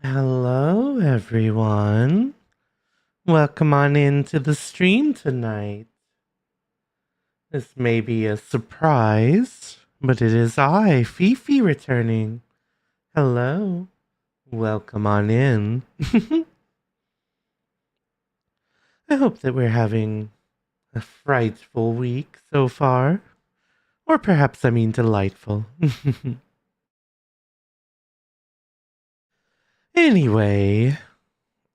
Hello, everyone. Welcome on into the stream tonight. This may be a surprise, but it is I, Fifi, returning. Hello. Welcome on in. I hope that we're having a frightful week so far. Or perhaps I mean delightful. Anyway,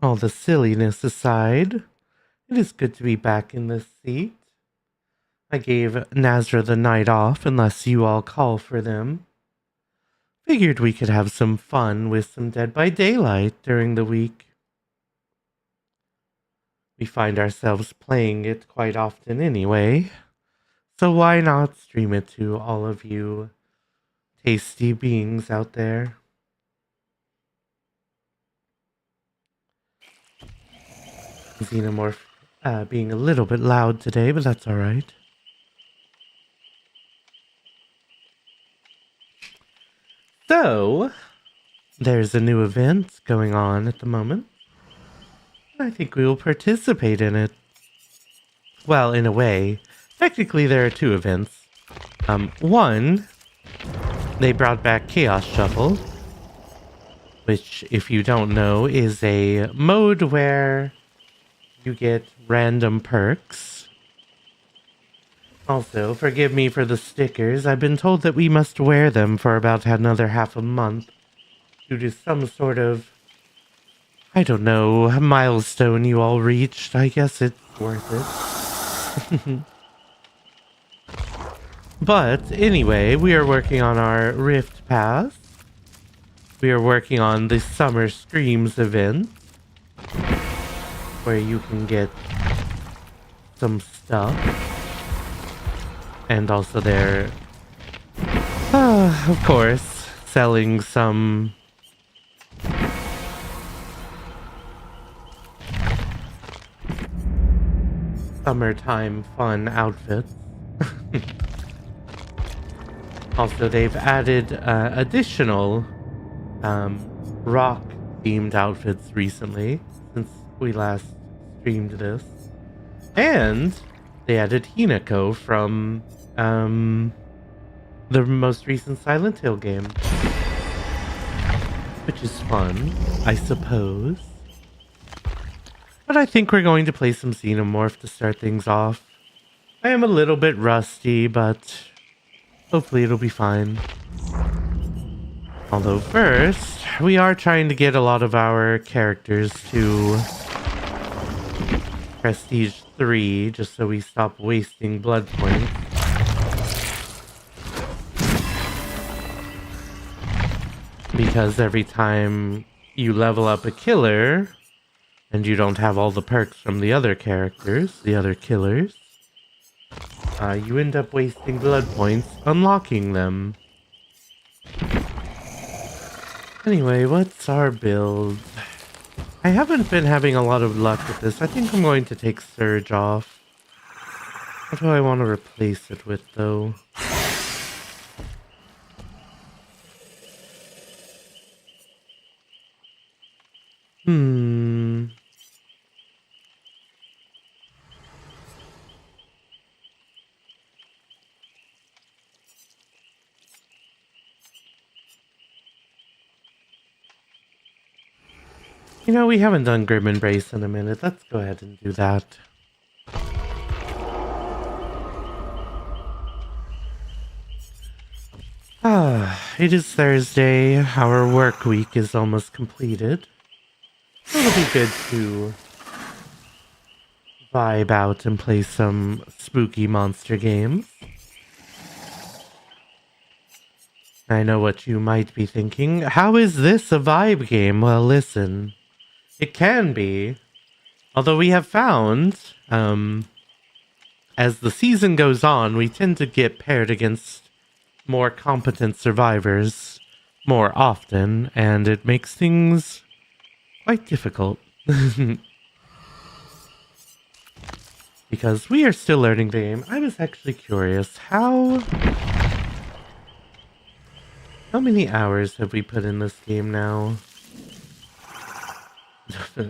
all the silliness aside, it is good to be back in this seat. I gave Nazra the night off unless you all call for them. Figured we could have some fun with some Dead by Daylight during the week. We find ourselves playing it quite often anyway, so why not stream it to all of you tasty beings out there? Xenomorph being a little bit loud today, but that's alright. So, there's a new event going on at the moment. I think we will participate in it. Well, in a way. Technically, there are two events. One, they brought back Chaos Shuffle, which, if you don't know, is a mode where you get random perks. Also, forgive me for the stickers. I've been told that we must wear them for about another half a month due to some sort of, I don't know, milestone you all reached. I guess it's worth it. But anyway, we are working on our Rift Pass. We are working on the Summer Streams event, where you can get some stuff. And also they're, of course, selling some summertime fun outfits. Also, they've added additional rock-themed outfits recently, since we last streamed this. And they added Hinako from the most recent Silent Hill game. Which is fun, I suppose. But I think we're going to play some Xenomorph to start things off. I am a little bit rusty, but hopefully it'll be fine. Although first, we are trying to get a lot of our characters to Prestige 3, just so we stop wasting blood points. Because every time you level up a killer, and you don't have all the perks from the other characters, the other killers, you end up wasting blood points unlocking them. Anyway, what's our build? I haven't been having a lot of luck with this. I think I'm going to take Surge off. What do I want to replace it with, though? You know, we haven't done Grim Embrace in a minute. Let's go ahead and do that. It is Thursday. Our work week is almost completed. It'll be good to vibe out and play some spooky monster games. I know what you might be thinking. How is this a vibe game? Well, listen. It can be. Although we have found, as the season goes on, we tend to get paired against more competent survivors more often, and it makes things quite difficult. Because we are still learning the game. I was actually curious, how many hours have we put in this game now?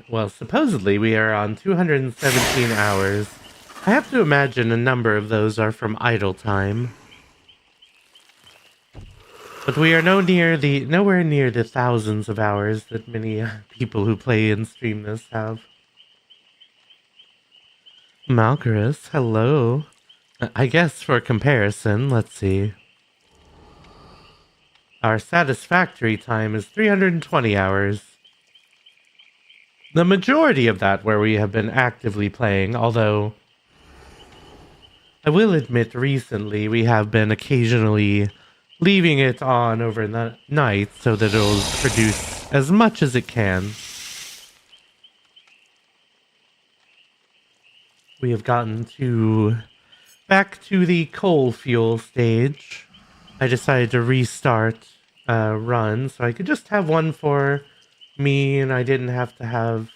Well, supposedly we are on 217 hours. I have to imagine a number of those are from idle time. But we are nowhere near the thousands of hours that many people who play and stream this have. Malchus, hello. I guess for comparison, let's see. Our satisfactory time is 320 hours. The majority of that where we have been actively playing, although I will admit recently we have been occasionally leaving it on over the night so that it'll produce as much as it can. We have gotten back to the coal fuel stage. I decided to restart run so I could just have one for me and I didn't have to have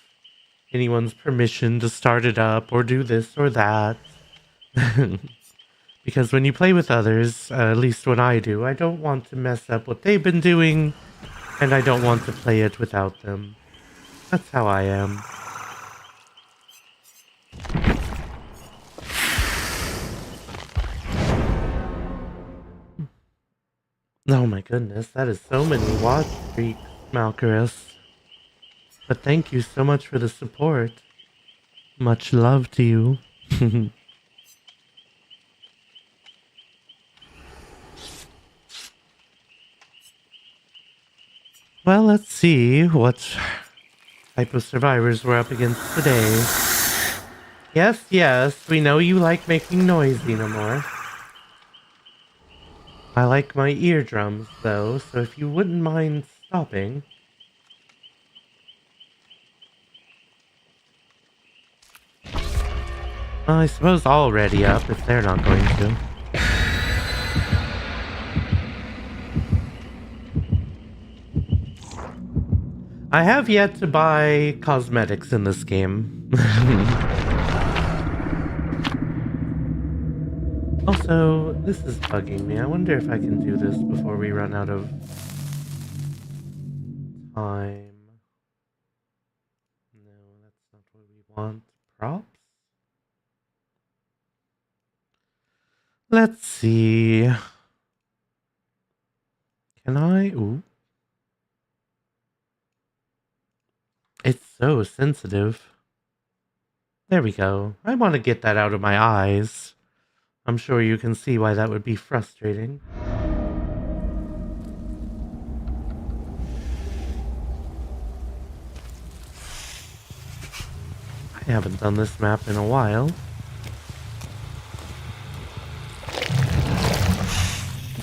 anyone's permission to start it up or do this or that. Because when you play with others, at least when I do, I don't want to mess up what they've been doing, and I don't want to play it without them. That's how I am. Oh my goodness, that is so many watch streaks, Malchus. But thank you so much for the support. Much love to you. Well, let's see what type of survivors we're up against today. Yes, we know you like making noise, Xenomorph. I like my eardrums, though, so if you wouldn't mind stopping. I suppose I'll ready up if they're not going to. I have yet to buy cosmetics in this game. Also, this is bugging me. I wonder if I can do this before we run out of time. No, that's not what we want. Props? Let's see. Can I? Ooh. It's so sensitive. There we go. I want to get that out of my eyes. I'm sure you can see why that would be frustrating. I haven't done this map in a while.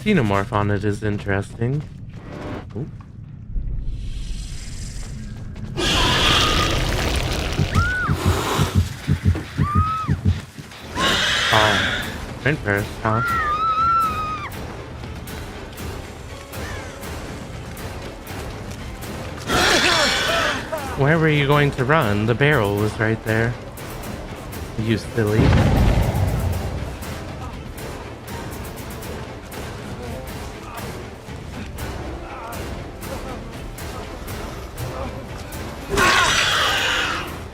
Xenomorph on it is interesting. Ooh. Oh, Sprint burst, huh? Where were you going to run? The barrel was right there. You silly.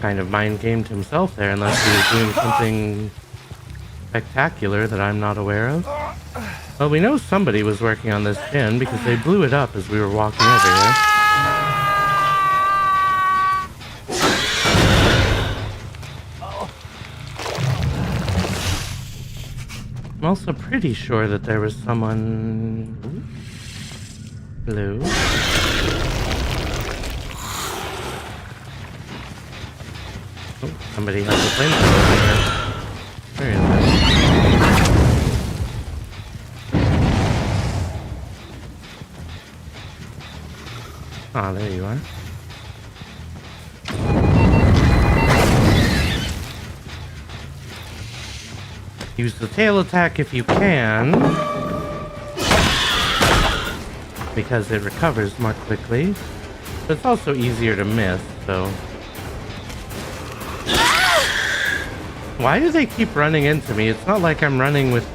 Kind of mind gamed himself there, unless he was doing something spectacular that I'm not aware of. Well, we know somebody was working on this gen because they blew it up as we were walking over here. I'm also pretty sure that there was someone... Blue. Oh, somebody has a flamethrower here. Where is it? Ah, there you are. Use the tail attack if you can, because it recovers more quickly. But it's also easier to miss, so... Why do they keep running into me? It's not like I'm running with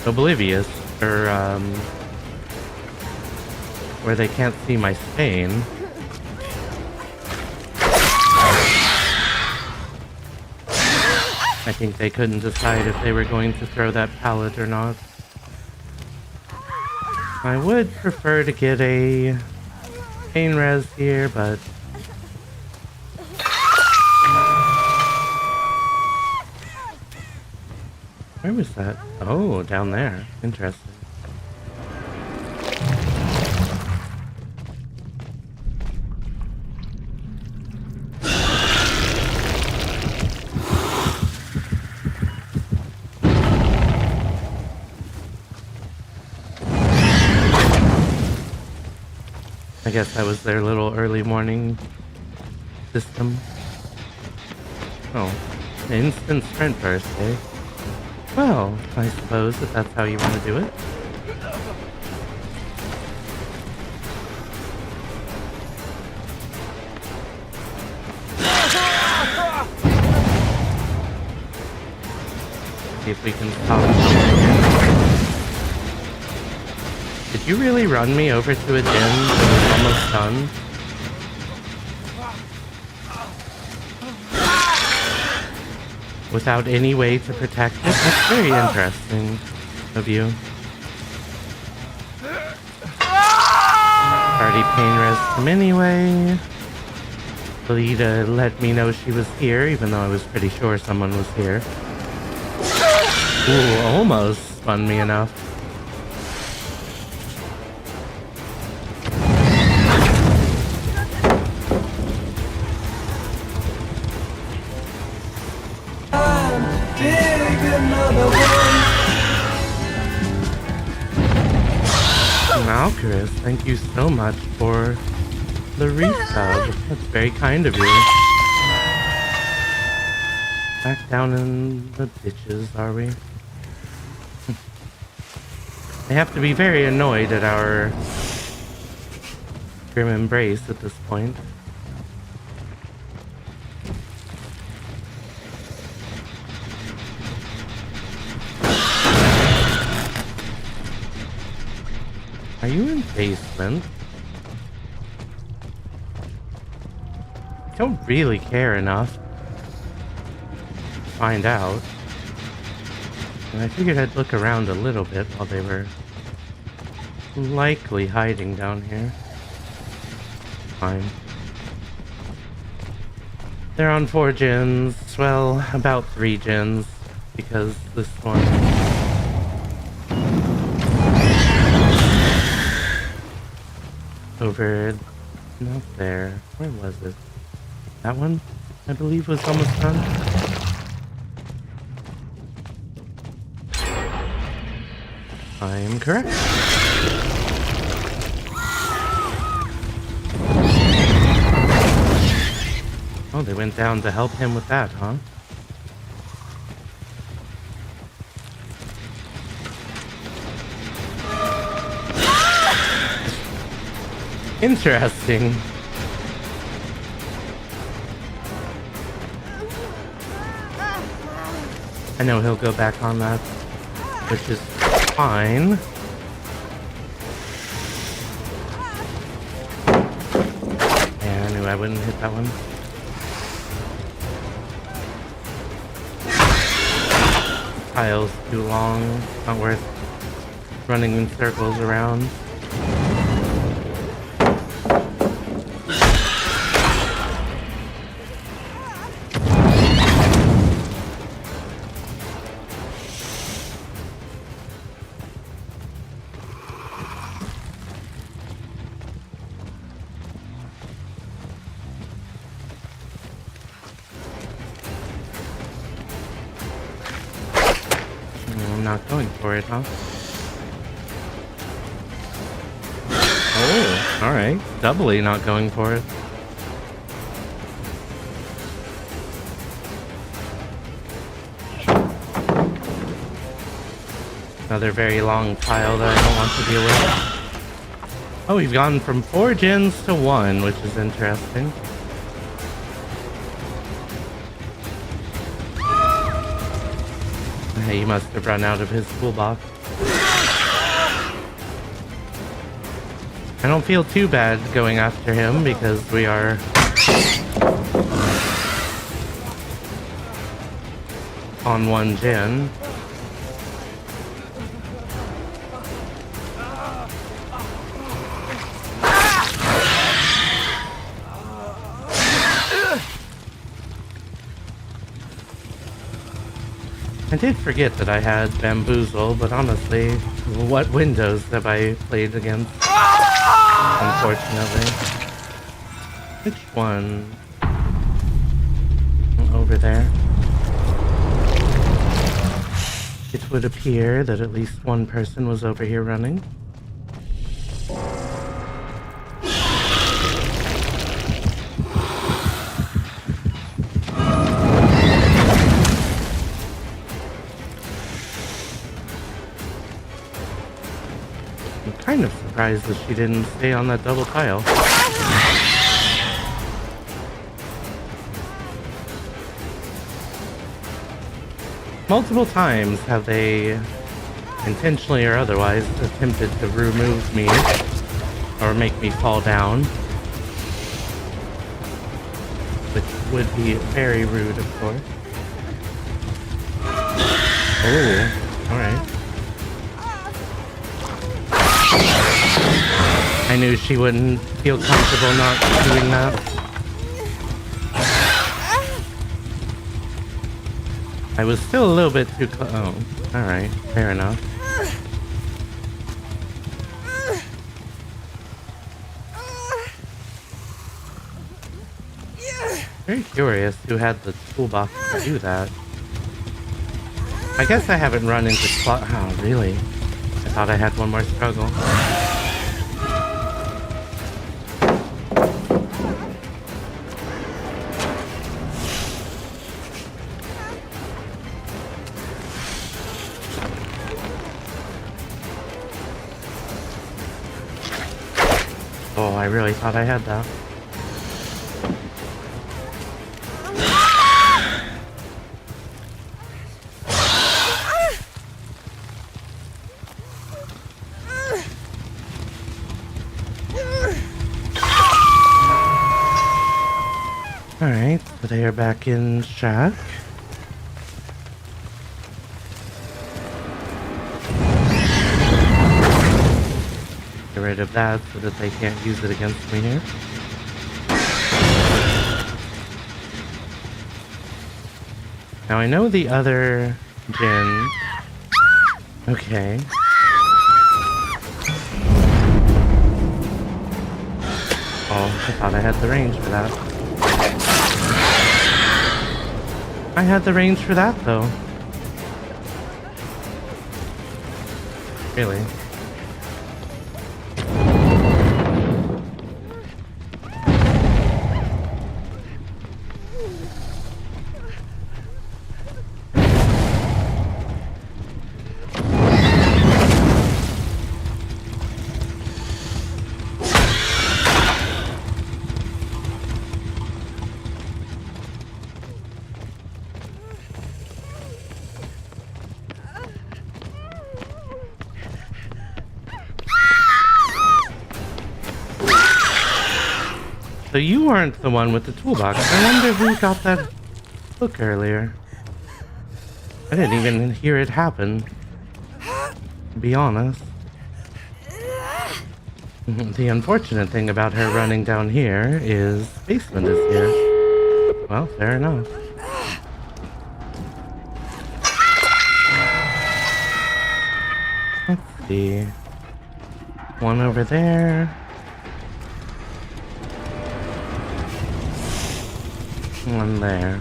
Oblivious, or where they can't see my stain. I think they couldn't decide if they were going to throw that pallet or not. I would prefer to get a pain res here, but where was that? Oh, down there. Interesting. I guess that was their little early morning system. Oh, instant sprint burst, eh? Well, I suppose if that's how you want to do it. See if we can stop him. Did you really run me over to a gym that was almost done? Without any way to protect it? That's very interesting of you. Already pain resed him anyway. Lita let me know she was here, even though I was pretty sure someone was here. Ooh, almost spun me enough. Malchus, thank you so much for the resub. That's very kind of you. Back down in the ditches, are we? They have to be very annoyed at our grim embrace at this point. Are you in basement? I don't really care enough to find out. And I figured I'd look around a little bit while they were likely hiding down here. Fine. They're on 4 gens. Well, about 3 gens. Because this one... over... not there. Where was it? That one, I believe, was almost done. I am correct. Oh, they went down to help him with that, huh? Interesting. I know he'll go back on that, which is fine. Yeah, I knew I wouldn't hit that one. Tile's too long. Not worth running in circles around. Not going for it, huh? Oh, alright. Doubly not going for it. Another very long tile that I don't want to deal with. Oh, he's gone from 4 gens to 1, which is interesting. He must have run out of his toolbox. I don't feel too bad going after him because we are on one gen. I did forget that I had Bamboozle, but honestly, what Windows have I played against? Unfortunately. Which one? Over there. It would appear that at least one person was over here running. I'm kind of surprised that she didn't stay on that double tile. Multiple times have they, intentionally or otherwise, attempted to remove me or make me fall down, which would be very rude, of course. Oh, alright. I knew she wouldn't feel comfortable not doing that. I was still a little bit too close. Oh, alright, fair enough. Very curious who had the toolbox to do that. I guess I haven't run into oh, really? I thought I had one more struggle. Oh, I really thought I had that. Alright, so they are back in shack. Get rid of that so that they can't use it against me here. Now I know the other gen. Okay. Oh, I thought I had the range for that. I had the range for that, though. Really? So you weren't the one with the toolbox. I wonder who got that hook earlier. I didn't even hear it happen, to be honest. The unfortunate thing about her running down here is the basement is here. Well, fair enough. Let's see. One over there. One there.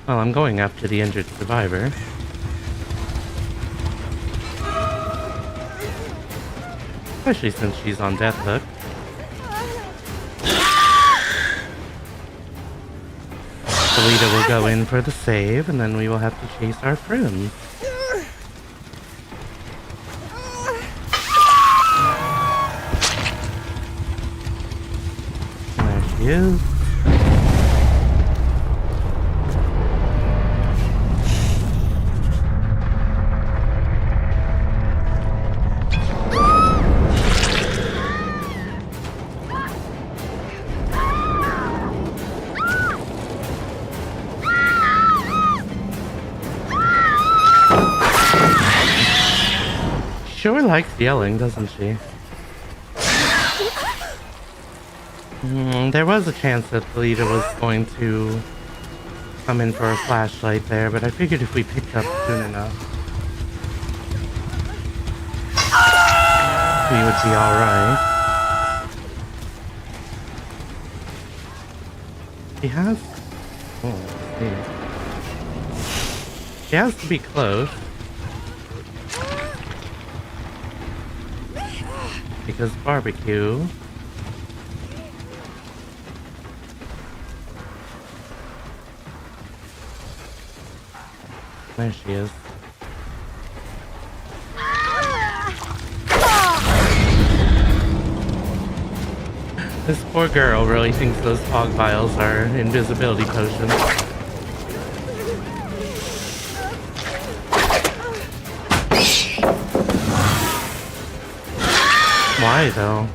Well, I'm going after the injured survivor. Especially since she's on death hook. Alita will go in for the save, and then we will have to chase our friends. Is. sure likes yelling, doesn't she? There was a chance that Lita was going to come in for a flashlight there, but I figured if we picked up soon enough, we would be alright. He has... Oh, let's see. He has to be close. Because barbecue... There she is. This poor girl really thinks those fog vials are invisibility potions. Why though?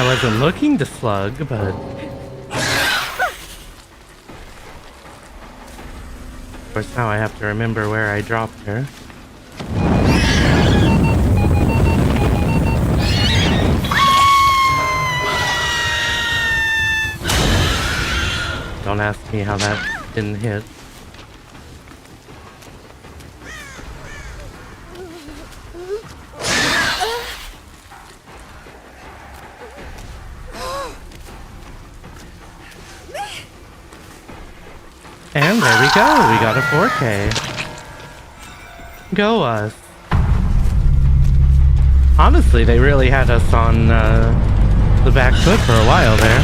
I wasn't looking to slug, but... Of course now I have to remember where I dropped her. Don't ask me how that didn't hit. And there we go, we got a 4K. Go us. Honestly, they really had us on the back foot for a while there.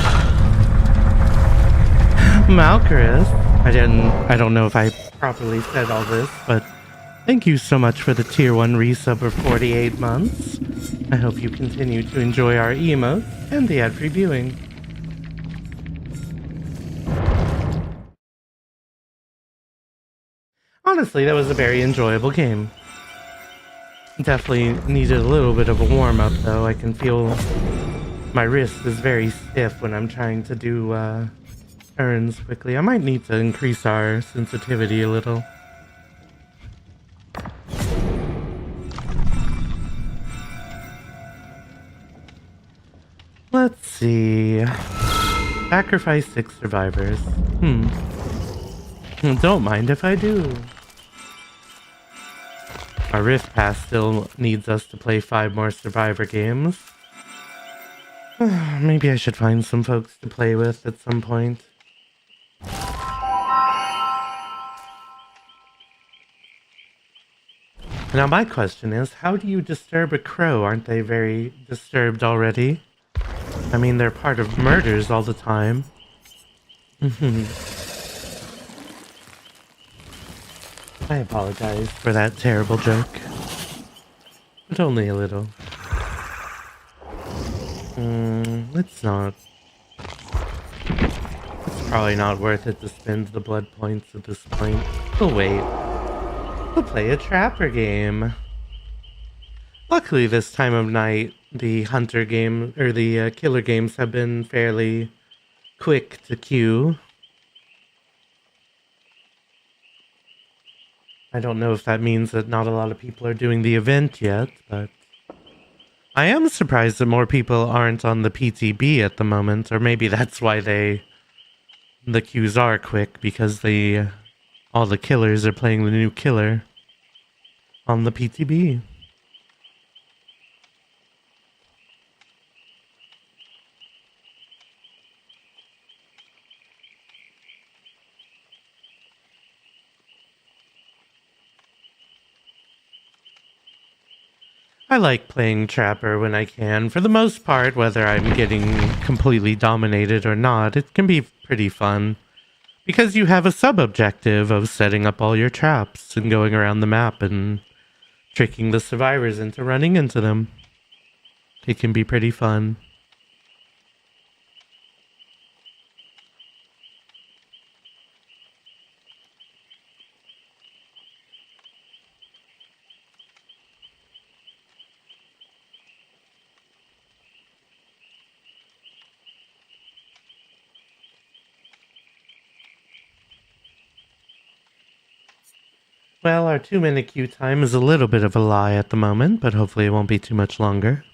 Malcaris, I don't know if I properly said all this, but thank you so much for the tier 1 resub of 48 months. I hope you continue to enjoy our emotes and the ad-free viewing. Honestly, that was a very enjoyable game. Definitely needed a little bit of a warm-up, though. I can feel my wrist is very stiff when I'm trying to do turns quickly. I might need to increase our sensitivity a little. Let's see. Sacrifice 6 survivors. Don't mind if I do. Our Rift Pass still needs us to play 5 more Survivor games. Maybe I should find some folks to play with at some point. Now my question is, how do you disturb a crow? Aren't they very disturbed already? I mean, they're part of murders all the time. I apologize for that terrible joke. But only a little. It's not. It's probably not worth it to spend the blood points at this point. We'll wait. We'll play a trapper game. Luckily this time of night, the hunter game, or the killer games have been fairly quick to queue. I don't know if that means that not a lot of people are doing the event yet, but I am surprised that more people aren't on the PTB at the moment, or maybe that's why the queues are quick, because all the killers are playing the new killer on the PTB. I like playing Trapper when I can. For the most part, whether I'm getting completely dominated or not, it can be pretty fun. Because you have a sub-objective of setting up all your traps and going around the map and tricking the survivors into running into them. It can be pretty fun. Well, our 2-minute queue time is a little bit of a lie at the moment, but hopefully it won't be too much longer.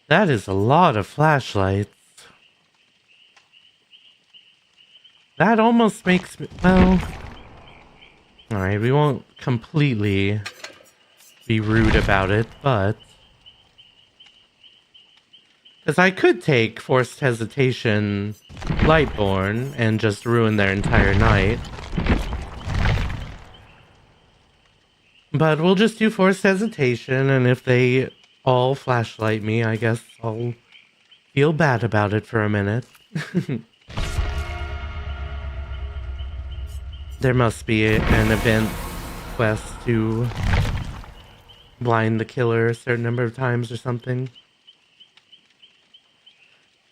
That is a lot of flashlights. That almost makes me... Well... Alright, we won't completely be rude about it, but... Because I could take Forced Hesitation Lightborn and just ruin their entire night. But we'll just do Forced Hesitation, and if they all flashlight me, I guess I'll feel bad about it for a minute. There must be an event quest to blind the killer a certain number of times or something.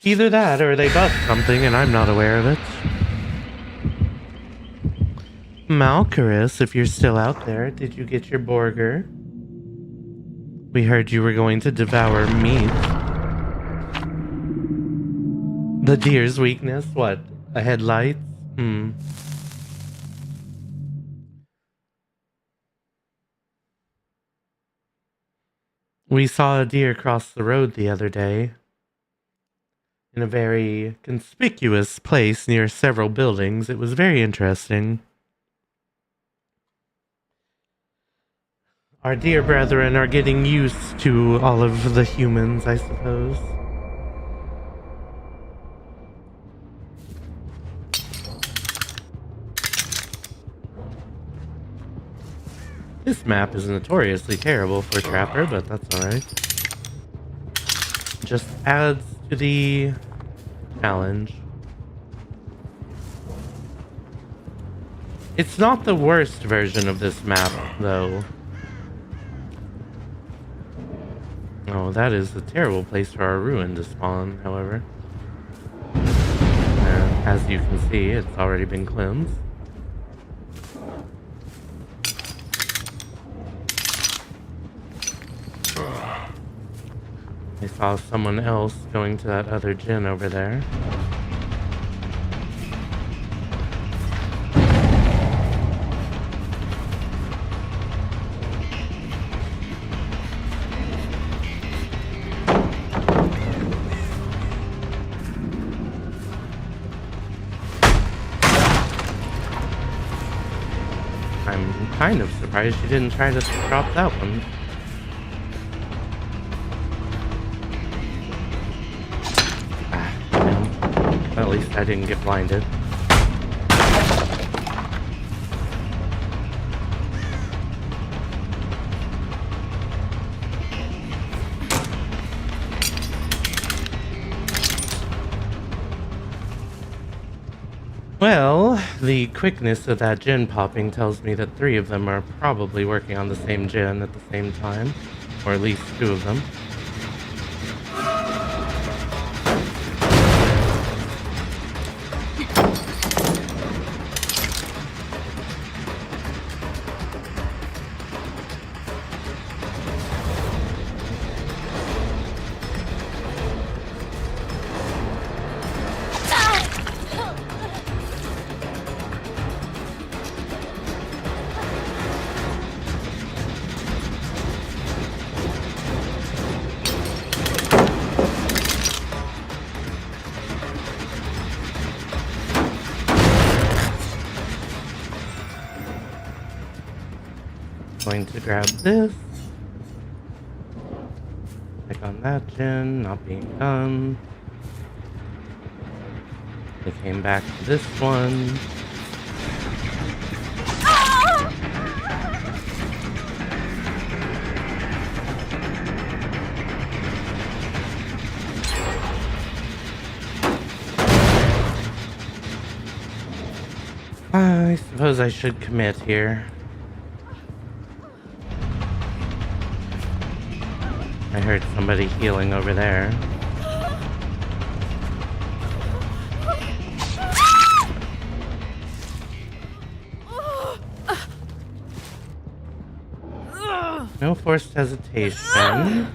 Either that or they buff something and I'm not aware of it. Malcaris, if you're still out there, did you get your burger? We heard you were going to devour meat. The deer's weakness? What? A headlight? We saw a deer cross the road the other day. In a very conspicuous place near several buildings. It was very interesting. Our dear brethren are getting used to all of the humans, I suppose. This map is notoriously terrible for Trapper, but that's alright. Just adds to the challenge. It's not the worst version of this map, though. Oh, that is a terrible place for our ruin to spawn, however. As you can see, it's already been cleansed. I saw someone else going to that other gym over there. I'm kind of surprised she didn't try to drop that one. At least I didn't get blinded. Well, the quickness of that gen popping tells me that 3 of them are probably working on the same gen at the same time. Or at least 2 of them. Going to grab this. Click on that gen, not being done. They came back to this one. I suppose I should commit here. I heard somebody healing over there. No forced hesitation.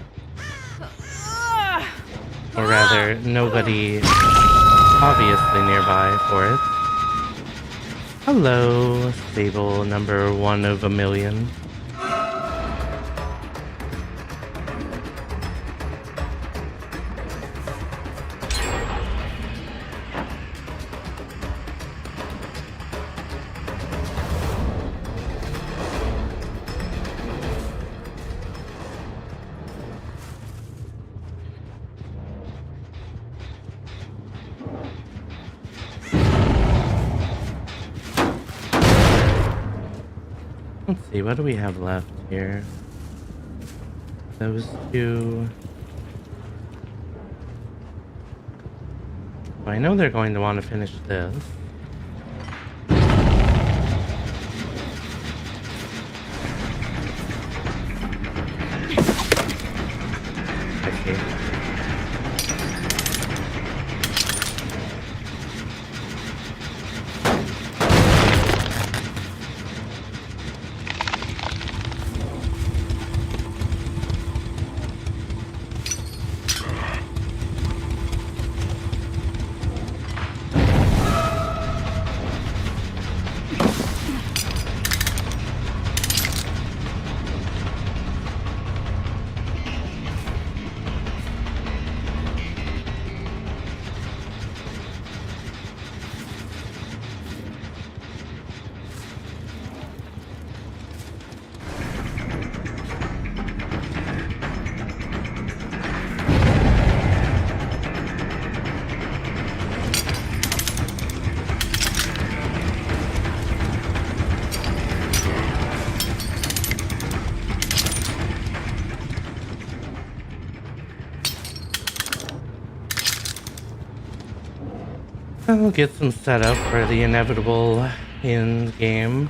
Or rather, nobody obviously nearby for it. Hello, stable number 1 of a million. Let's see, what do we have left here? Those two. Well, I know they're going to want to finish this. I see. I'll get some setup for the inevitable end game.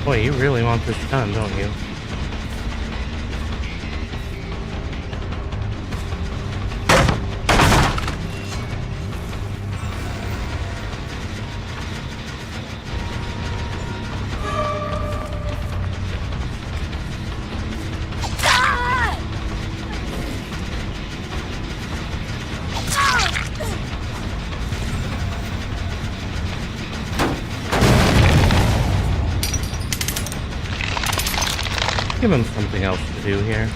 Boy, you really want this done, don't you? Give them something else to do here.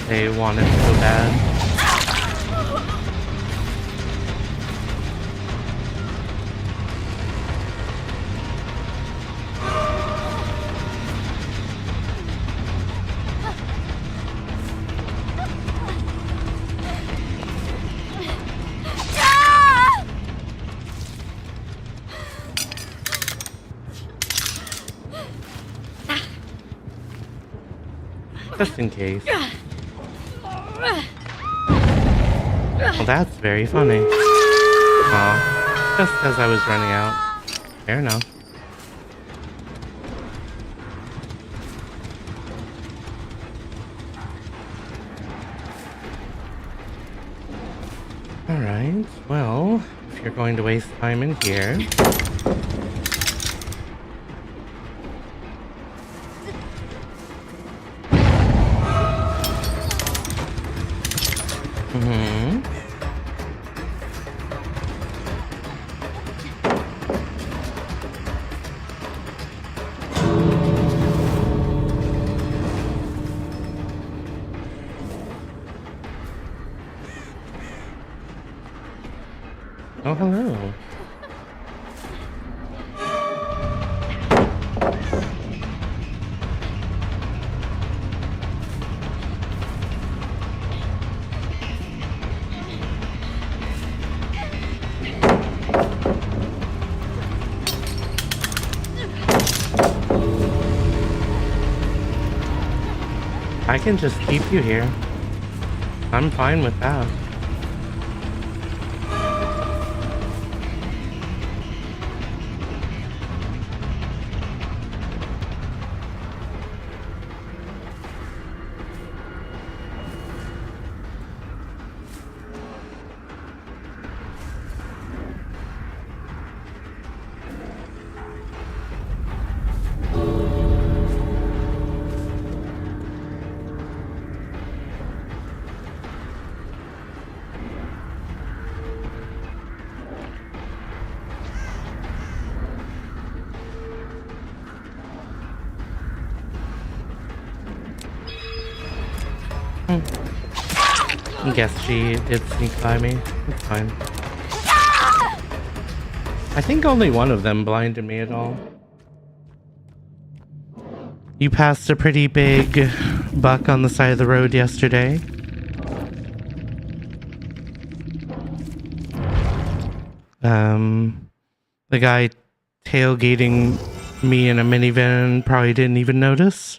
They want it so bad. Just in case. Well, that's very funny. Aw, just as I was running out. Fair enough. Alright, well, if you're going to waste time in here... Oh, hello. I can just keep you here. I'm fine with that. I guess she did sneak by me. It's fine. I think only one of them blinded me at all. You passed a pretty big buck on the side of the road yesterday. The guy tailgating me in a minivan probably didn't even notice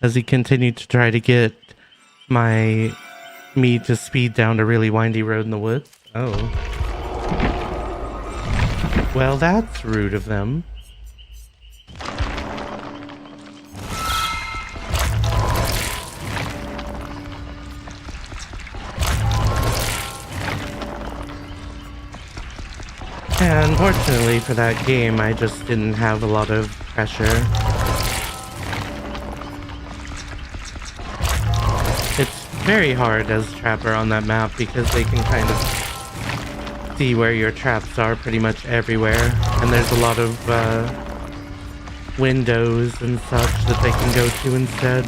as he continued to try to get me to speed down a really windy road in the woods. Oh. Well, that's rude of them. And unfortunately for that game, I just didn't have a lot of pressure. It's very hard as Trapper on that map because they can kind of see where your traps are pretty much everywhere. And there's a lot of windows and such that they can go to instead.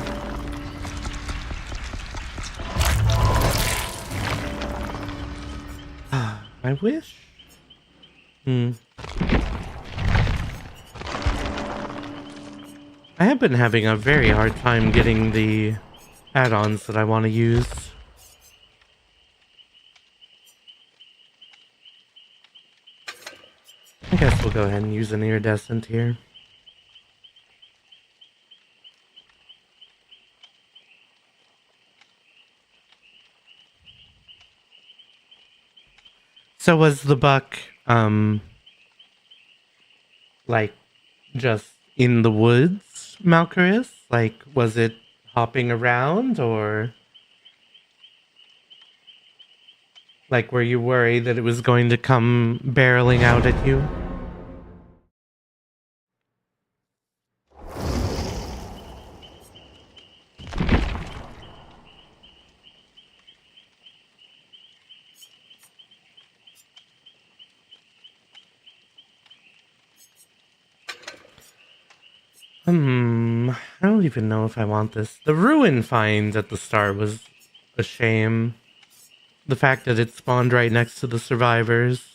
I wish. I have been having a very hard time getting the add-ons that I want to use. I guess we'll go ahead and use an iridescent here. So was the buck, like, just in the woods, Malcaris? Like, was it hopping around, or... like, were you worried that it was going to come barreling out at you? I don't even know if I want this. The ruin find at the start was a shame. The fact that it spawned right next to the survivors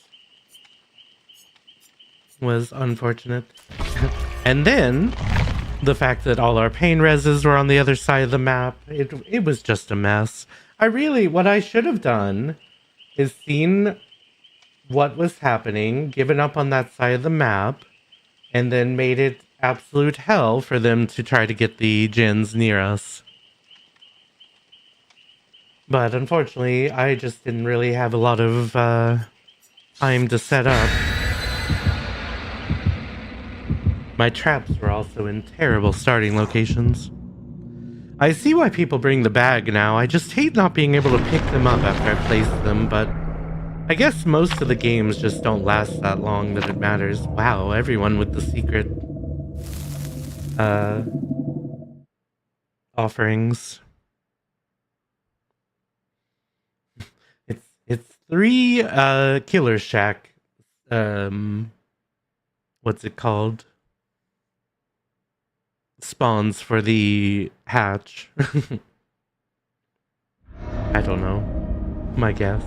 was unfortunate. And then the fact that all our pain reses were on the other side of the map, it was just a mess. What I should have done is seen what was happening, given up on that side of the map, and then made it absolute hell for them to try to get the gens near us. But unfortunately, I just didn't really have a lot of time to set up. My traps were also in terrible starting locations. I see why people bring the bag now. I just hate not being able to pick them up after I place them, but I guess most of the games just don't last that long that it matters. Wow, everyone with the secret offerings. It's 3 Killer Shack what's it called? Spawns for the hatch. I don't know. My guess.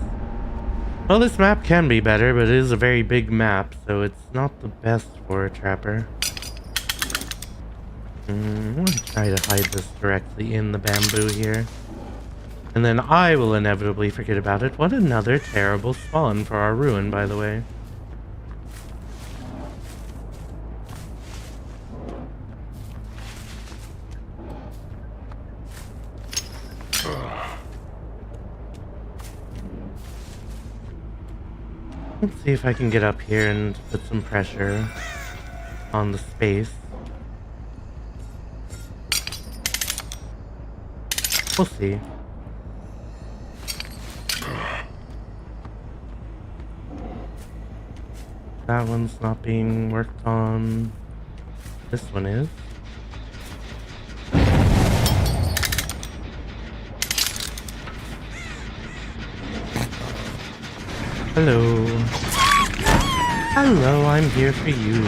Well, this map can be better, but it is a very big map, so it's not the best for a trapper. I'm going to try to hide this directly in the bamboo here. And then I will inevitably forget about it. What another terrible spawn for our ruin, by the way. Let's see if I can get up here and put some pressure on the space. We'll see. That one's not being worked on. This one is. Hello. Hello, I'm here for you.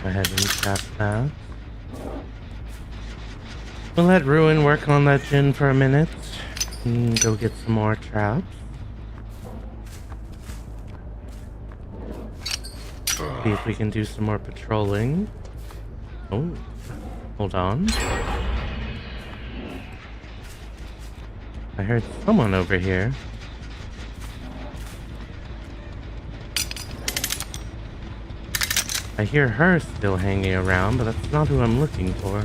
Go ahead and tap that. We'll let Ruin work on that gin for a minute and go get some more traps. See if we can do some more patrolling. Oh, hold on. I heard someone over here. I hear her still hanging around, but that's not who I'm looking for.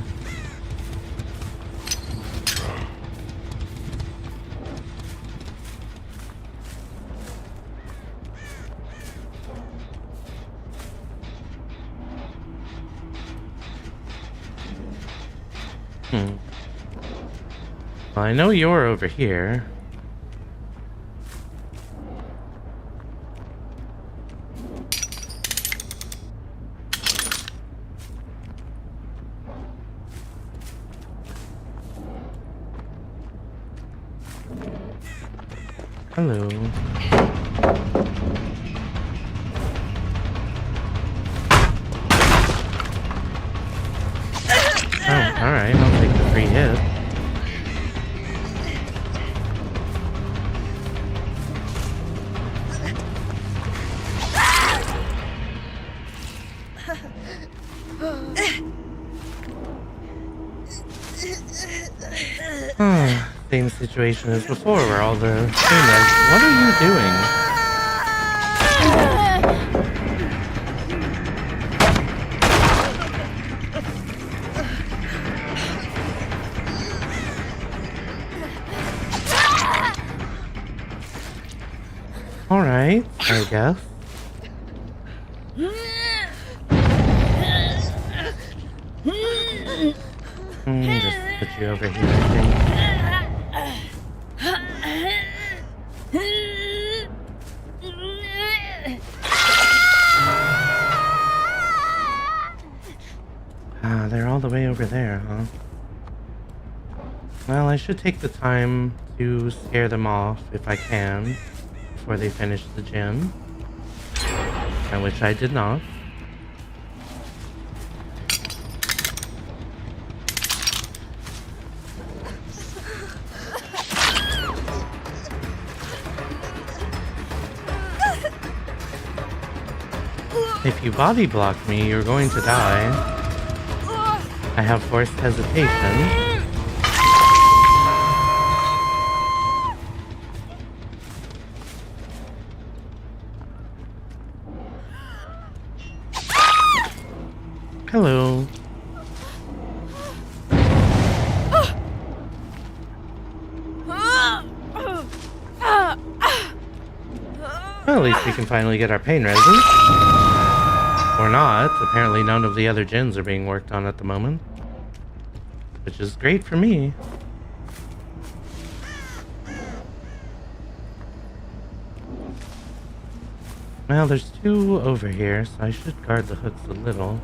Well, I know you're over here. Hello. Oh, alright, I'll take the free hit. Same situation as before, where all the humans. What are you doing? All right, I guess. Just put you over here, I think. They're all the way over there, huh? Well, I should take the time to scare them off if I can before they finish the gym. Which I did not. If you body block me, you're going to die. I have forced hesitation. Hello. Well, at least we can finally get our pain resins. Or not. Apparently none of the other gens are being worked on at the moment. Which is great for me. Well, there's two over here, so I should guard the hooks a little.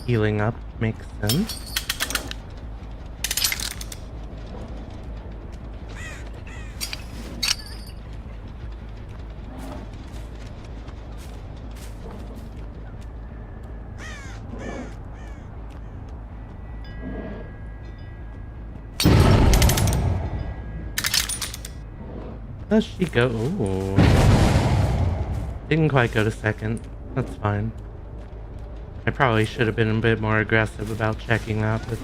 Healing up makes sense. Does she go? Ooh. Didn't quite go to second. That's fine. I probably should have been a bit more aggressive about checking that, but...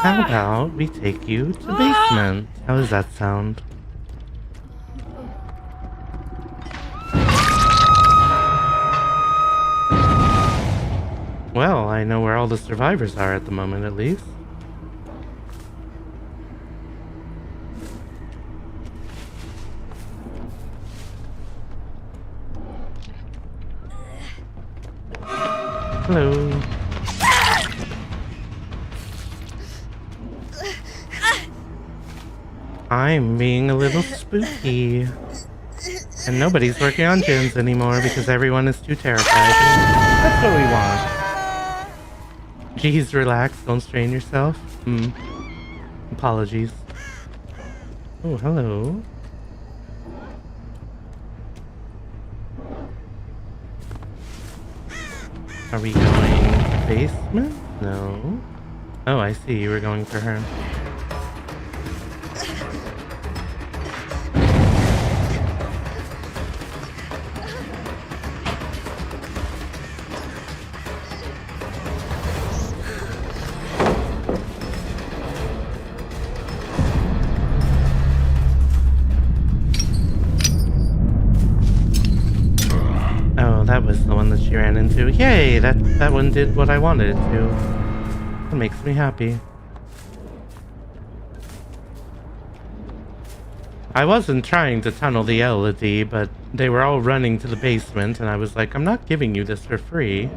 How about we take you to the basement? How does that sound? Well, I know where all the survivors are at the moment, at least. Hello. I'm being a little spooky. And nobody's working on gens anymore because everyone is too terrified. That's what we want. Jeez, relax. Don't strain yourself. Apologies. Oh, hello. Are we going basement? No. Oh, I see. You were going for her. That was the one that she ran into. Yay! That one did what I wanted it to. That makes me happy. I wasn't trying to tunnel the Elodie, but they were all running to the basement, and I was like, I'm not giving you this for free.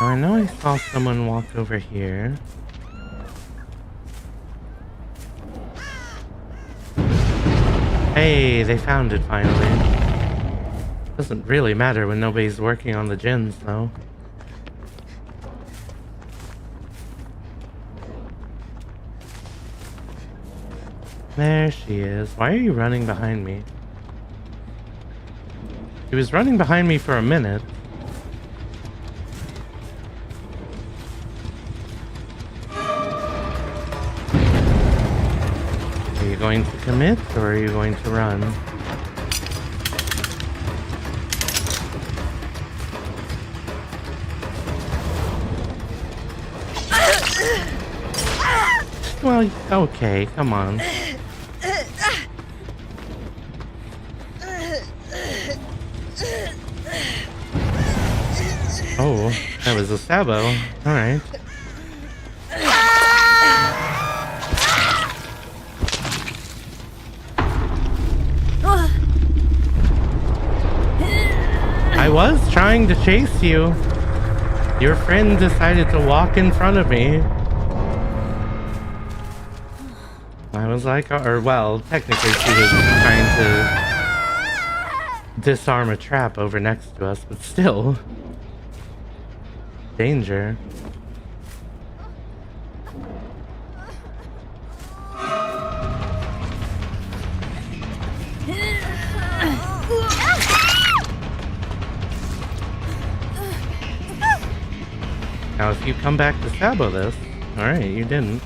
I know I saw someone walk over here. Hey, they found it finally. Doesn't really matter when nobody's working on the gens, though. There she is. Why are you running behind me? She was running behind me for a minute. Are you going to commit, or are you going to run? Well, okay, come on. Oh, that was a Sabo. Alright. I was trying to chase you. Your friend decided to walk in front of me. I was like, or well, technically she was trying to disarm a trap over next to us, but still. Danger. Now if you come back to Sabo this, alright, you didn't.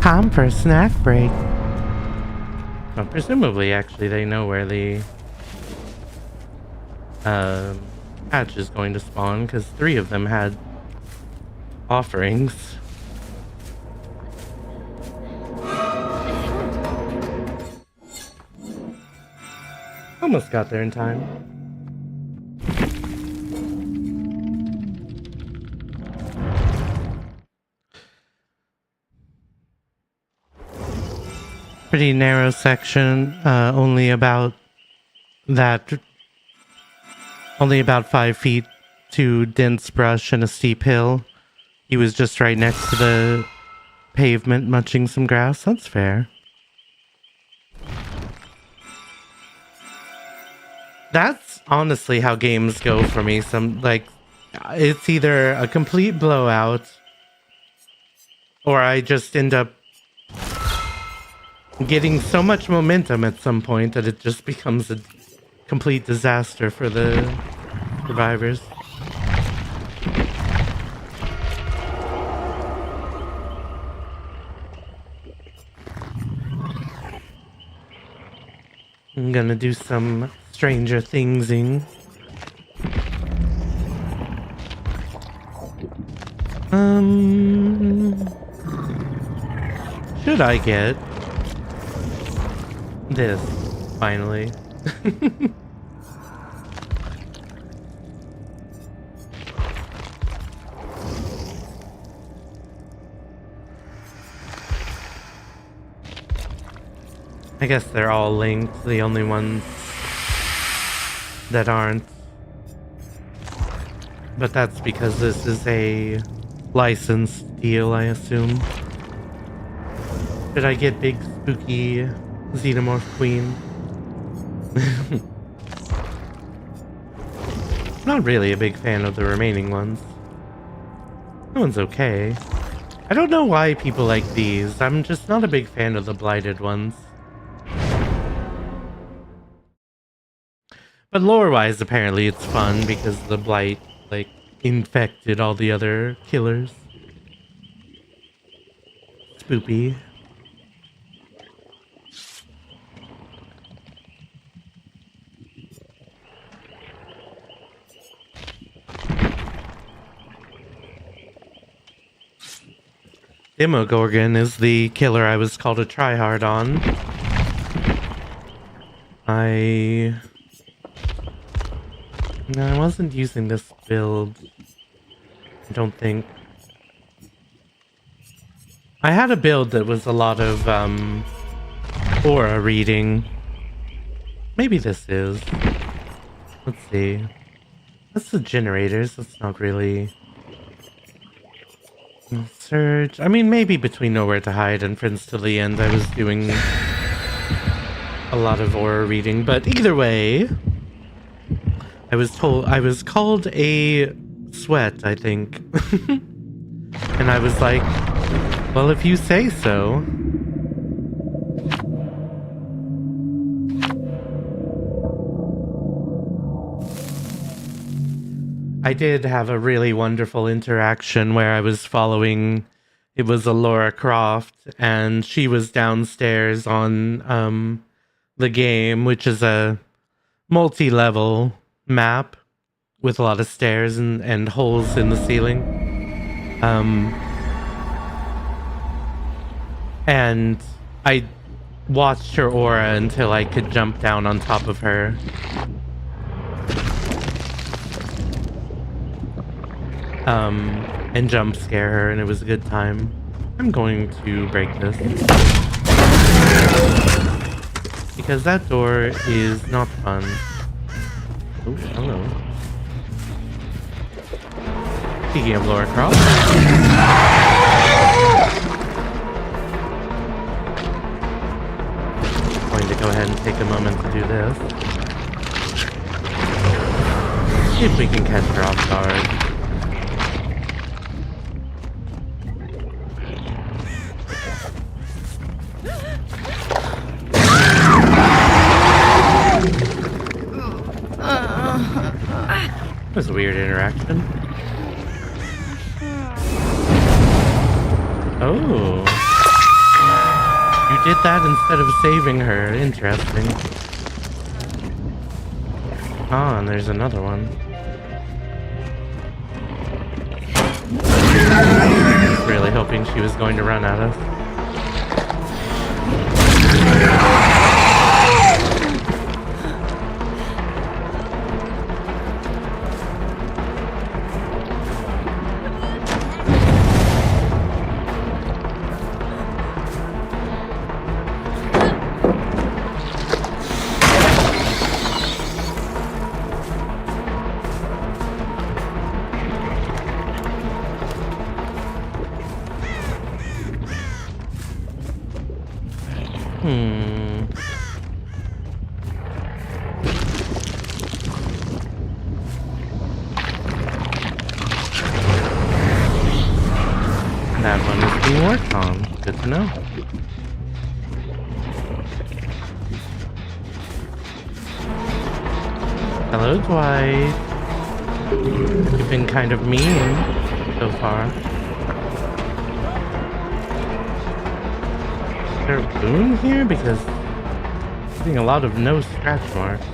Time for a snack break. Well, presumably, actually, they know where the hatch is going to spawn, because 3 of them had offerings. Almost got there in time. Pretty narrow section, only about 5 feet to dense brush and a steep hill. He was just right next to the pavement munching some grass. That's fair. That's honestly how games go for me. It's either a complete blowout or I just end up getting so much momentum at some point that it just becomes a complete disaster for the survivors. I'm gonna do some Stranger Thingsing. Should I get this finally? I guess they're all linked, the only ones that aren't. But that's because this is a licensed deal, I assume. Should I get big spooky Xenomorph Queen? Not really a big fan of the remaining ones. That one's okay. I don't know why people like these. I'm just not a big fan of the blighted ones. But lore-wise, apparently it's fun because the blight, like, infected all the other killers. Spoopy. Demogorgon is the killer I was called a tryhard on. I wasn't using this build. I don't think. I had a build that was a lot of aura reading. Maybe this is. Let's see. That's the generators. That's not really. Surge. I mean, maybe between Nowhere to Hide and Friends Till the End, I was doing a lot of aura reading. But either way, I was called a sweat, I think. And I was like, well, if you say so. I did have a really wonderful interaction where I was following, it was a Laura Croft, and she was downstairs on the game, which is a multi-level map with a lot of stairs and holes in the ceiling. And I watched her aura until I could jump down on top of her. And jump scare her, and it was a good time. I'm going to break this. Because that door is not fun. Oh, hello. Speaking of Laura Croft. Going to go ahead and take a moment to do this. See if we can catch her off guard. That was a weird interaction. Oh. You did that instead of saving her. Interesting. Ah, and there's another one. Really hoping she was going to run at us. That one is being worked on. Good to know. Hello, Dwight. You've been kind of mean so far. Is there a boon here? Because I'm seeing a lot of no scratch marks.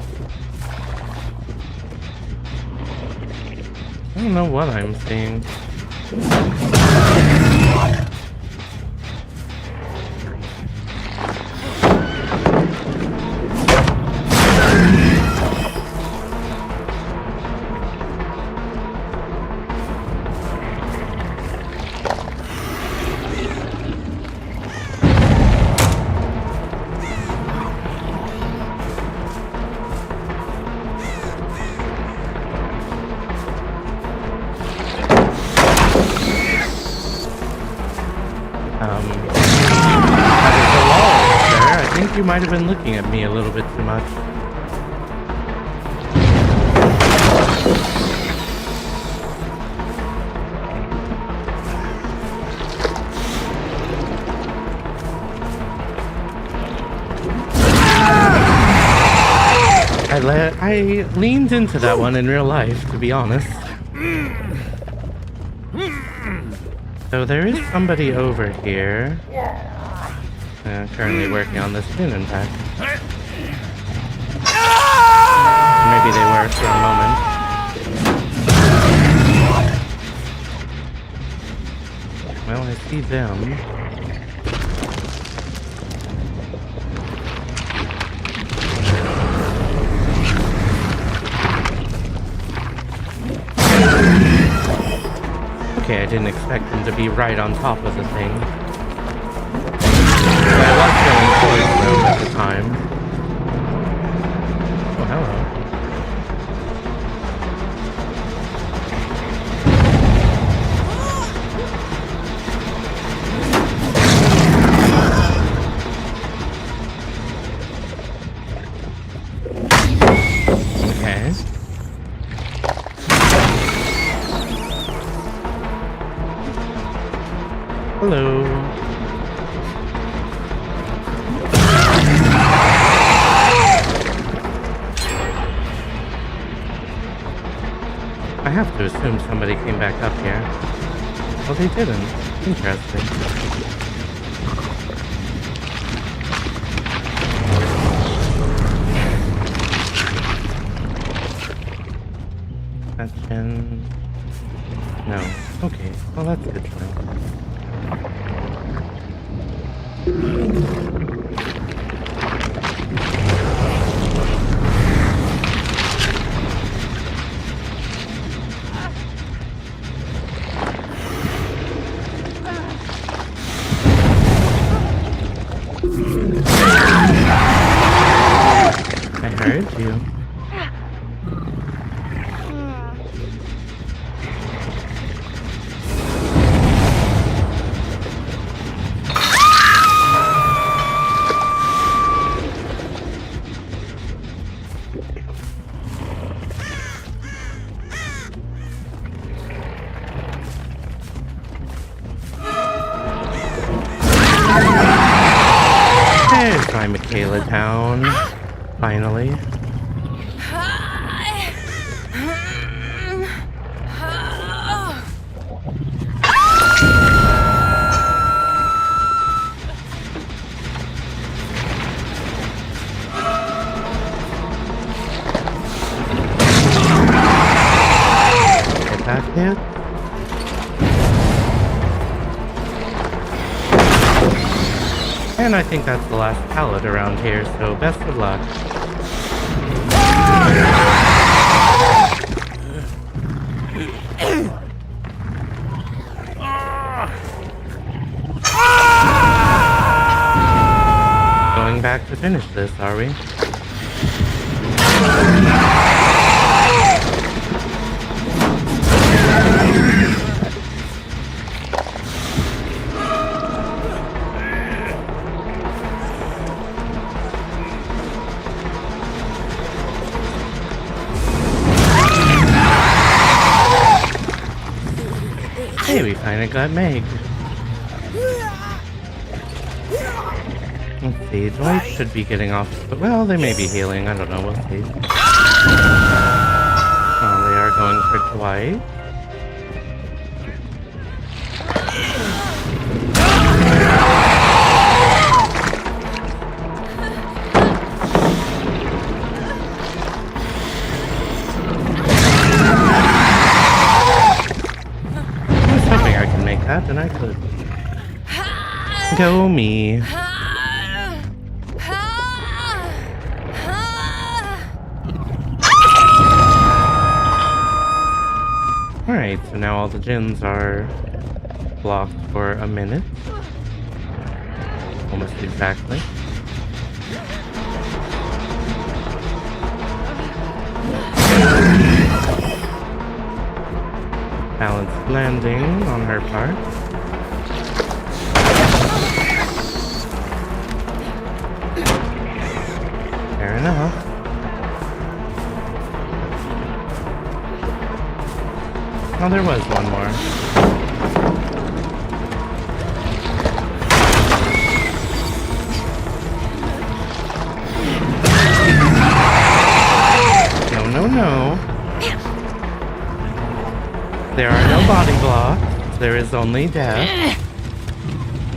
I don't know what I'm seeing. you might have been looking at me a little bit too much. I leaned into that one in real life, to be honest. So there is somebody over here. Currently working on this pin, in fact. Maybe they were for a moment. Well, I see them. Okay, I didn't expect them to be right on top of the thing. But I was feeling poised though at the time. Oh, hello. Okay. Hello. I have to assume somebody came back up here. Well, they didn't. Interesting. Question. No. Okay. Well, that's good to know. I heard you. There's my Michaela town. Finally. Get that hit? And I think that's the last pallet around here, so best of luck. Going back to finish this, are we? Hey, we finally got Meg. Let's see, Dwight should be getting off, but well, they may be healing, I don't know, we'll see. Oh, they are going for Dwight. And I could. Go me. Alright, so now all the gens are blocked for a minute. Almost exactly. Balanced landing on her part. enough. Oh, there was one more. No. There are no body blocks. There is only death.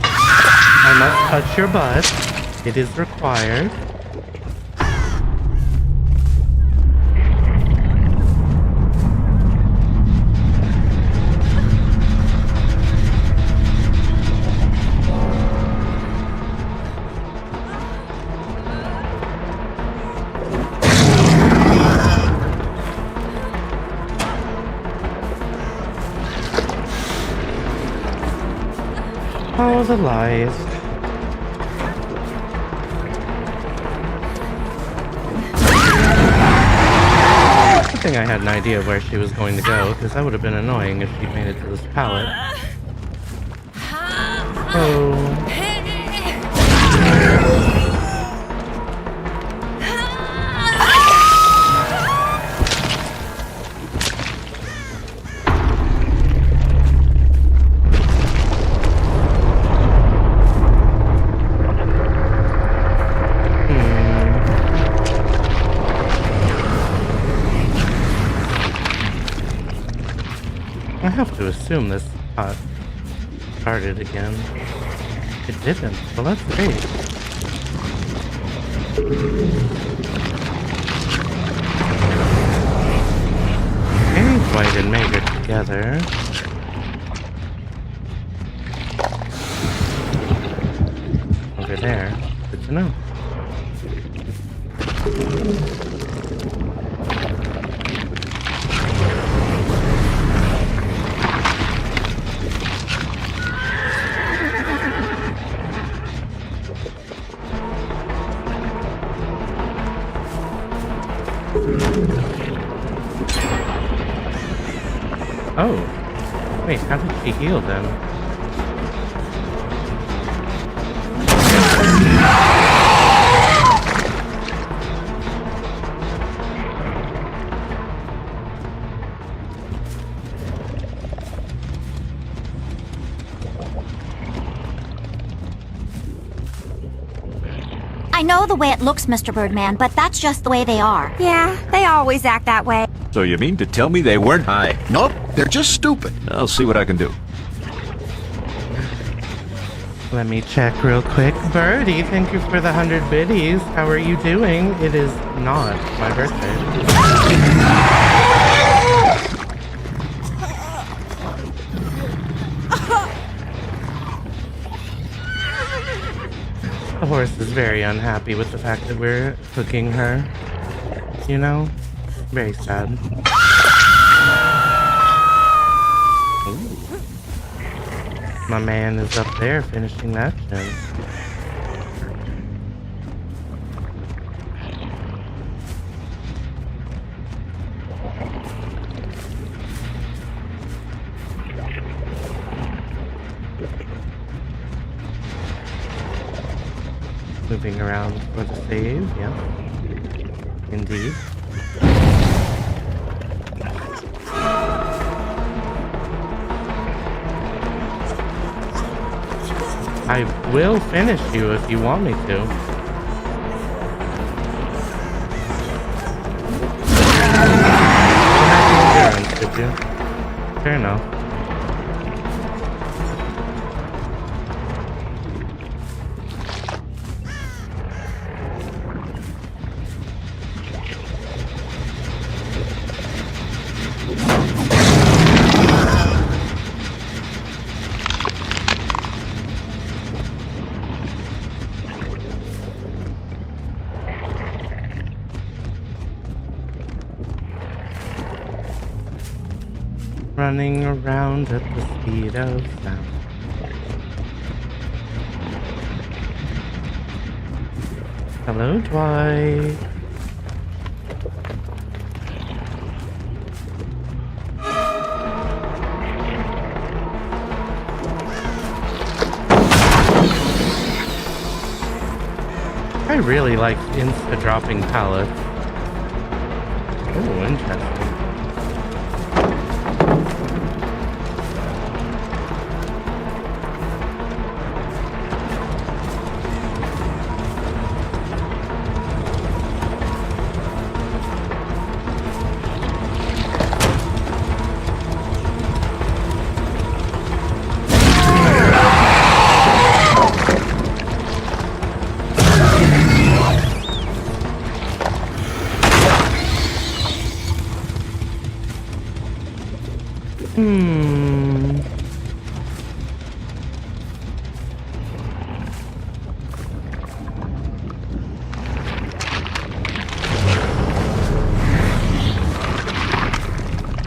I must touch your butt. It is required. Oh, the lies. Good thing I had an idea of where she was going to go, because that would have been annoying if she made it to this pallet. Oh. I have to assume this pot started again. It didn't, well that's great. Okay, Dwight and Meg are together. Over there. Good to know. Oh, wait, how did she heal then? I know the way it looks, Mr. Birdman, but that's just the way they are. Yeah, they always act that way. So you mean to tell me they weren't high? Nope, they're just stupid. I'll see what I can do. Let me check real quick. Birdie, thank you for the 100 biddies. How are you doing? It is not my birthday. The horse is very unhappy with the fact that we're cooking her. You know? Very sad. Ooh. My man is up there finishing that gen. Moving around for the save, yeah. Indeed. I will finish you if you want me to. Endurance, did you? Fair enough. Running around at the speed of sound. Hello, Dwight. I really like insta-dropping pallets. Oh, interesting. Hmm.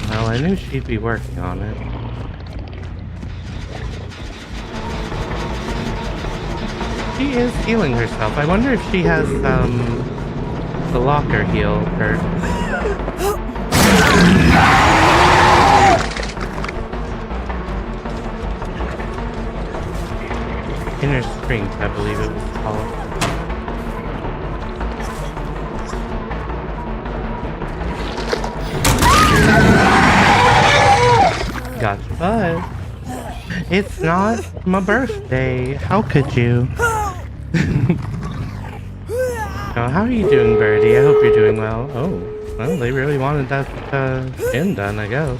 Well, I knew she'd be working on it. She is healing herself. I wonder if she has, the locker heal her. Inner strength, I believe it was called. Gotcha, but it's not my birthday. How could you? Oh, how are you doing, Birdie? I hope you're doing well. Oh, well, they really wanted that end done, I guess.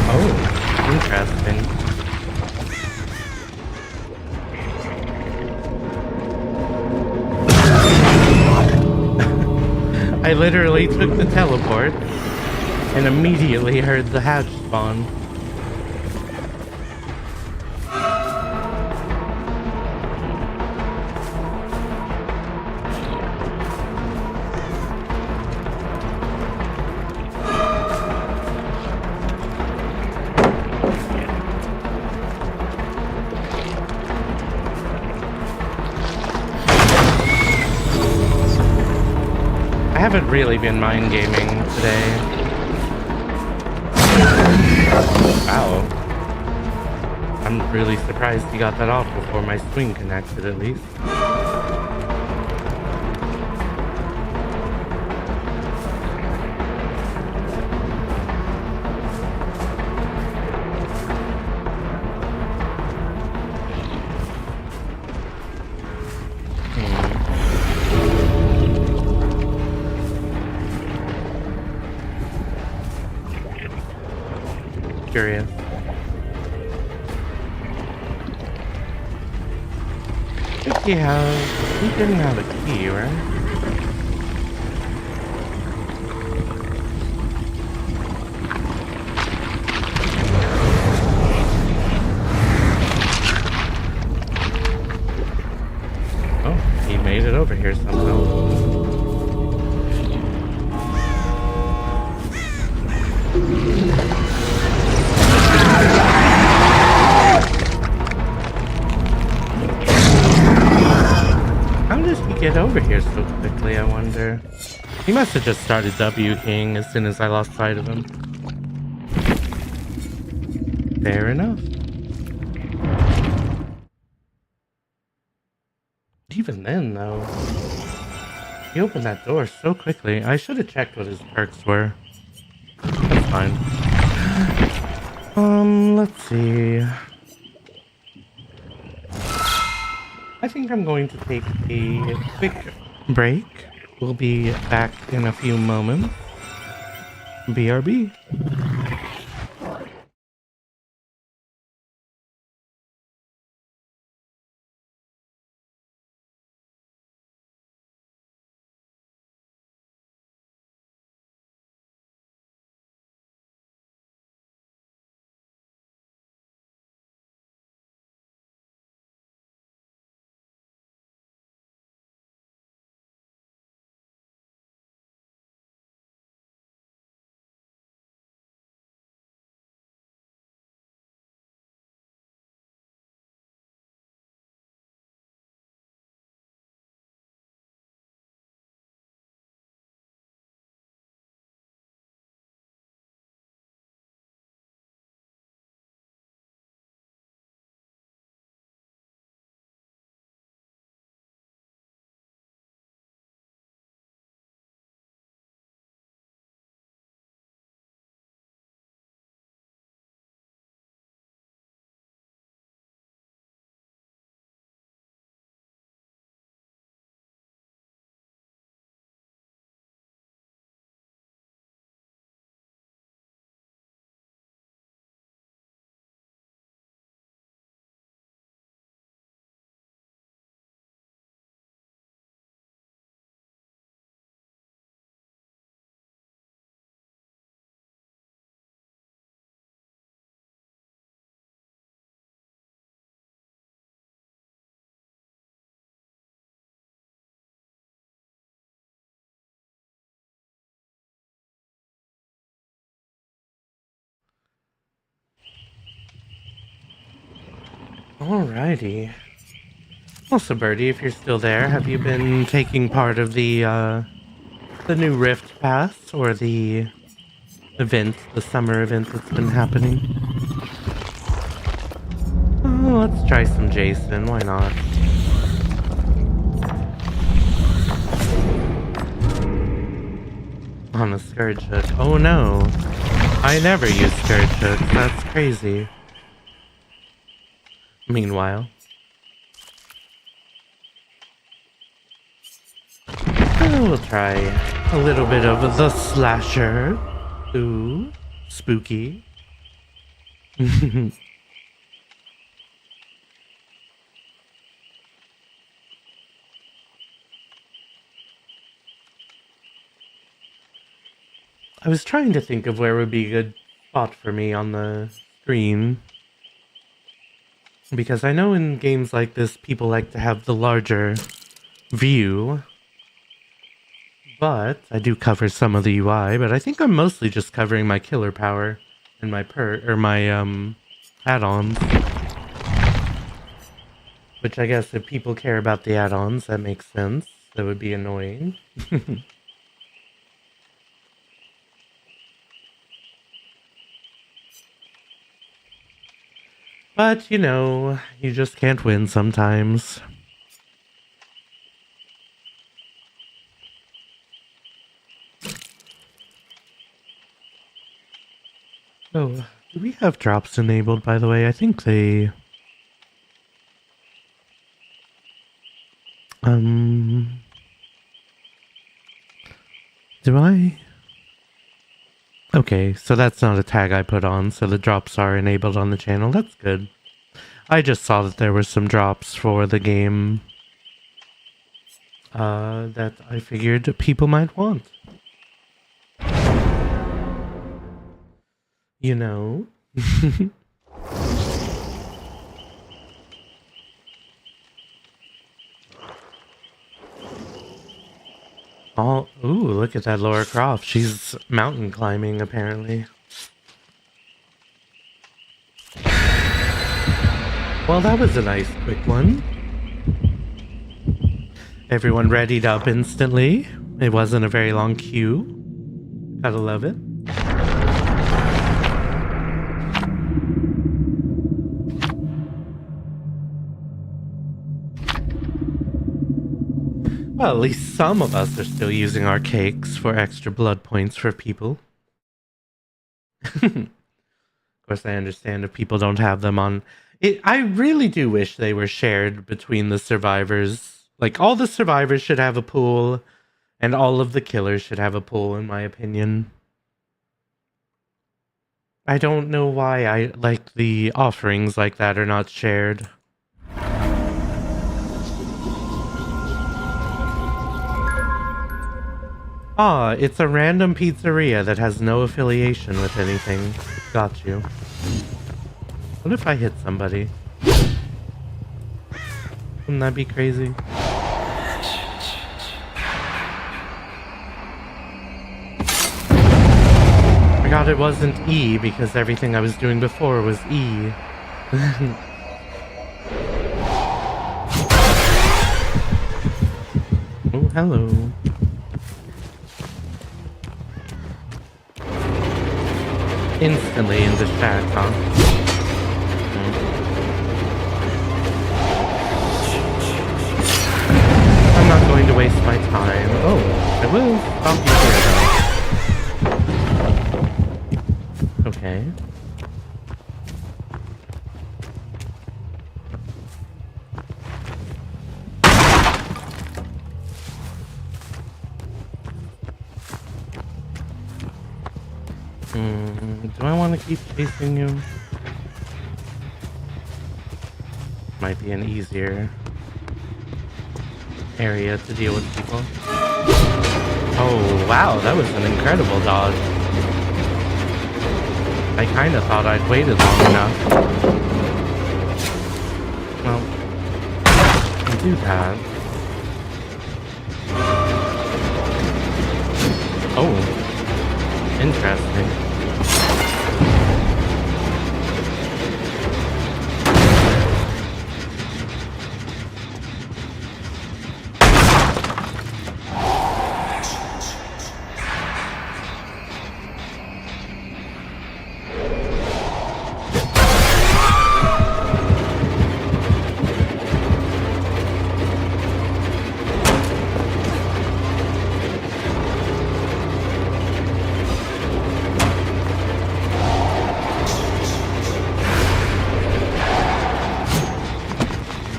Oh, interesting. I literally took the teleport and immediately heard the hatch spawn. I haven't really been mind gaming today. Wow. I'm really surprised he got that off before my swing connected, at least. Curious. I think he didn't have a key, right? Oh, he made it over here somehow. How did he get over here so quickly, I wonder? He must have just started W keying as soon as I lost sight of him. Fair enough. Even then, though, he opened that door so quickly. I should have checked what his perks were. That's fine. Let's see. I think I'm going to take a quick break. We'll be back in a few moments. BRB. Alrighty. Also, Birdie, if you're still there, have you been taking part of the new Rift Pass or the event, the summer event that's been happening? Oh, let's try some Jason. Why not? On a Scourge Hook. Oh no. I never use Scourge Hooks. That's crazy. Meanwhile. We'll try a little bit of the Slasher. Ooh. Spooky. I was trying to think of where would be a good spot for me on the screen. Because I know in games like this, people like to have the larger view. But I do cover some of the UI, but I think I'm mostly just covering my killer power and my add-ons. Which I guess if people care about the add-ons, that makes sense. That would be annoying. But, you know, you just can't win sometimes. Oh, do we have drops enabled, by the way? I think they... Do I? Okay, so that's not a tag I put on, so the drops are enabled on the channel. That's good. I just saw that there were some drops for the game that I figured people might want. You know? Oh, ooh, look at that Lara Croft. She's mountain climbing, apparently. Well, that was a nice quick one. Everyone readied up instantly. It wasn't a very long queue. Gotta love it. Well, at least some of us are still using our cakes for extra blood points for people. Of course, I understand if people don't have them on... I really do wish they were shared between the survivors. Like, all the survivors should have a pool, and all of the killers should have a pool, in my opinion. I don't know why the offerings like that are not shared. Ah, it's a random pizzeria that has no affiliation with anything. Got you. What if I hit somebody? Wouldn't that be crazy? Forgot it wasn't E because everything I was doing before was E. Oh, hello. Instantly in the chat, huh? I'm not going to waste my time. Oh, I will stop you here, though. Okay. Do I want to keep chasing you? Might be an easier area to deal with people. Oh, wow, that was an incredible dodge. I kind of thought I'd waited long enough. Well, I'll do that. Oh, interesting.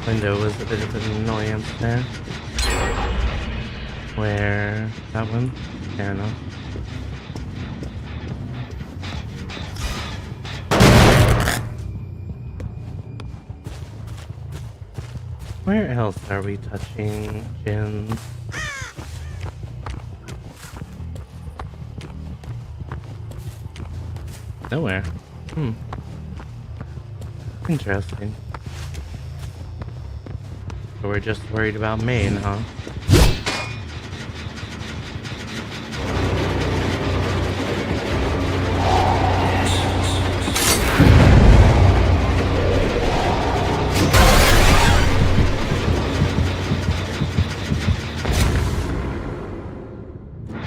window was a bit of an annoyance there. Where? That one? Fair enough. Where else are we touching Jins? Nowhere. Interesting. So we're just worried about Maine, huh?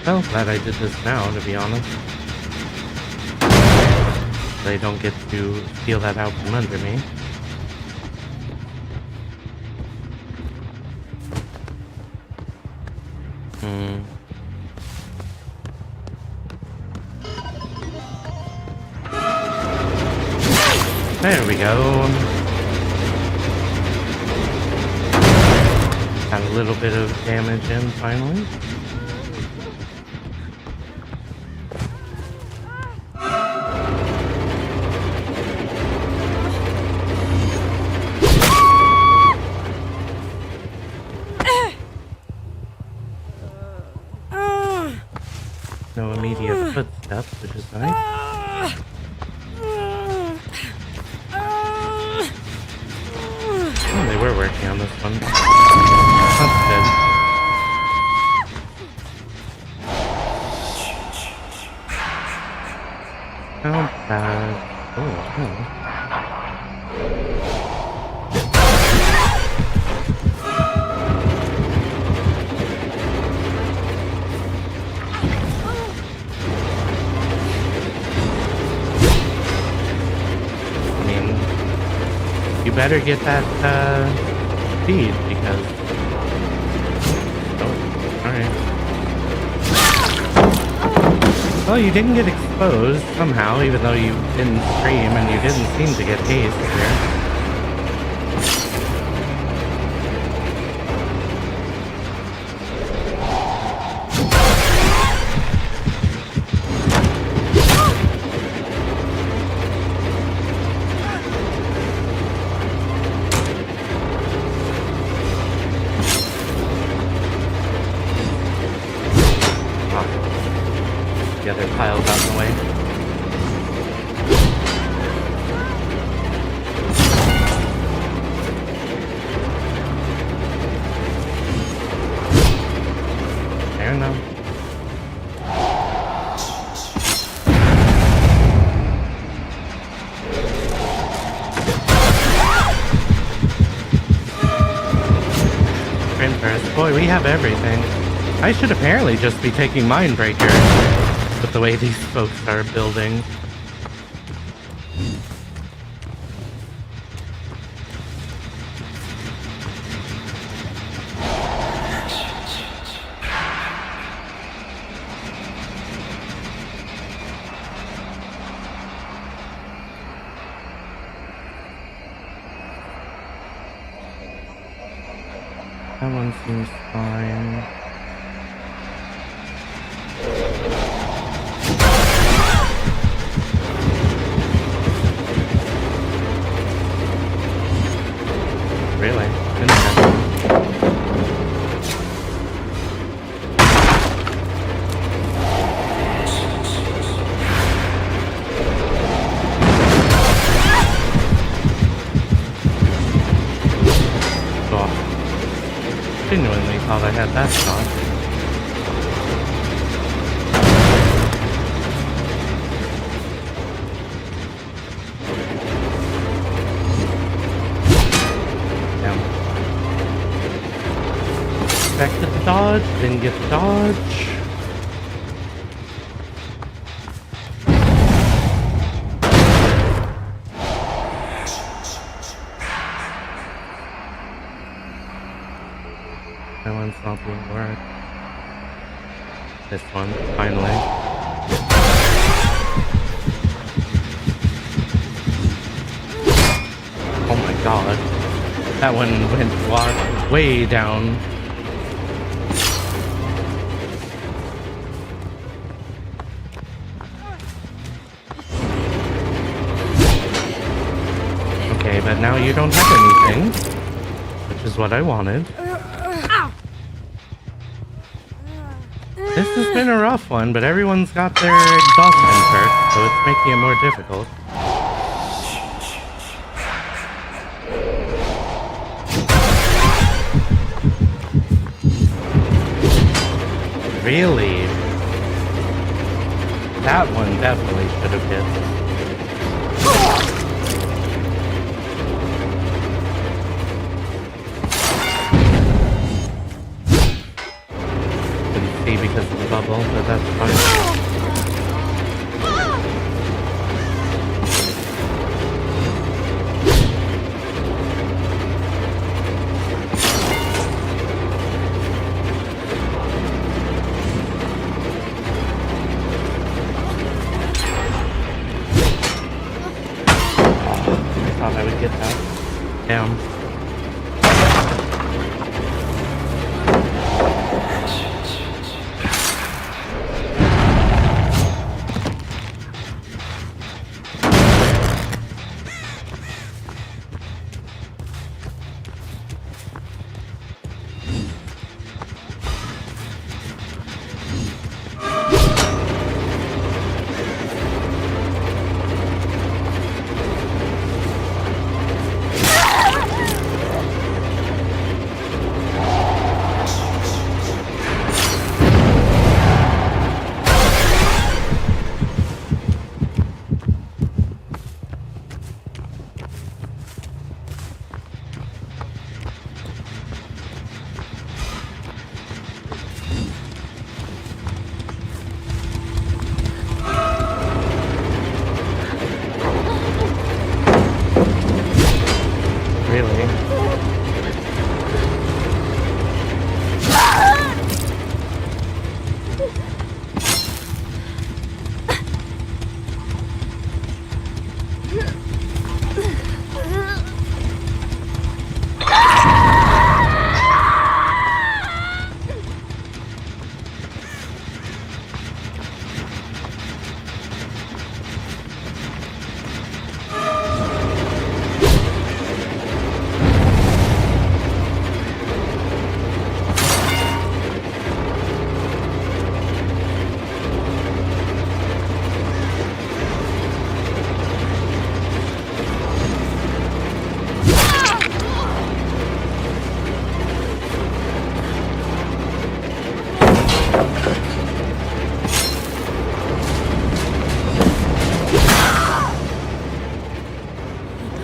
Well, glad I did this now, to be honest. They don't get to steal that out from under me. There we go. Got a little bit of damage in finally. No immediate footsteps, which is nice. Oh, they were working on this one. That's good. How bad? Oh. You better get that speed because alright. Well, you didn't get exposed somehow, even though you didn't scream and you didn't seem to get hazed here. The other piles out of the way. Fair enough. Printers. Boy, we have everything. I should apparently just be taking Mindbreaker. With the way these folks are building. That one seems fine. Really? Cool. Genuinely thought I had that shot. Expected to dodge, didn't get to dodge. That one's not doing work. This one, finally. Oh my god. That one went way down. Okay, but now you don't have anything, which is what I wanted. This has been a rough one, but everyone's got their exhaustion perk, so it's making it more difficult. Really? That one definitely should have hit. Couldn't see because of the bubble, but that's fine. Thought I would get that. Damn. Really?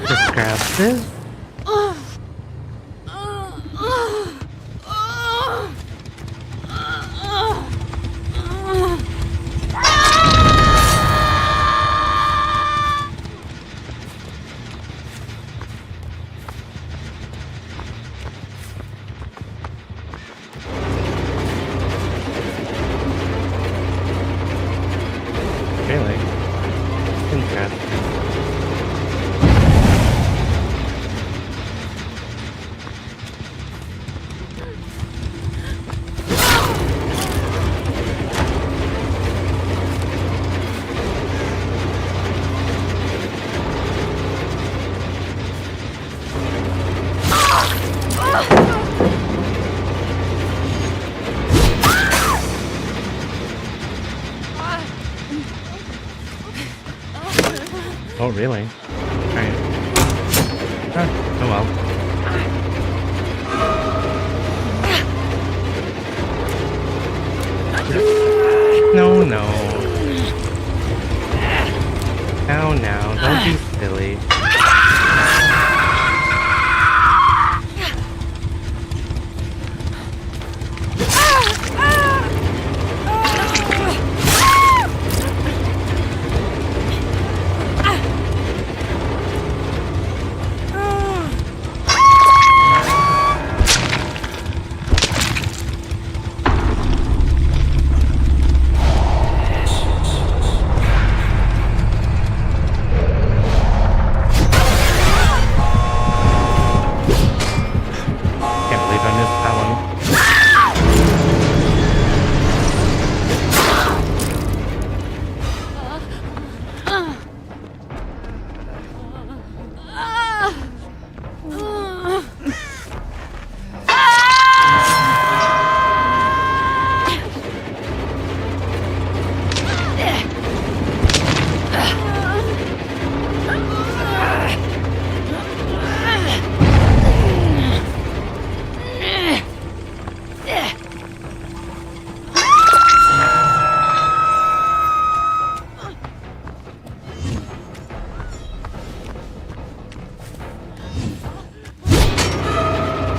Just grab this. Really? Interesting. Oh, really? Alright. Oh well. No, no. Now, don't be silly.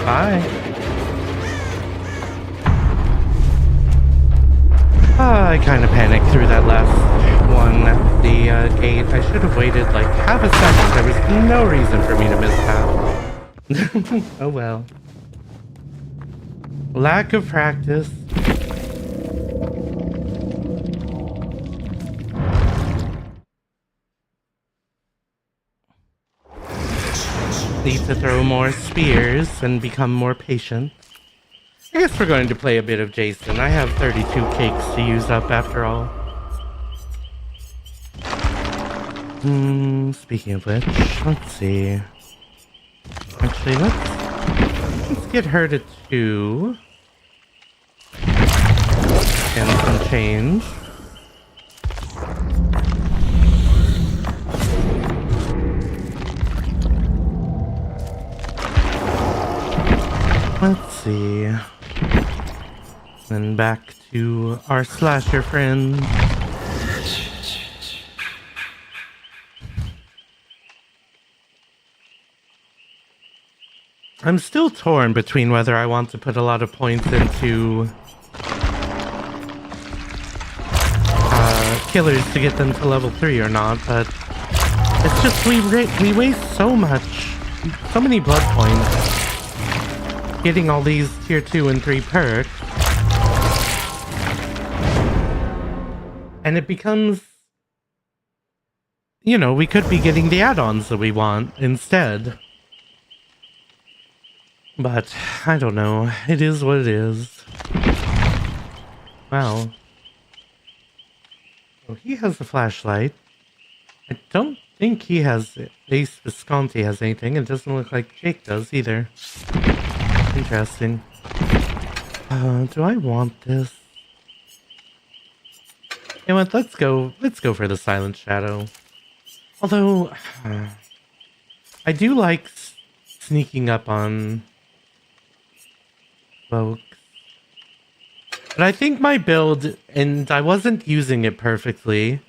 Bye. I kind of panicked through that last one at the gate. I should have waited like half a second. There was no reason for me to miss that. Oh well. Lack of practice. Need to throw more spears and become more patient. I guess we're going to play a bit of Jason. I have 32 cakes to use up after all. Speaking of which, let's see. Actually, let's get her to 2. And some change. Let's see. Then back to our slasher friend. I'm still torn between whether I want to put a lot of points into killers to get them to level 3 or not, but it's just we waste so many blood points getting all these tier 2 and 3 perks, and it becomes, you know, we could be getting the add-ons that we want instead. But I don't know, it is what it is. Wow. Oh, he has a flashlight. I don't think he has, Ace Visconti has anything. It doesn't look like Jake does either. Interesting. Do I want this? You know what, let's go for the Silent Shadow. Although, I do like sneaking up on folks. But I think my build, and I wasn't using it perfectly,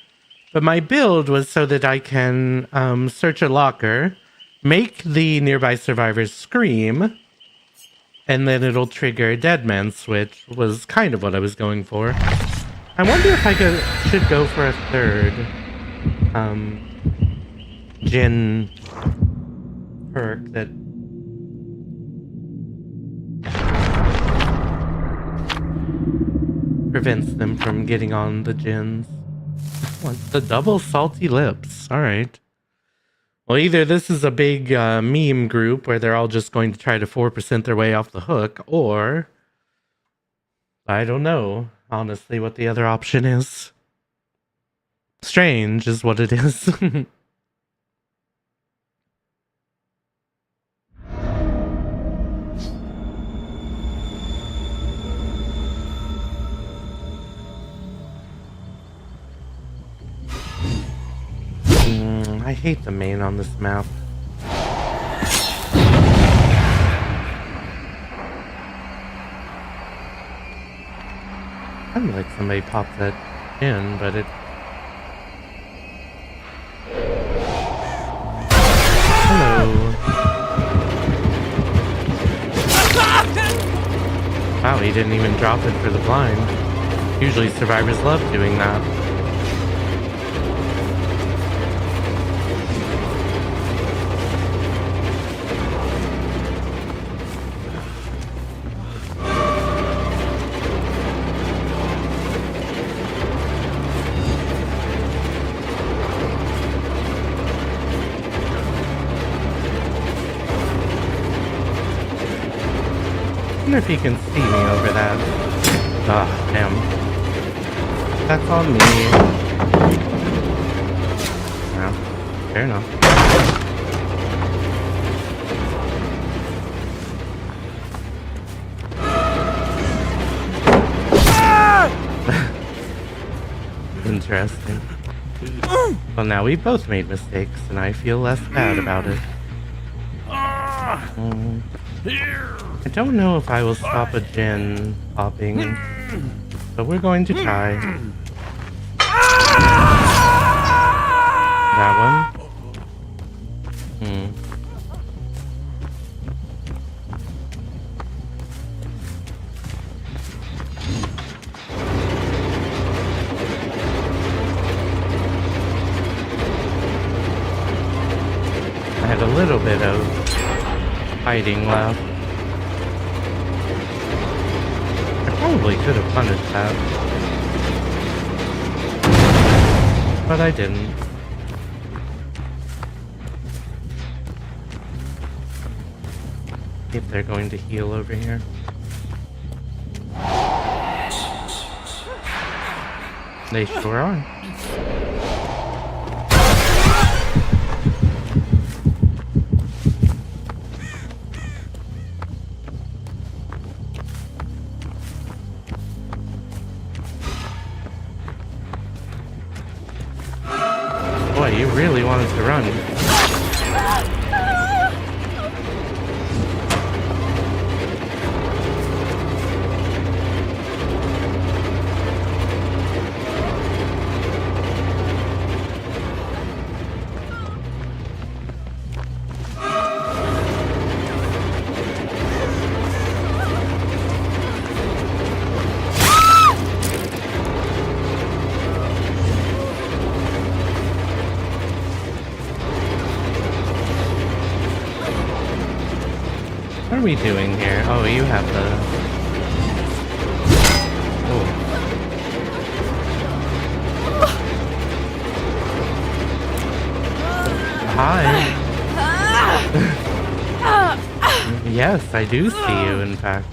but my build was so that I can search a locker, make the nearby survivors scream, and then it'll trigger a dead man switch, was kind of what I was going for. I wonder if I should go for a third Jinn perk that prevents them from getting on the Jinns. What, the double salty lips? Alright. Well, either this is a big meme group where they're all just going to try to 4% their way off the hook, or I don't know, honestly, what the other option is. Strange is what it is. I hate the main on this map. I'd like somebody pop that in, but it... Hello. Wow, he didn't even drop it for the blind. Usually survivors love doing that. I wonder if he can see me over that. Ah, damn. That's on me. Well, fair enough. Interesting. Well, now we both made mistakes, and I feel less bad about it. I don't know if I will stop a Jinn popping, but we're going to try. That one? little bit of fighting left. I probably could have punished that, but I didn't. If they're going to heal over here. They sure are. Boy, you really wanted to run. What are we doing here? Oh, you have the... Oh. Hi. Yes, I do see you, in fact.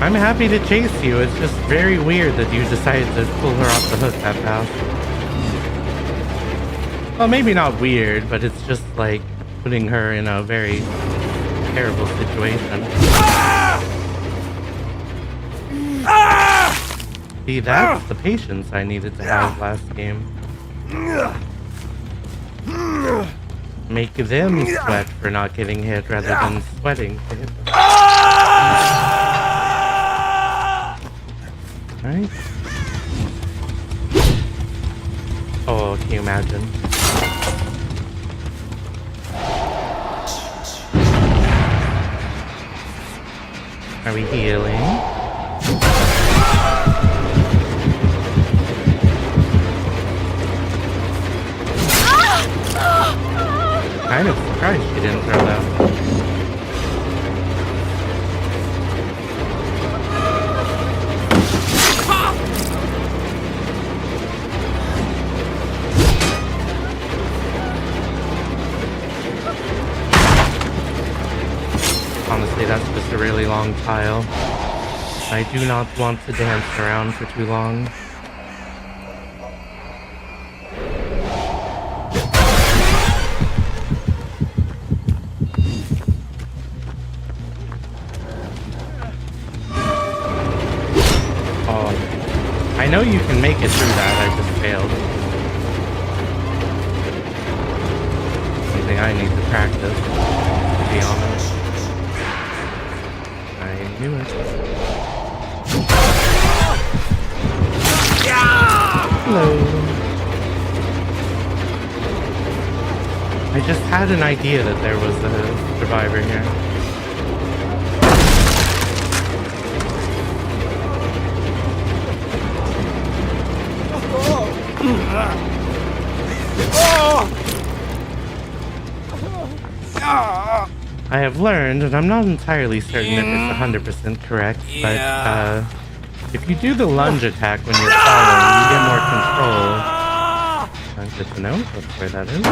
I'm happy to chase you. It's just very weird that you decided to pull her off the hook that fast. Well, maybe not weird, but it's just like putting her in a very terrible situation. See, that's the patience I needed to have last game. Make them sweat for not getting hit rather than sweating to hit them. Right? Oh, can you imagine? Are we healing? Kind of surprised she didn't throw that. Honestly, that's just a really long tile. I do not want to dance around for too long. Oh, I know you can make it through that, I just failed. Something I need to practice, to be honest. I knew it. Hello. I just had an idea that there was a survivor here. I have learned, and I'm not entirely certain if it's 100% correct, but if you do the lunge attack when you're falling, you get more control. That's good to know. That's where that is.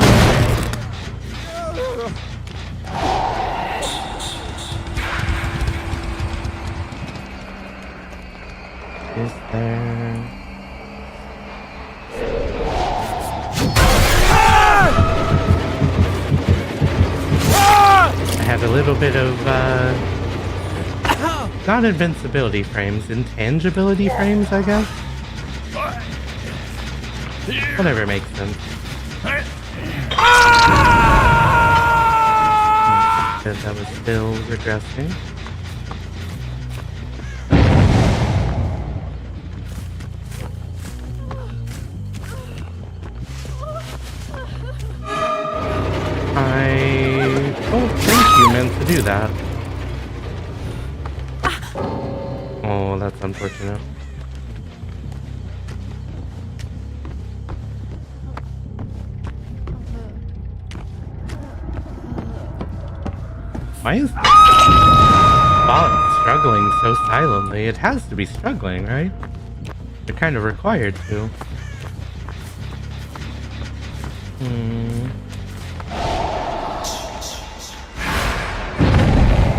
Is there... I have a little bit of, not invincibility frames, intangibility frames, I guess? Whatever makes sense. Because I was still regressing. that. Oh, that's unfortunate. Why is Bob struggling so silently? It has to be struggling, right? They're kind of required to.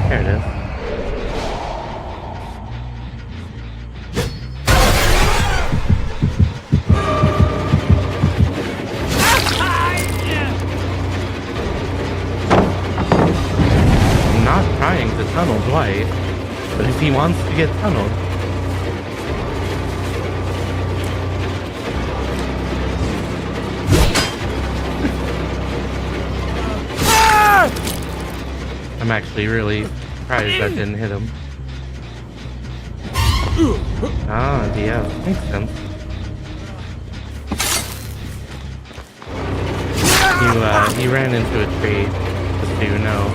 There it is. I'm not trying to tunnel Dwight, but if he wants to get tunneled, I'm actually really surprised that didn't hit him. Ah, yeah, makes sense. You ran into a tree, just so you know.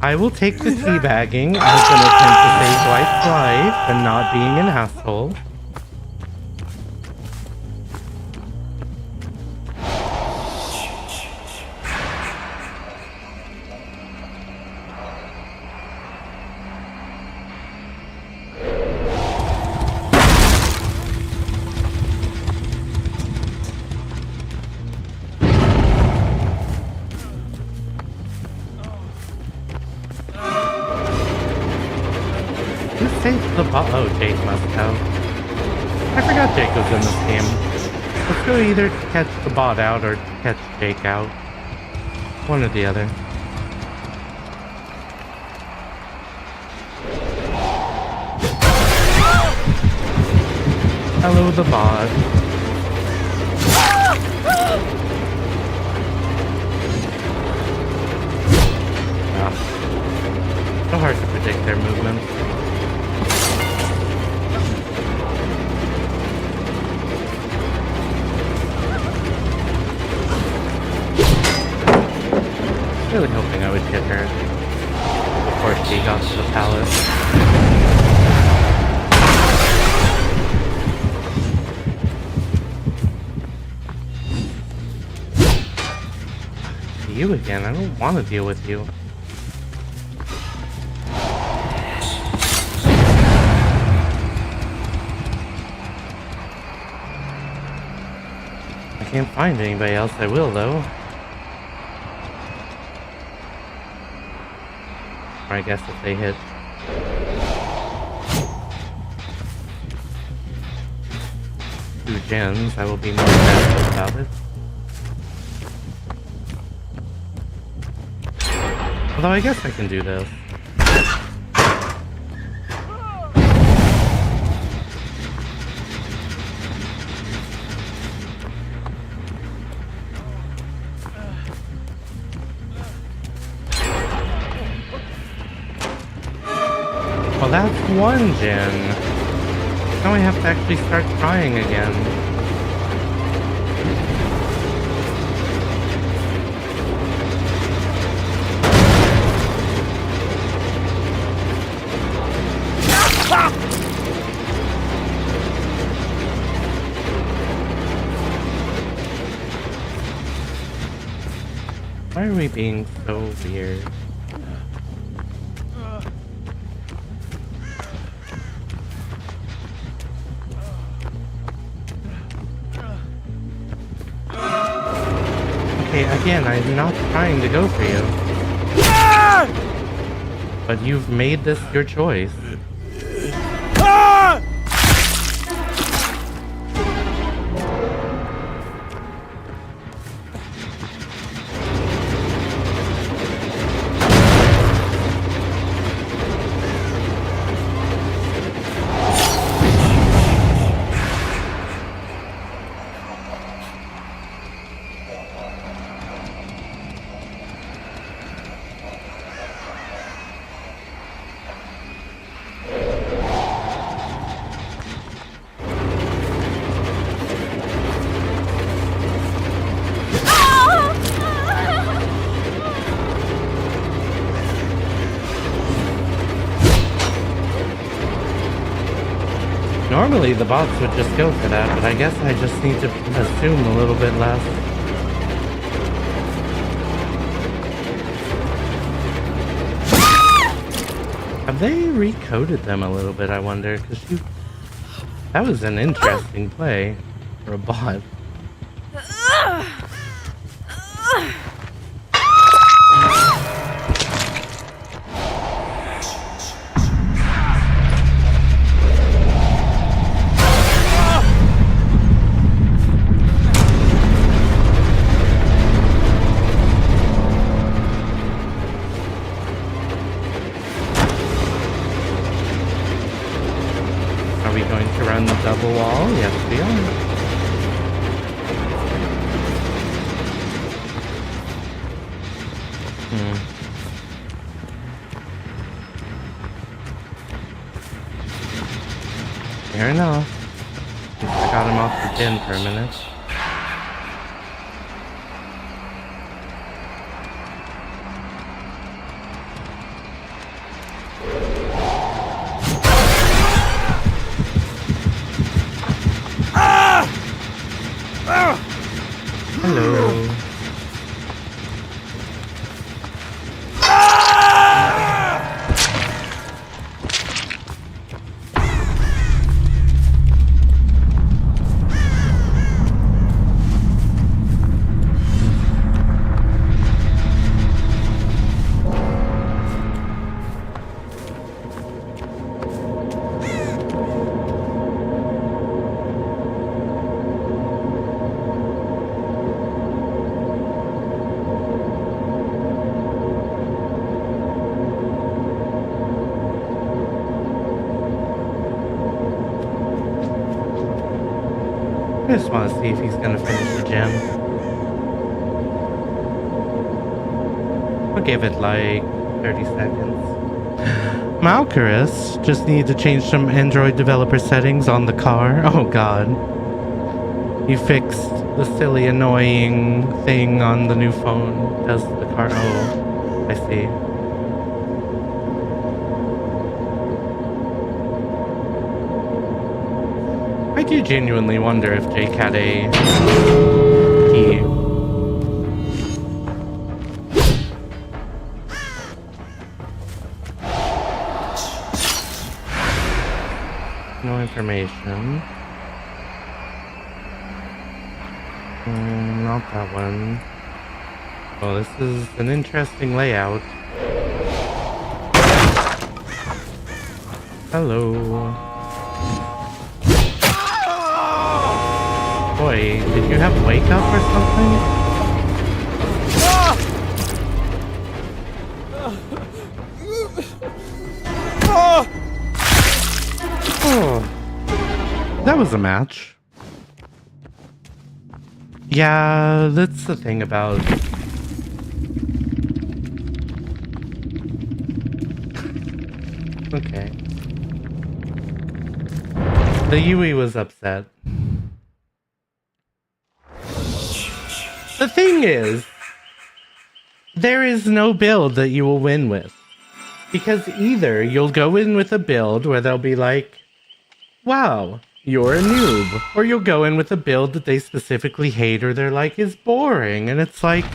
I will take the teabagging as an attempt to save Dwight's life and not being an asshole. Oh, Jake must have. I forgot Jake was in this game. Let's go either catch the bot out or catch Jake out. One or the other. Hello, the bot. So hard to predict their movements. Really hoping I would get her before she got to the palace. You again, I don't want to deal with you. I can't find anybody else I will though. I guess if they hit two gens, I will be more aggressive about it. Although I guess I can do this. Well, that's one gen. Now I have to actually start trying again. Why are we being so weird? Okay, again, I'm not trying to go for you. But you've made this your choice. Normally the bots would just go for that, but I guess I just need to assume a little bit less. Have they recoded them a little bit, I wonder? Because that was an interesting play for a bot. Double wall? Yes, we are. Fair enough. At least I got him off the tin for a minute. Hello. I just want to see if he's going to finish the gym. I'll give it like 30 seconds. Malcarus just need to change some Android developer settings on the car. Oh god. You fixed the silly annoying thing on the new phone. Does the car... Oh, I see. I do genuinely wonder if Jake had a key. No information. Not that one. Oh, this is an interesting layout. Hello. Boy, did you have wake up or something? Oh, that was a match. Yeah, that's the thing about... Okay. The Yui was upset. The thing is, there is no build that you will win with. Because either you'll go in with a build where they'll be like, wow, you're a noob. Or you'll go in with a build that they specifically hate or they're like, is boring. And it's like...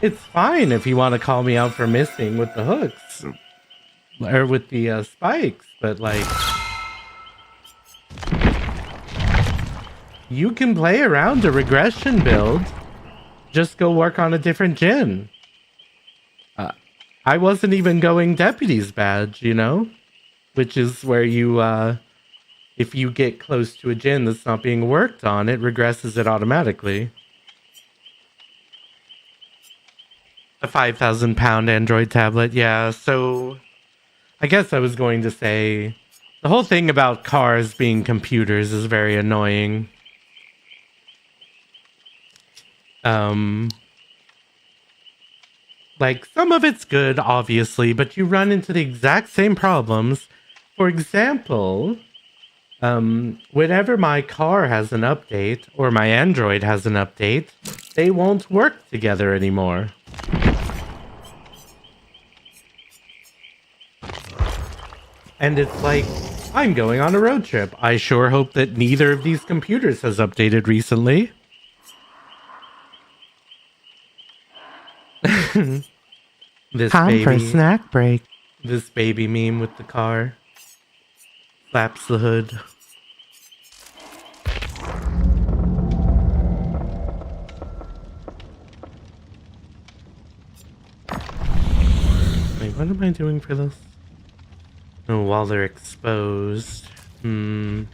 It's fine if you want to call me out for missing with the hooks. Or with the spikes. But like... You can play around a regression build. Just go work on a different gen. I wasn't even going Deputy's badge, you know? Which is where you, if you get close to a gen that's not being worked on, it regresses it automatically. A 5,000 pound Android tablet, yeah, so... I guess I was going to say... The whole thing about cars being computers is very annoying. Like, some of it's good, obviously, but you run into the exact same problems. For example, whenever my car has an update, or my Android has an update, they won't work together anymore. And it's like, I'm going on a road trip. I sure hope that neither of these computers has updated recently. This Time baby, for a snack break. this baby meme with the car. Slaps the hood. Wait, what am I doing for this? Oh, while they're exposed. I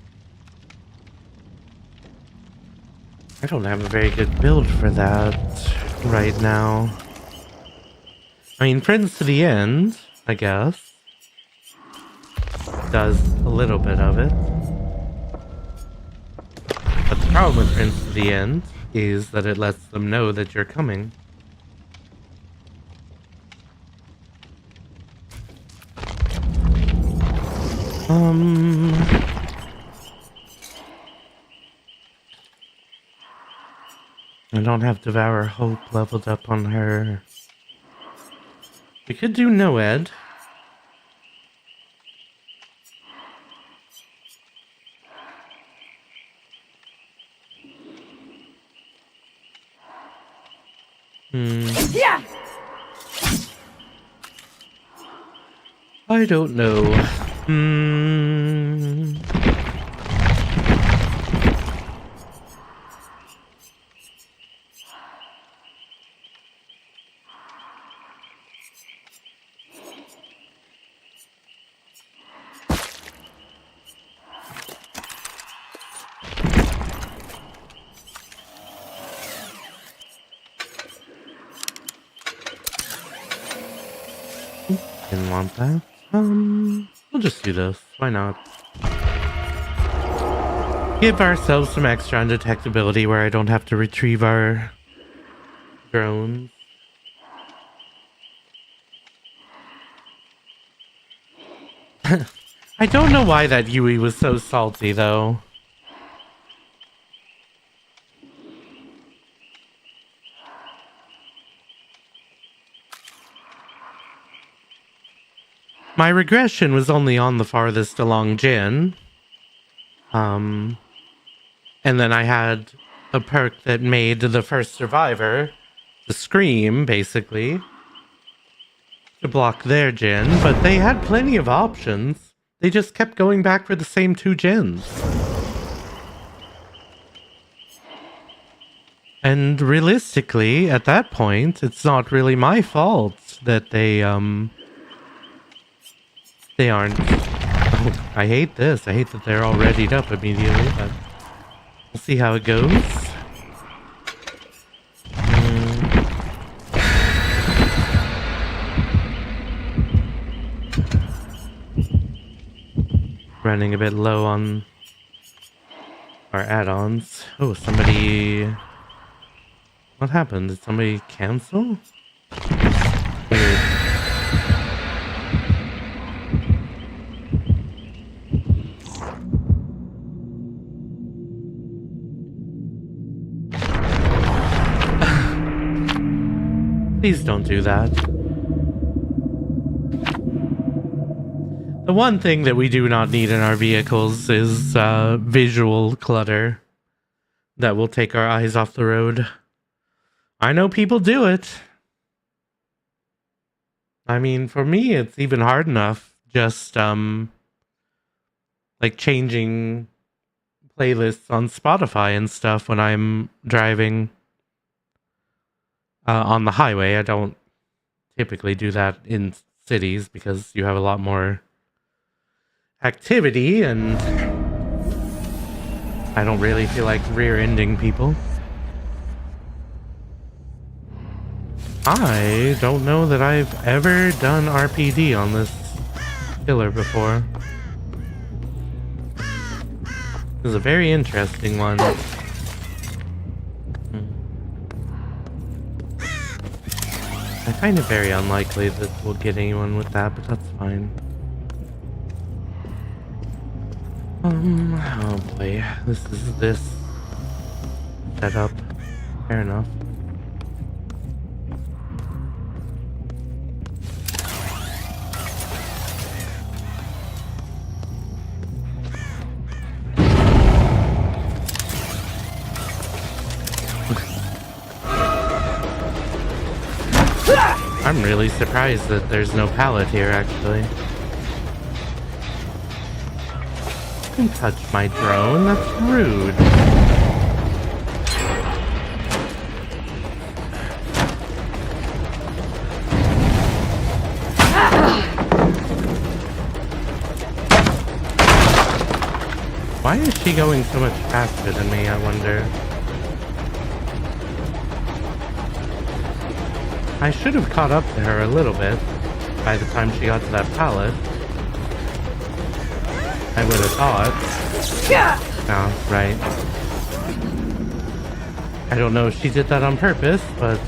don't have a very good build for that right now. I mean, Friends to the End, I guess, does a little bit of it. But the problem with Friends to the End is that it lets them know that you're coming. I don't have Devour Hope leveled up on her. We could do Noed. Yeah. I don't know. Didn't want that. We'll just do this. Why not? Give ourselves some extra undetectability where I don't have to retrieve our drones. I don't know why that Yui was so salty, though. My regression was only on the farthest along Jin. And then I had a perk that made the first survivor the scream, basically, to block their Jin, but they had plenty of options. They just kept going back for the same two Jins. And realistically, at that point, it's not really my fault that they aren't. Oh, I hate this. I hate that they're all readied up immediately, but we'll see how it goes. Running a bit low on our add-ons. Oh, somebody... What happened? Did somebody cancel? Weird. Please don't do that. The one thing that we do not need in our vehicles is visual clutter that will take our eyes off the road. I know people do it. I mean, for me, it's even hard enough just like changing playlists on Spotify and stuff when I'm driving on the highway. I don't typically do that in cities because you have a lot more activity and I don't really feel like rear-ending people. I don't know that I've ever done RPD on this killer before. This is a very interesting one. I find it very unlikely that we'll get anyone with that, but that's fine. Oh boy, this is this setup. Fair enough. I'm really surprised that there's no pallet here, actually. Don't touch my drone, that's rude. Why is she going so much faster than me, I wonder? I should have caught up to her a little bit by the time she got to that pallet. I would have thought. Oh, right. I don't know if she did that on purpose, but...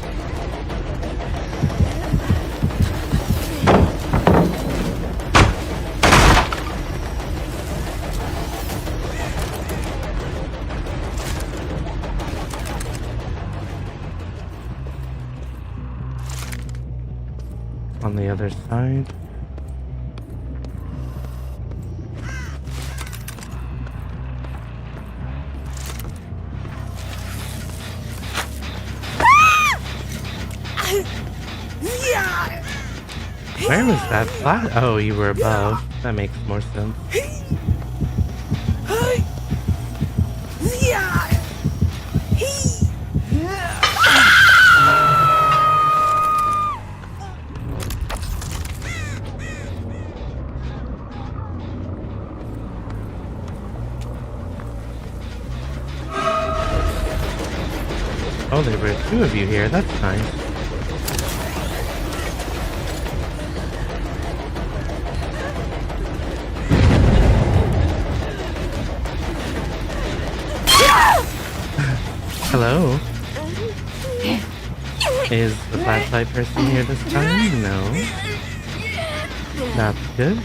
on the other side. Where was that flat? Oh, you were above. That makes more sense. Oh, there were two of you here. That's nice. Hello? Is the flashlight person here this time? No. That's good.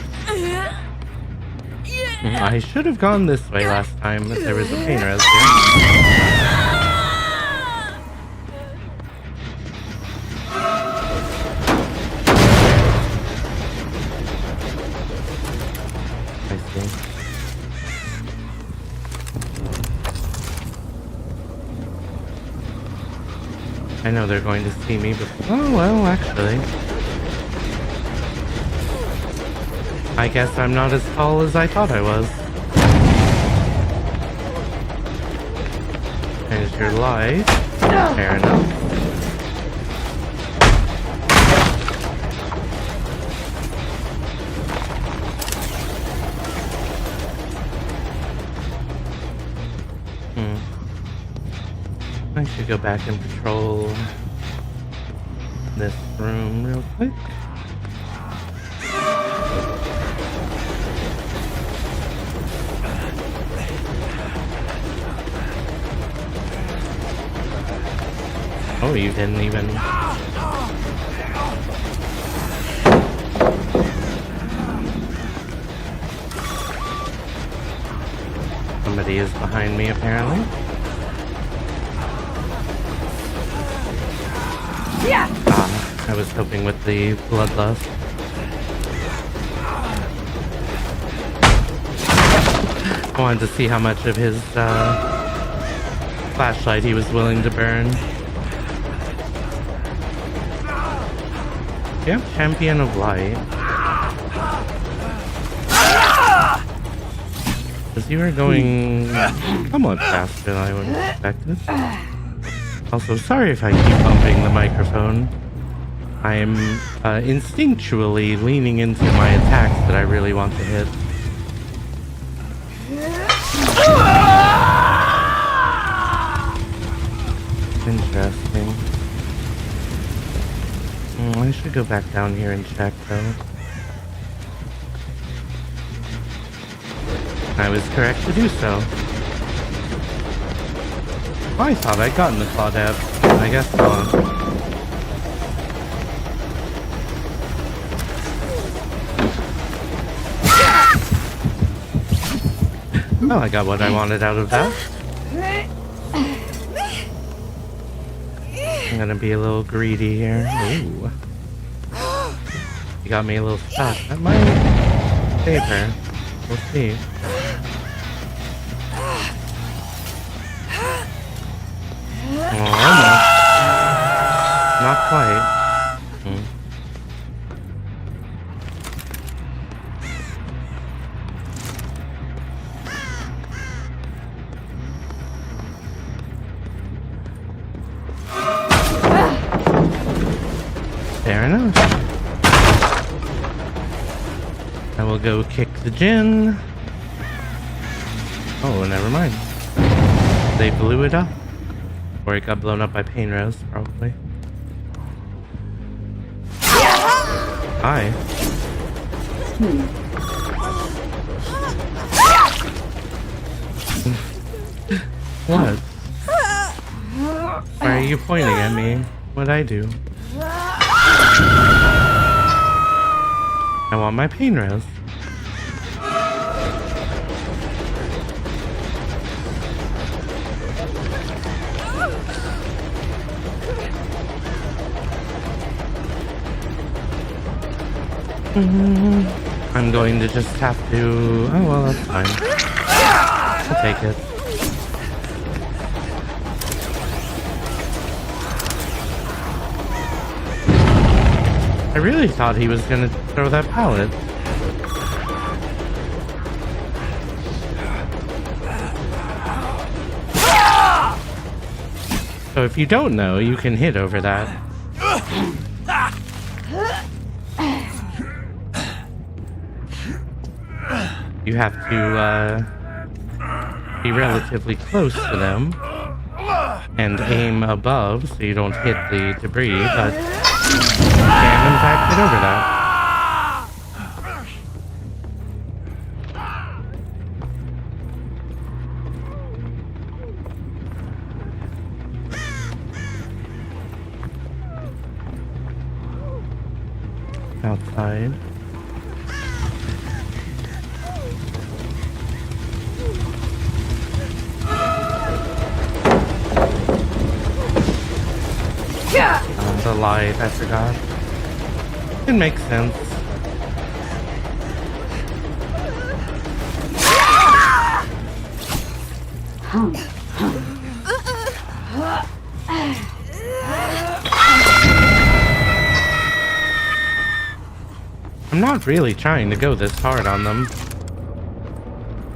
I should have gone this way last time if there was a painter out there. I see. I know they're going to see me, but... oh, well, actually. I guess I'm not as tall as I thought I was. There's your light. Fair enough. I should go back and patrol this room real quick. Oh, you didn't even... Somebody is behind me, apparently. I was hoping with the bloodlust. I wanted to see how much of his flashlight he was willing to burn. Yeah, Champion of Light. Because you are going somewhat faster than I would have expected. Also, sorry if I keep bumping the microphone. I am instinctually leaning into my attacks that I really want to hit. Interesting. I should go back down here and check, though. I was correct to do so. I thought I'd gotten the Claudette. I guess not. Well, I got what I wanted out of that. I'm gonna be a little greedy here. Ooh. You got me a little stuck. That might save her. We'll see. Oh, not quite. Hmm. Fair enough. I will go kick the gin. Oh, never mind. They blew it up. Or it got blown up by Painrose, probably. Hi. What? Why are you pointing at me? What'd I do? I want my Painrose. I'm going to just have to... Oh, well, that's fine. I'll take it. I really thought he was gonna throw that pallet. So if you don't know, you can hit over that. You have to be relatively close to them and aim above so you don't hit the debris, but you can in fact hit over that. Outside. The light, I forgot. It makes sense. I'm not really trying to go this hard on them.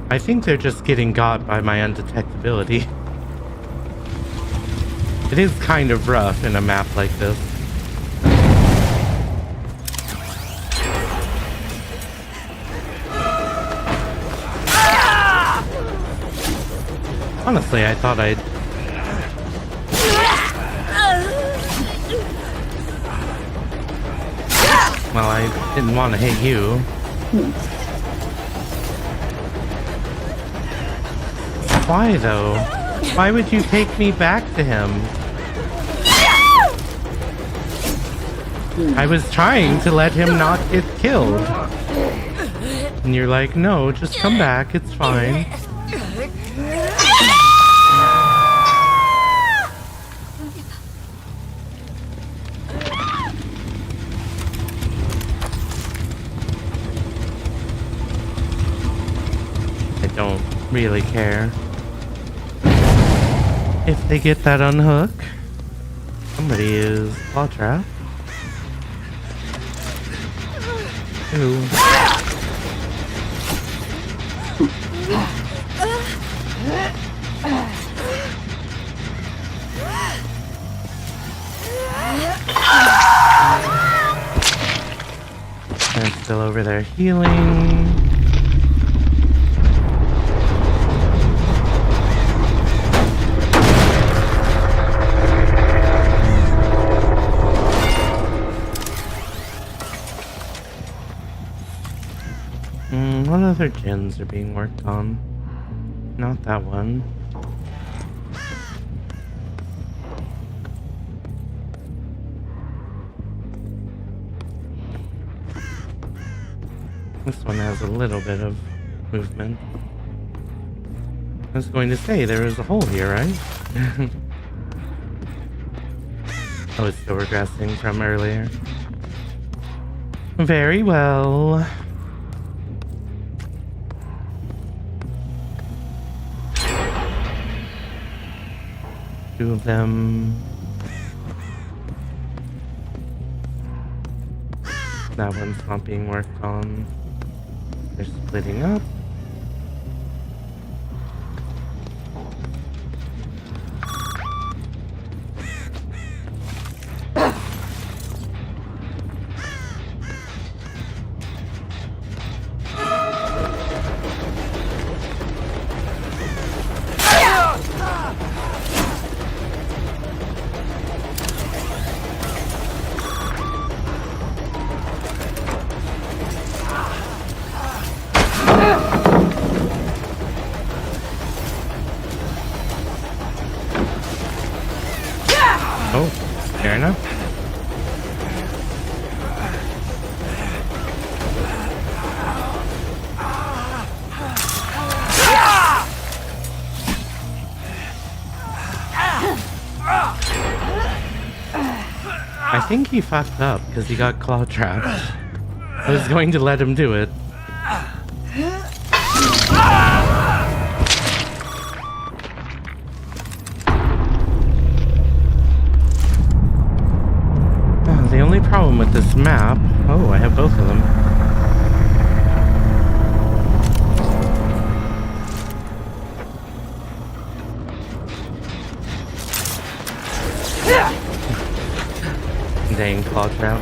I think they're just getting got by my undetectability. It is kind of rough in a map like this. Honestly, I thought I'd... Well, I didn't want to hit you. Why, though? Why would you take me back to him? I was trying to let him not get killed. And you're like, no, just come back, it's fine. I don't really care. If they get that unhook, somebody is claw trap. Ooh. They're still over there healing. What other gens are being worked on? Not that one. This one has a little bit of movement. I was going to say, there is a hole here, right? Oh, it's still regressing from earlier. Very well. Two of them. That one's not being worked on. They're splitting up. Oh, fair enough. I think he fucked up because he got claw trapped. I was going to let him do it. The only problem with this map... Oh, I have both of them. Dang, claw trap.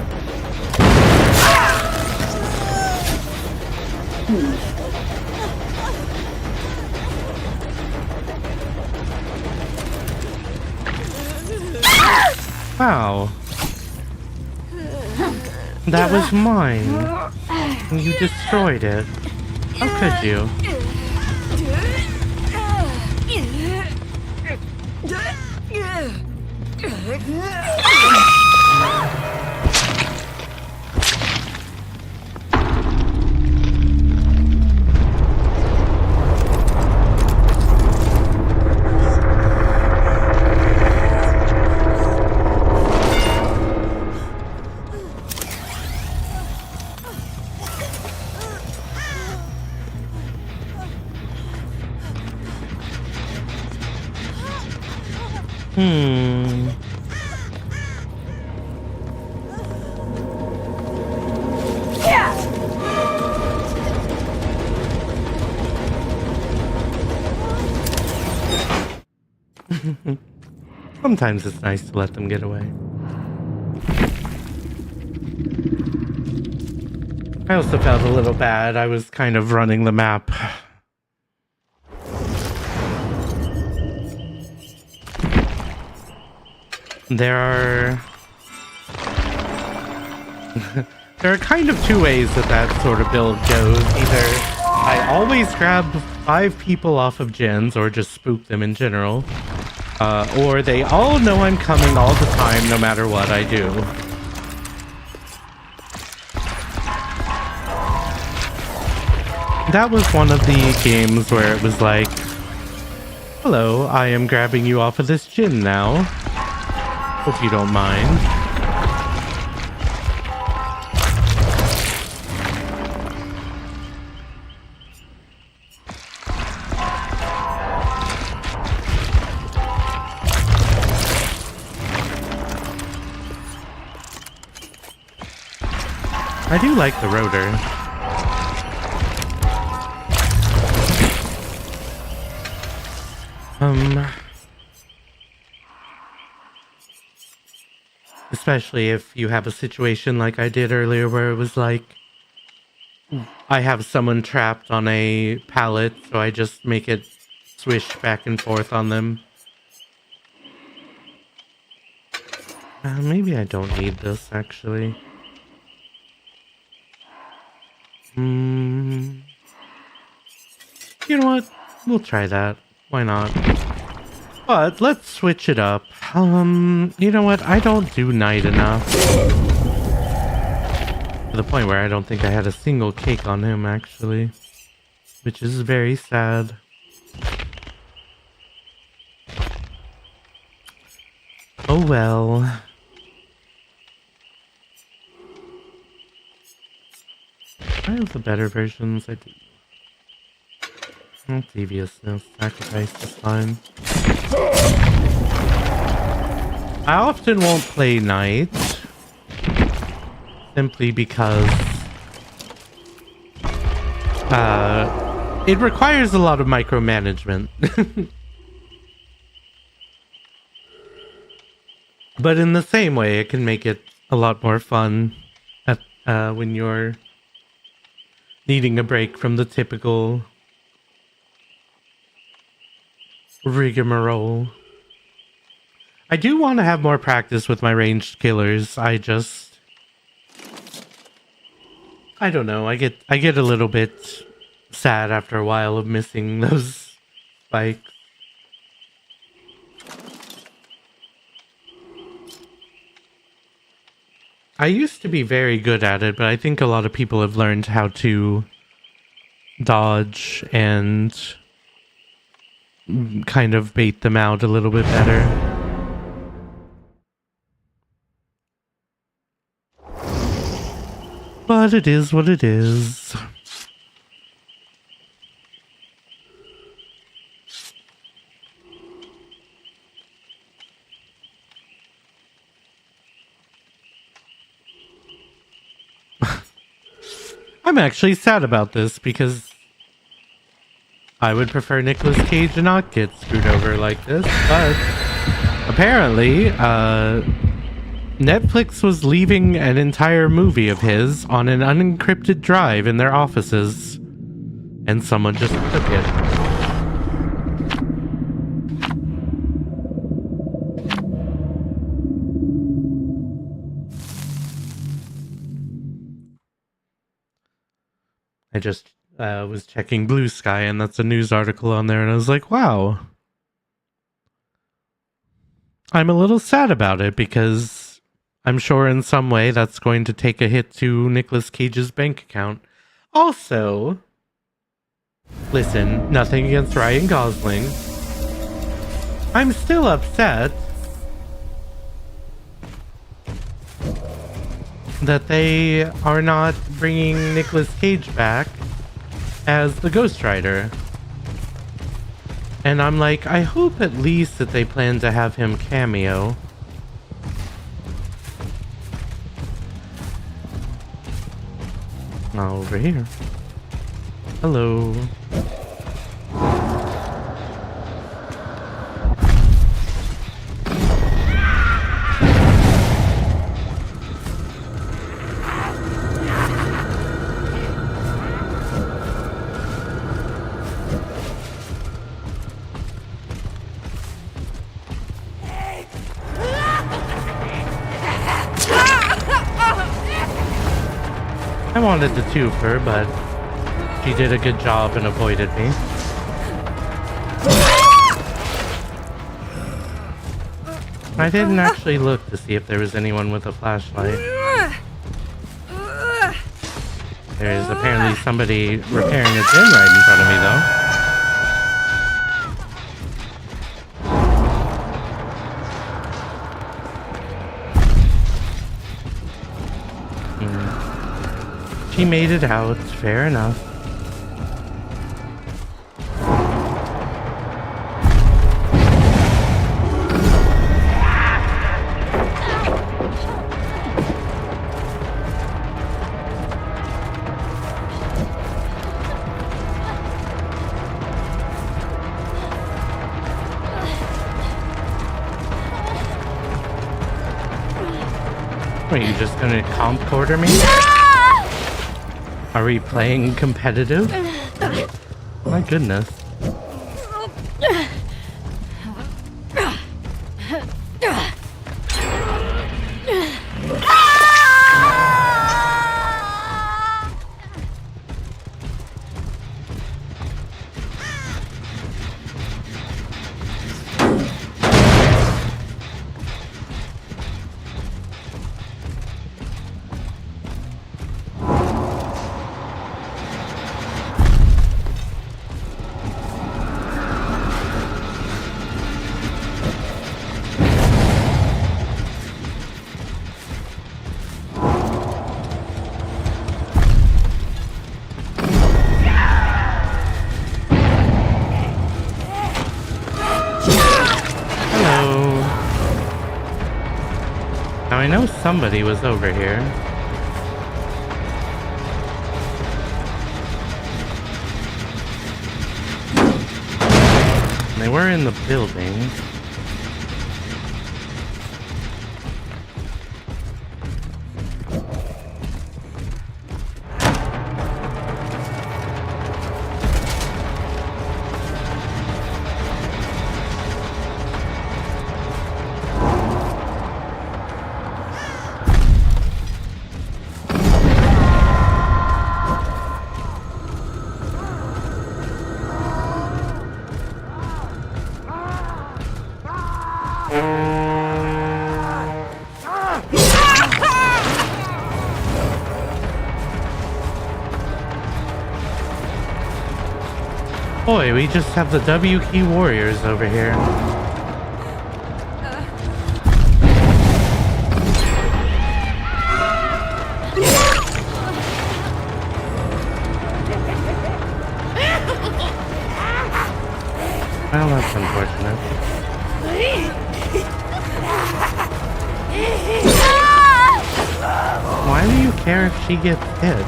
Wow. That was mine. You destroyed it. How could you? Sometimes it's nice to let them get away. I also felt a little bad. I was kind of running the map. There are there are kind of two ways that sort of build goes. Either I always grab 5 people off of gens or just spook them in general. Or they all know I'm coming all the time no matter what I do. That was one of the games where it was like, hello, I am grabbing you off of this gin now. Hope you don't mind. I do like the rotor. Especially if you have a situation like I did earlier where it was like, I have someone trapped on a pallet, so I just make it swish back and forth on them. Maybe I don't need this, actually. You know what? We'll try that. Why not? But let's switch it up. You know what? I don't do night enough. To the point where I don't think I had a single cake on him, actually. Which is very sad. Oh well. I have the better versions. I do. Deviousness, sacrifice is fine. I often won't play night. simply because it requires a lot of micromanagement. But in the same way, it can make it a lot more fun at, when you're needing a break from the typical rigmarole. I do want to have more practice with my ranged killers. I don't know. I get a little bit sad after a while of missing those spikes. I used to be very good at it, but I think a lot of people have learned how to dodge and kind of bait them out a little bit better. But it is what it is. I'm actually sad about this because I would prefer Nicolas Cage to not get screwed over like this, but apparently, Netflix was leaving an entire movie of his on an unencrypted drive in their offices, and someone just took it. I just was checking Blue Sky, and that's a news article on there, and I was like, wow. I'm a little sad about it because I'm sure in some way that's going to take a hit to Nicolas Cage's bank account. Also, listen, nothing against Ryan Gosling. I'm still upset that they are not bringing Nicolas Cage back as the Ghost Rider. And I'm like, I hope at least that they plan to have him cameo. Over here. Hello. I wanted the twofer, but she did a good job and avoided me. I didn't actually look to see if there was anyone with a flashlight. There is apparently somebody repairing a gym right in front of me, though. She made it out, fair enough. Are you just gonna comp quarter me? Are we playing competitive? My goodness. I know somebody was over here. They were in the building. Boy, we just have the W key warriors over here. Well, that's unfortunate. Why do you care if she gets hit?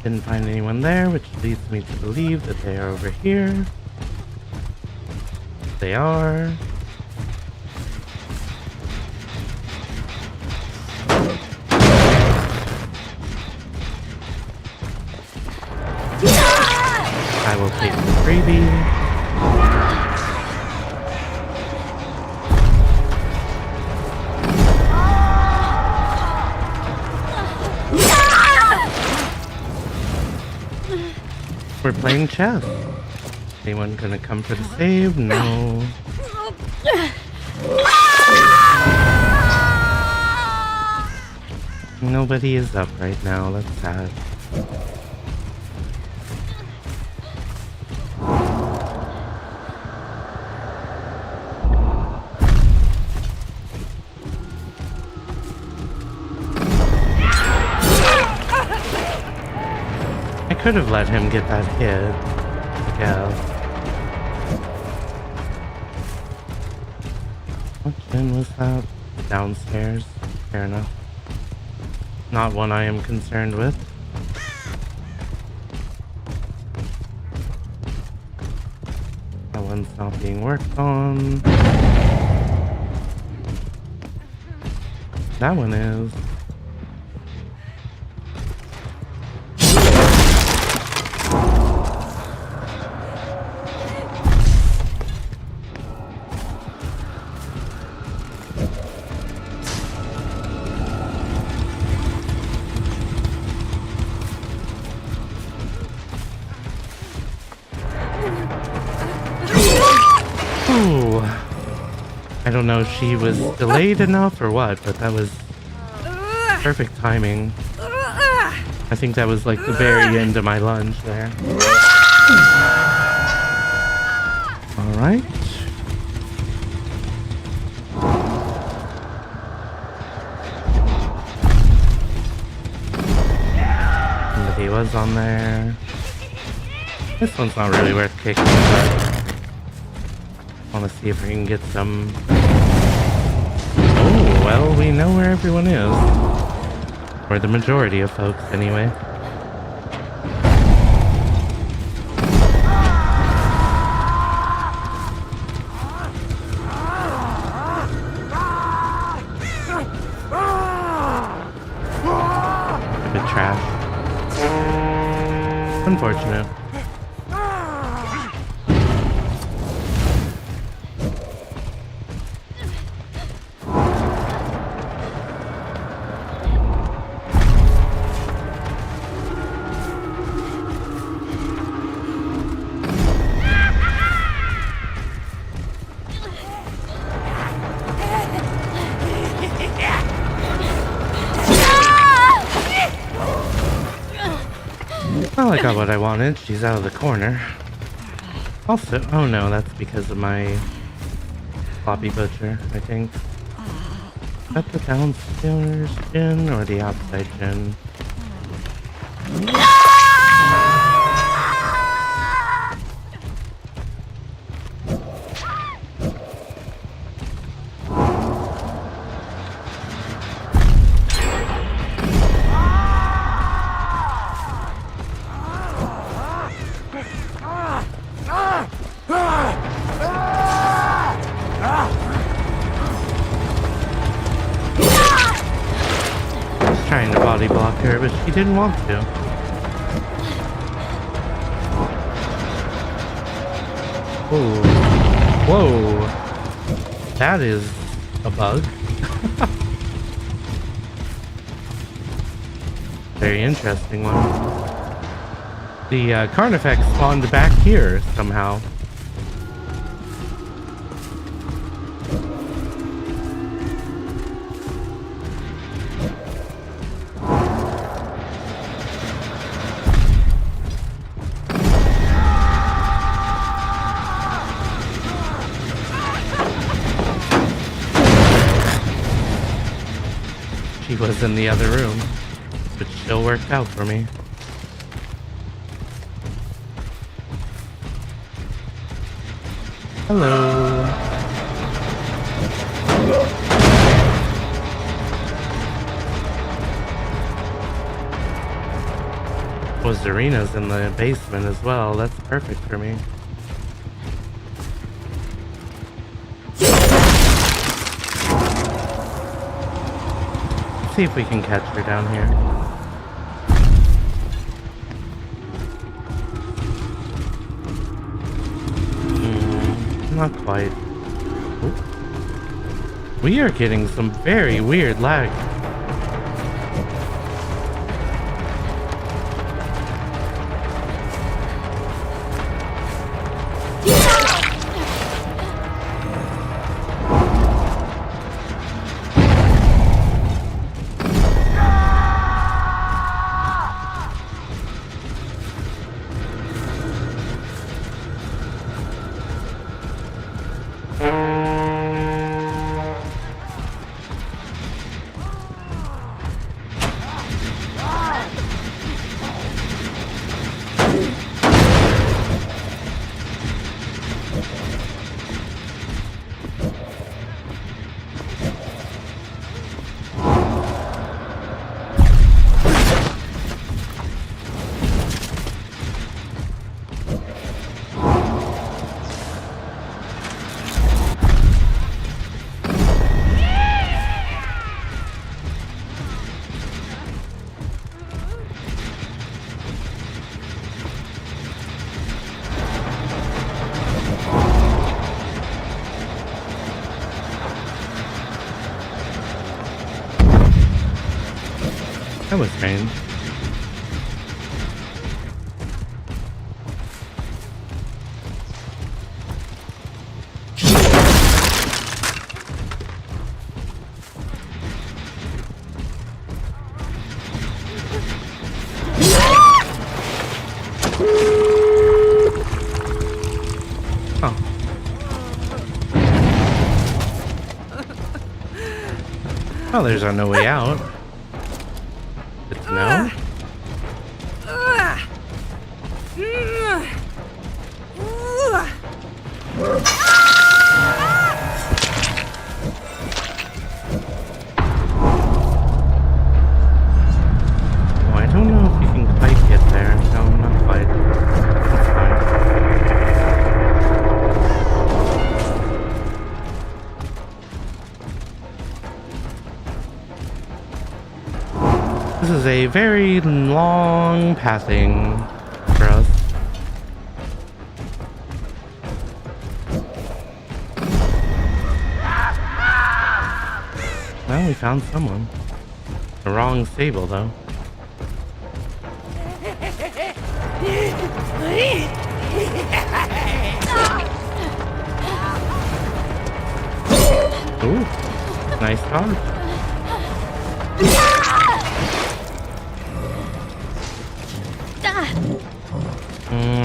Didn't find anyone there, which leads me to believe that they are over here. They are. I will take the freebie. We're playing chess. Anyone gonna come for the save? No. Nobody is up right now. That's sad. I could have let him get that hit, I guess. What bin was that? Downstairs. Fair enough. Not one I am concerned with. That one's not being worked on. That one is. I don't know if she was delayed enough or what, but that was perfect timing. I think that was like the very end of my lunge there. Alright. Somebody was on there. This one's not really worth kicking, but I want to see if we can get some. Oh, well, we know where everyone is. Or the majority of folks, anyway. A bit trash. Unfortunate. Well, I got what I wanted. She's out of the corner. Also, oh no, that's because of my floppy butcher, I think. Is that the downstairs gen or the outside gen? Trying to body block her, but she didn't want to. Whoa. Whoa. That is a bug. Very interesting one. The Carnifex spawned back here somehow. She was in the other room, but still worked out for me. Hello. Oh, Zarina's in the basement as well. That's perfect for me. See if we can catch her down here. Not quite. Ooh. We are getting some very weird lag. That was strange. Oh. Well, there's no way out. No? I don't know if you can quite get there. No, not quite. That's fine. This is a very long pathing for us. Well, we found someone. The wrong stable, though. Ooh, nice dodge.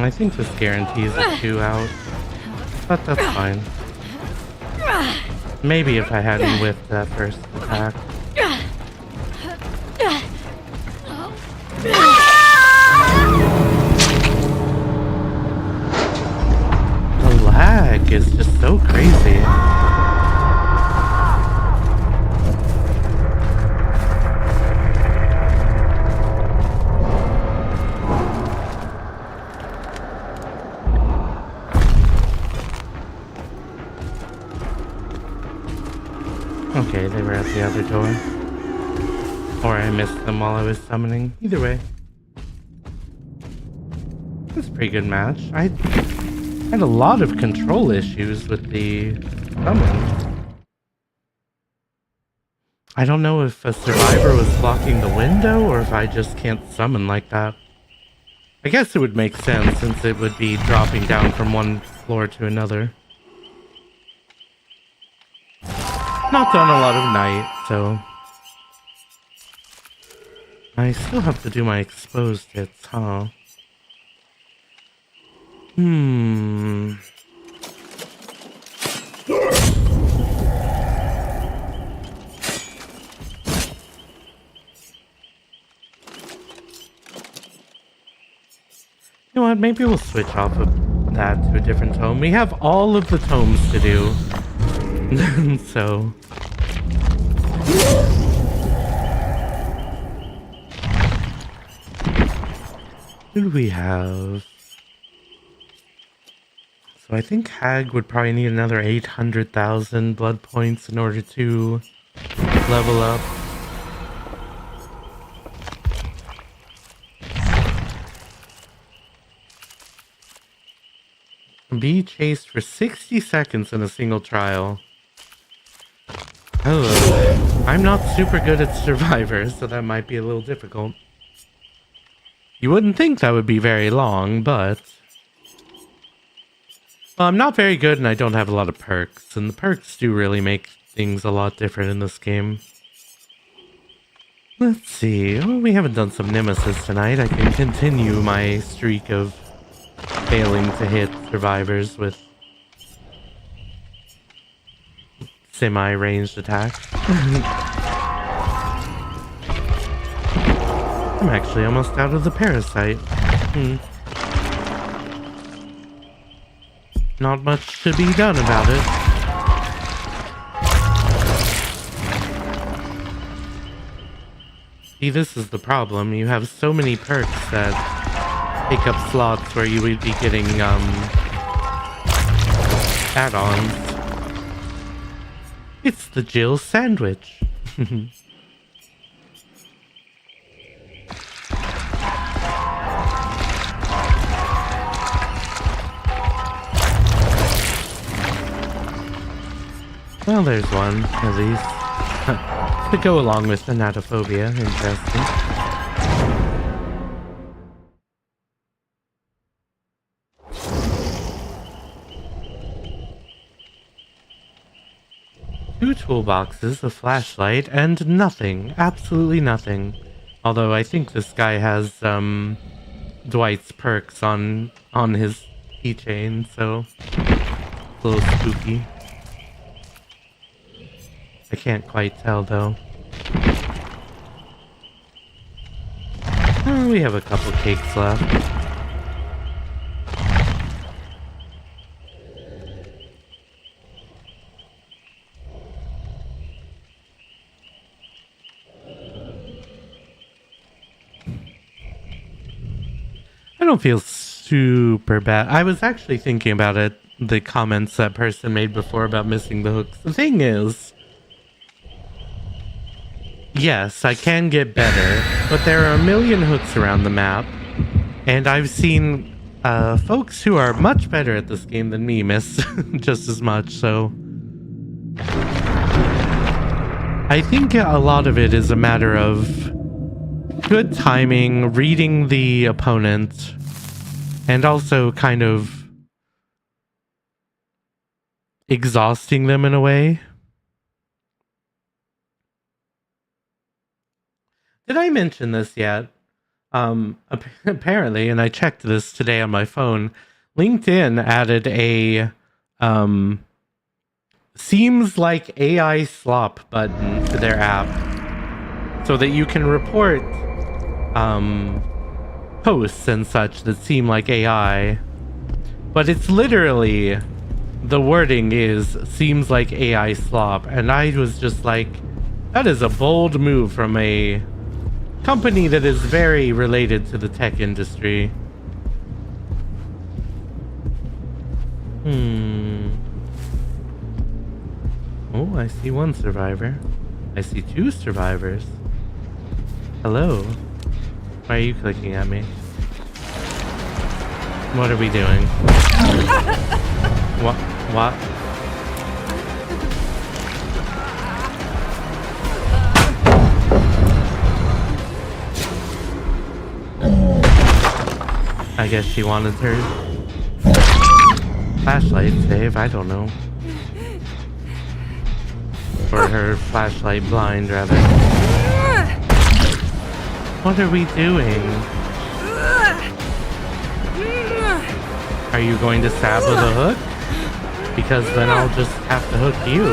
I think this guarantees a 2 out. But that's fine. Maybe if I hadn't whiffed that first attack. The lag is just so crazy. Okay, they were at the other door. Or I missed them while I was summoning. Either way. It's a pretty good match. I had a lot of control issues with the summon. I don't know if a survivor was blocking the window or if I just can't summon like that. I guess it would make sense since it would be dropping down from one floor to another. Not done a lot of night, so I still have to do my exposed hits, huh? You know what, maybe we'll switch off of that to a different tome. We have all of the tomes to do. So... what do we have? So I think Hag would probably need another 800,000 blood points in order to level up. Be chased for 60 seconds in a single trial. Oh, I'm not super good at survivors, so that might be a little difficult. You wouldn't think that would be very long, but... well, I'm not very good and I don't have a lot of perks, and the perks do really make things a lot different in this game. Let's see, well, we haven't done some Nemesis tonight. I can continue my streak of failing to hit survivors with semi-ranged attacks. I'm actually almost out of the parasite. Not much to be done about it. See, this is the problem. You have so many perks that take up slots where you would be getting add-ons. It's the Jill sandwich. Well, there's one, at least. To go along with Thanatophobia. Interesting. Two toolboxes, a flashlight, and nothing. Absolutely nothing. Although I think this guy has Dwight's perks on his keychain, so a little spooky. I can't quite tell though. Oh, we have a couple cakes left. I don't feel super bad. I was actually thinking about it, the comments that person made before about missing the hooks. The thing is, yes, I can get better, but there are a million hooks around the map, and I've seen folks who are much better at this game than me miss just as much, so... I think a lot of it is a matter of good timing, reading the opponent, and also kind of exhausting them in a way. Did I mention this yet? Apparently, and I checked this today on my phone, LinkedIn added a seems like AI slop button to their app so that you can report posts and such that seem like AI. But it's literally, the wording is seems like AI slop, and I was just like, that is a bold move from a company that is very related to the tech industry. Oh, I see one survivor. I see two survivors. Hello. Why are you clicking at me? What are we doing? What? I guess she wanted her flashlight save, I don't know. Or her flashlight blind, rather. What are we doing? Are you going to stab with a hook? Because then I'll just have to hook you.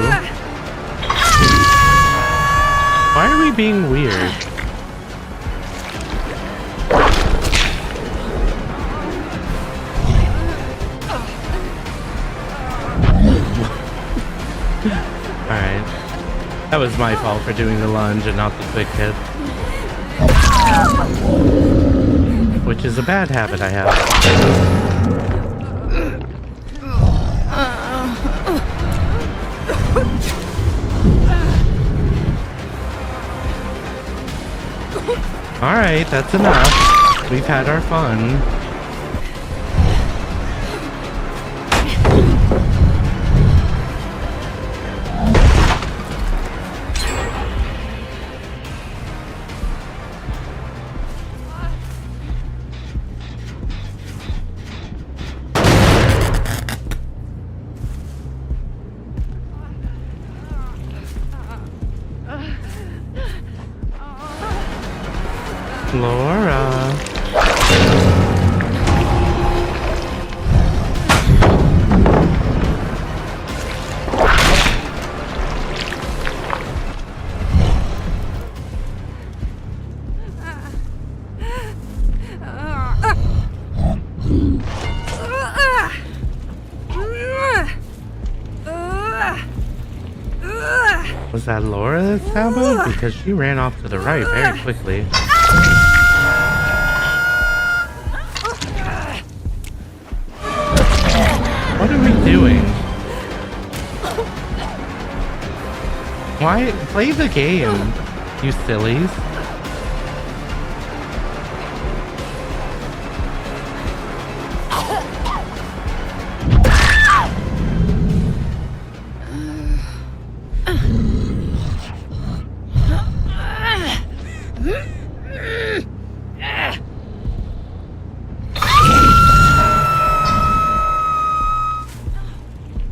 Why are we being weird? Alright. That was my fault for doing the lunge and not the quick hit. Which is a bad habit I have. Alright, that's enough. We've had our fun. Laura. Was that Laura that stumbled? Because she ran off to the right very quickly. What are we doing? Why? Play the game, you sillies.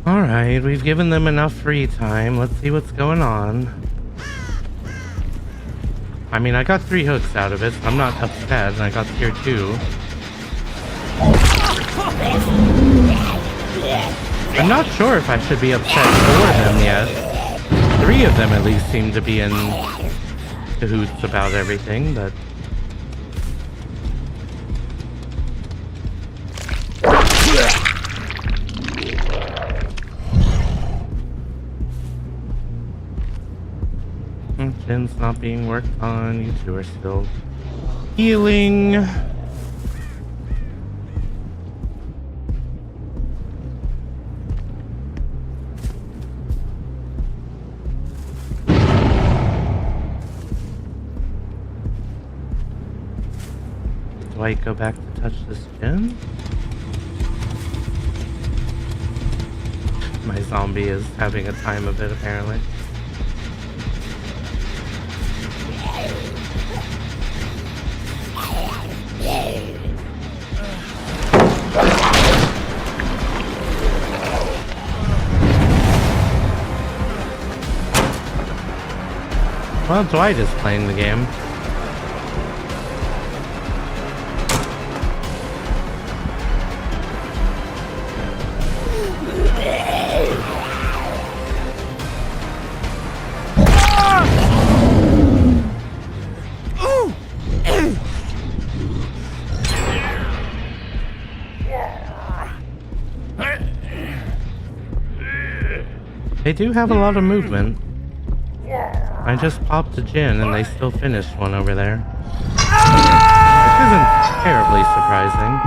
Alright, we've given them enough free time. Let's see what's going on. I mean, I got 3 hooks out of it, so I'm not upset, and I got tier 2. I'm not sure if I should be upset for them yet. 3 of them at least seem to be in cahoots about everything, but... Jin's not being worked on. You two are still healing. Do I go back to touch this Jin? My zombie is having a time of it, apparently. Well, Dwight is playing the game. They do have a lot of movement. I just popped a gin and they still finished one over there. Which isn't terribly surprising.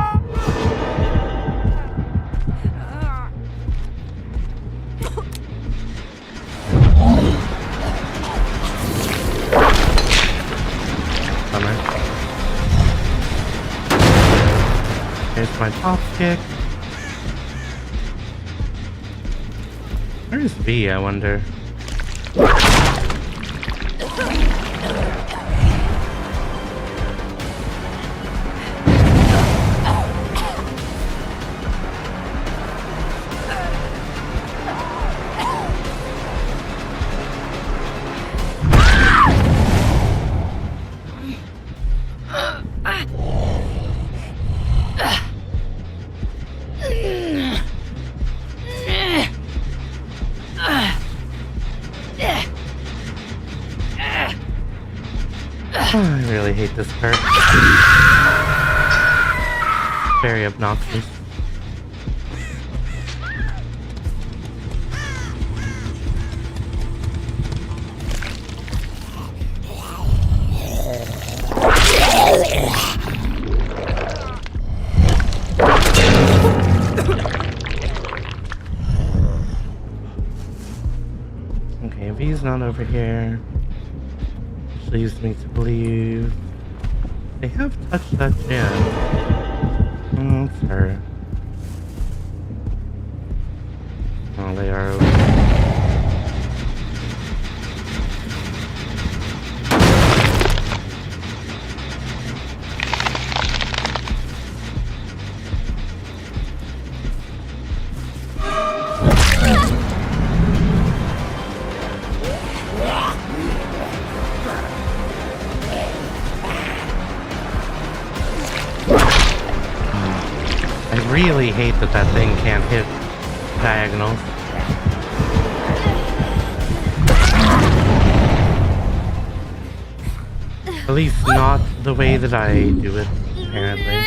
Here's my pop kick. Where's V, I wonder? I really hate this part. Very obnoxious. Okay, V's not over here. Leads me to believe they have touched that gem. Oh, it's her. Oh, they are over. I really hate that that thing can't hit diagonals. At least not the way that I do it, apparently.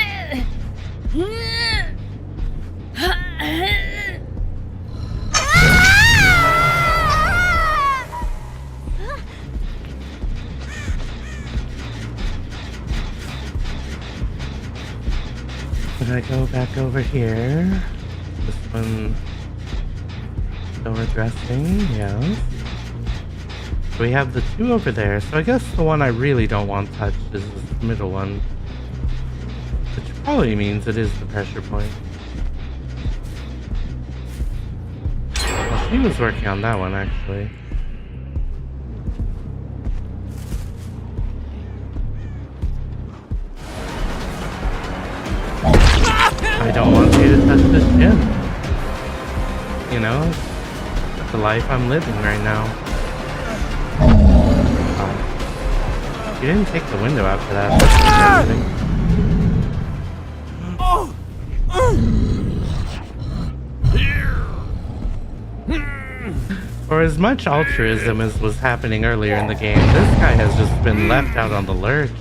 Should I go back over here? This one still addressing, yes. We have the two over there, so I guess the one I really don't want touched is this middle one. Which probably means it is the pressure point. Well, she was working on that one, actually. I don't want you to touch this gym. You know, it's the life I'm living right now. You didn't take the window after that. That's For as much altruism as was happening earlier in the game, this guy has just been left out on the lurch.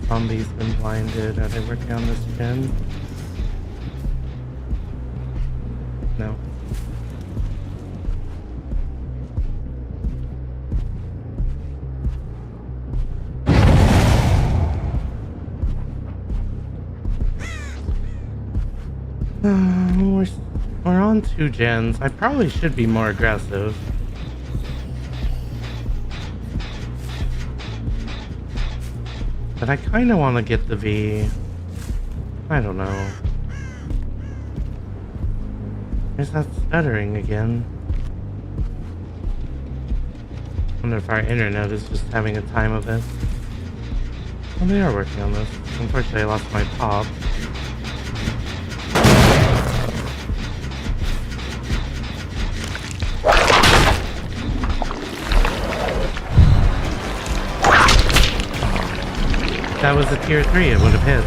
Zombie's been blinded. Are they working on this gem? No. We're on 2 gens. I probably should be more aggressive. But I kind of want to get the V. I don't know. There's that stuttering again. I wonder if our internet is just having a time of it. Well, they are working on this. Unfortunately, I lost my pop. If that was a tier 3, it would have hit.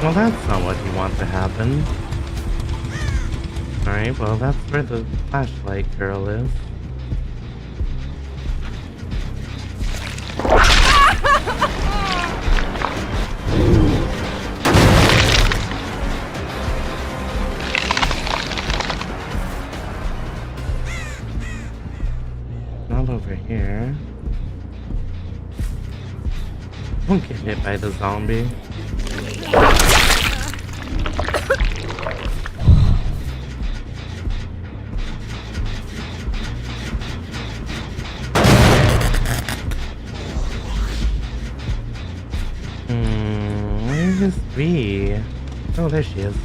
Well, that's not what you want to happen. Alright, well, that's where the flashlight girl is. Not over here. Don't get hit by the zombie. Where is V? Oh, there she is.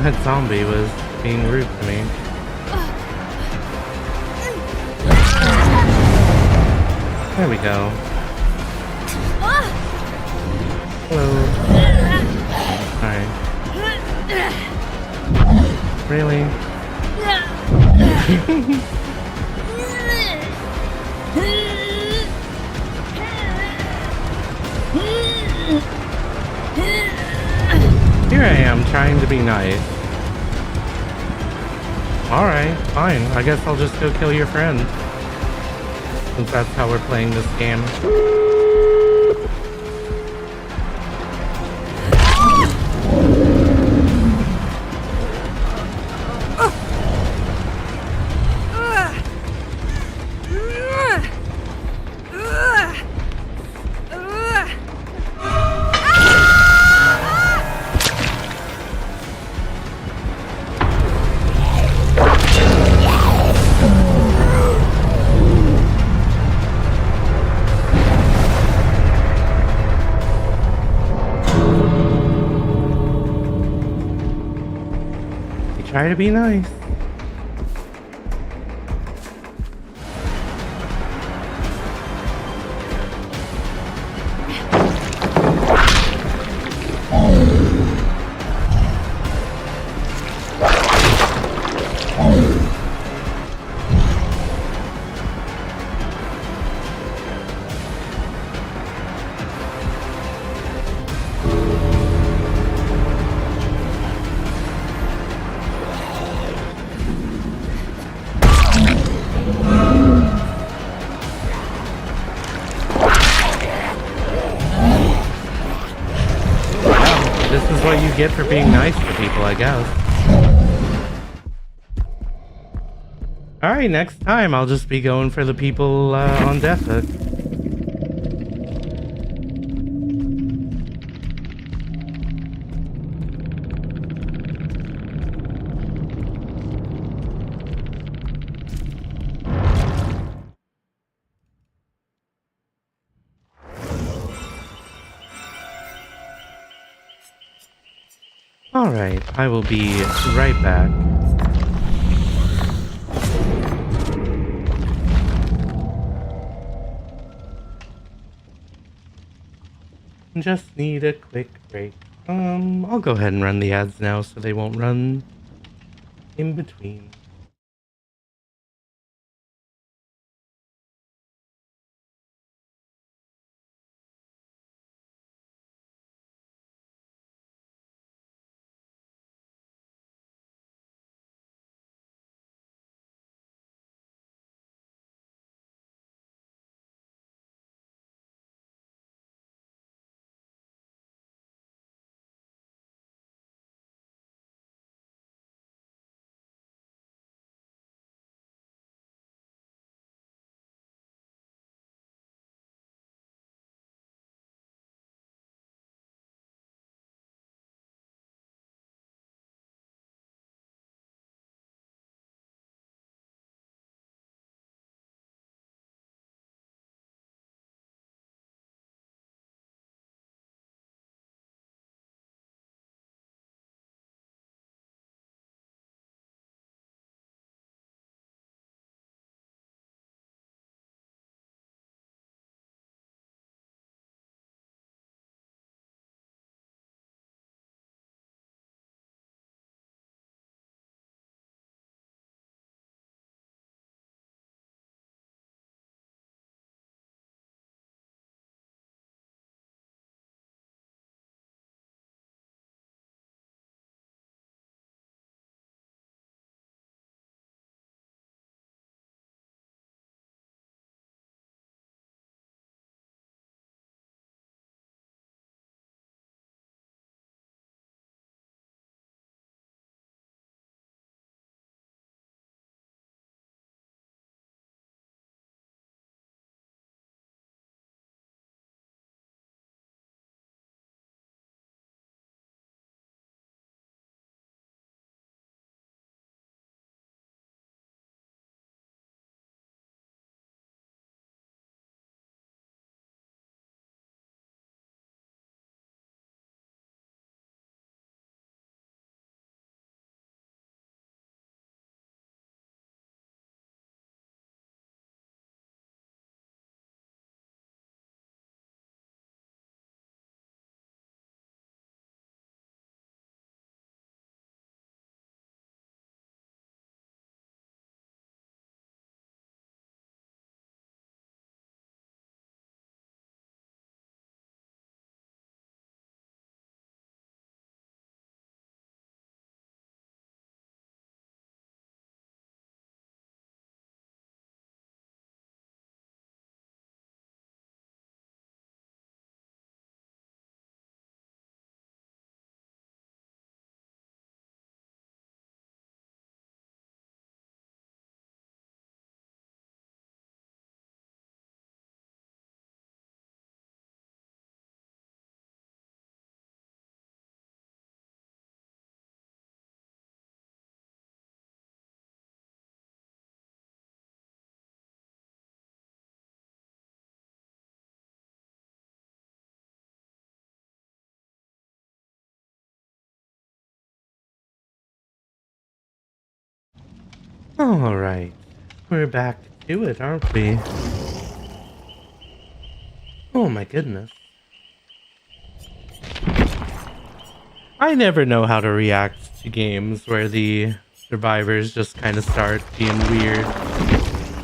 That zombie was being rude to me. There we go. Hello. Alright. Really? Here I am trying to be nice. Alright, fine. I guess I'll just go kill your friend. Since that's how we're playing this game. Try to be nice. This is what you get for being nice to people, I guess. Alright, next time I'll just be going for the people on Death Hook. Alright, I will be right back. Just need a quick break. I'll go ahead and run the ads now so they won't run in between. Alright. We're back to it, aren't we? Oh my goodness. I never know how to react to games where the survivors just kind of start being weird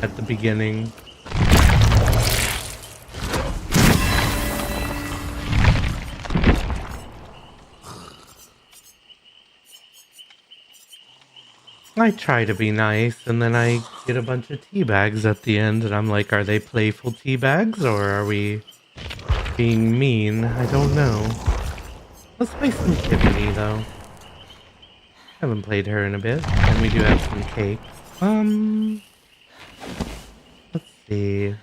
at the beginning. I try to be nice, and then I get a bunch of tea bags at the end, and I'm like, are they playful tea bags, or are we being mean? I don't know. Let's play some Tiffany, though. Haven't played her in a bit, and we do have some cake. Let's see.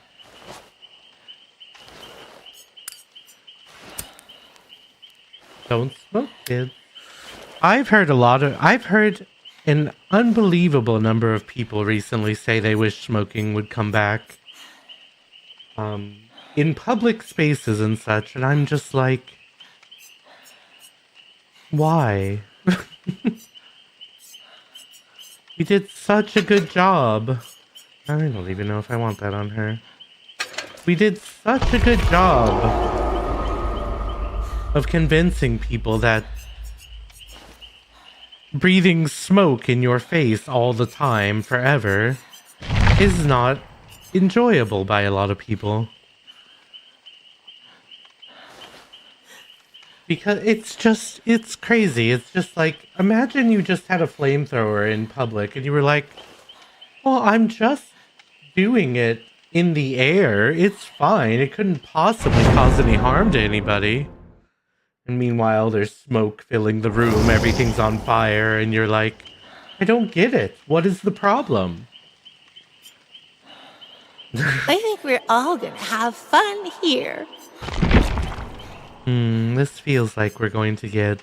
Don't smoke, kids. I've heard an unbelievable number of people recently say they wish smoking would come back. In public spaces and such, and I'm just like, why? We did such a good job. I don't even know if I want that on her. We did such a good job of convincing people that breathing smoke in your face all the time, forever, is not enjoyable by a lot of people. Because it's crazy. It's just like, imagine you just had a flamethrower in public and you were like, well, I'm just doing it in the air. It's fine. It couldn't possibly cause any harm to anybody. And meanwhile, there's smoke filling the room, everything's on fire, and you're like, I don't get it. What is the problem? I think we're all gonna have fun here. This feels like we're going to get...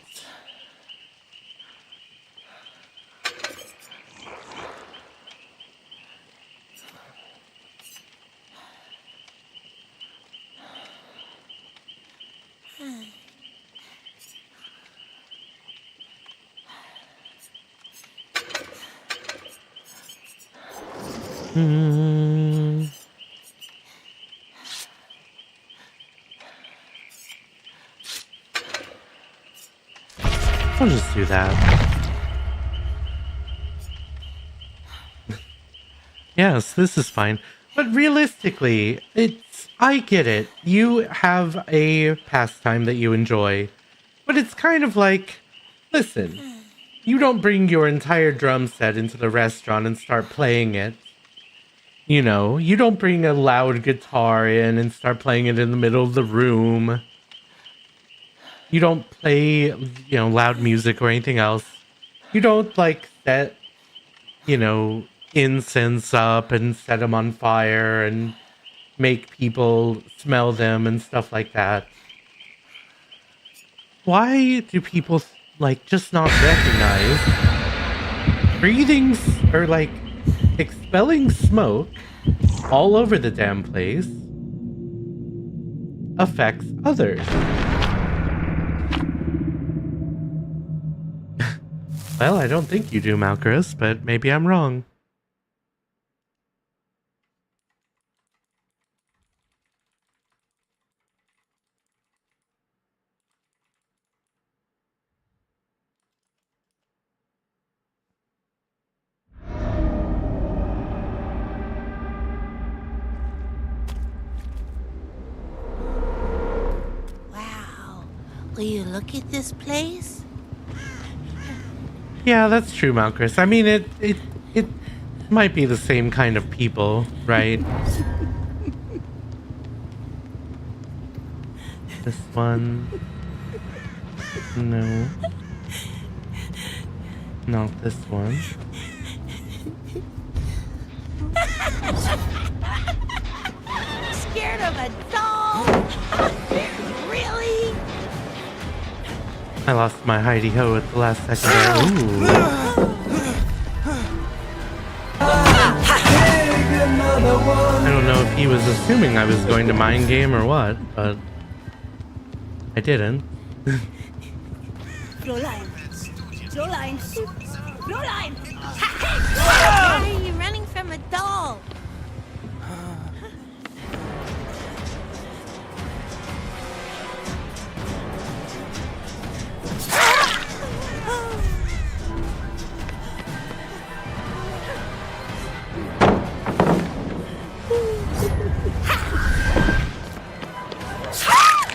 I'll just do that. Yes, this is fine. But realistically, I get it. You have a pastime that you enjoy. But it's kind of like, listen, you don't bring your entire drum set into the restaurant and start playing it. You know, you don't bring a loud guitar in and start playing it in the middle of the room. You don't play, loud music or anything else. You don't, set, incense up and set them on fire and make people smell them and stuff like that. Why do people, just not recognize breathing or, expelling smoke all over the damn place affects others? Well, I don't think you do, Malchus, but maybe I'm wrong. Wow. Will you look at this place? Yeah, that's true, Malchus. I mean, it might be the same kind of people, right? This one. No. Not this one. Scared of a doll? Really? I lost my hidey ho at the last second there. Ooh. I don't know if he was assuming I was going to mind game or what, but I didn't. Jolene! Jolene! Why are you running from a doll?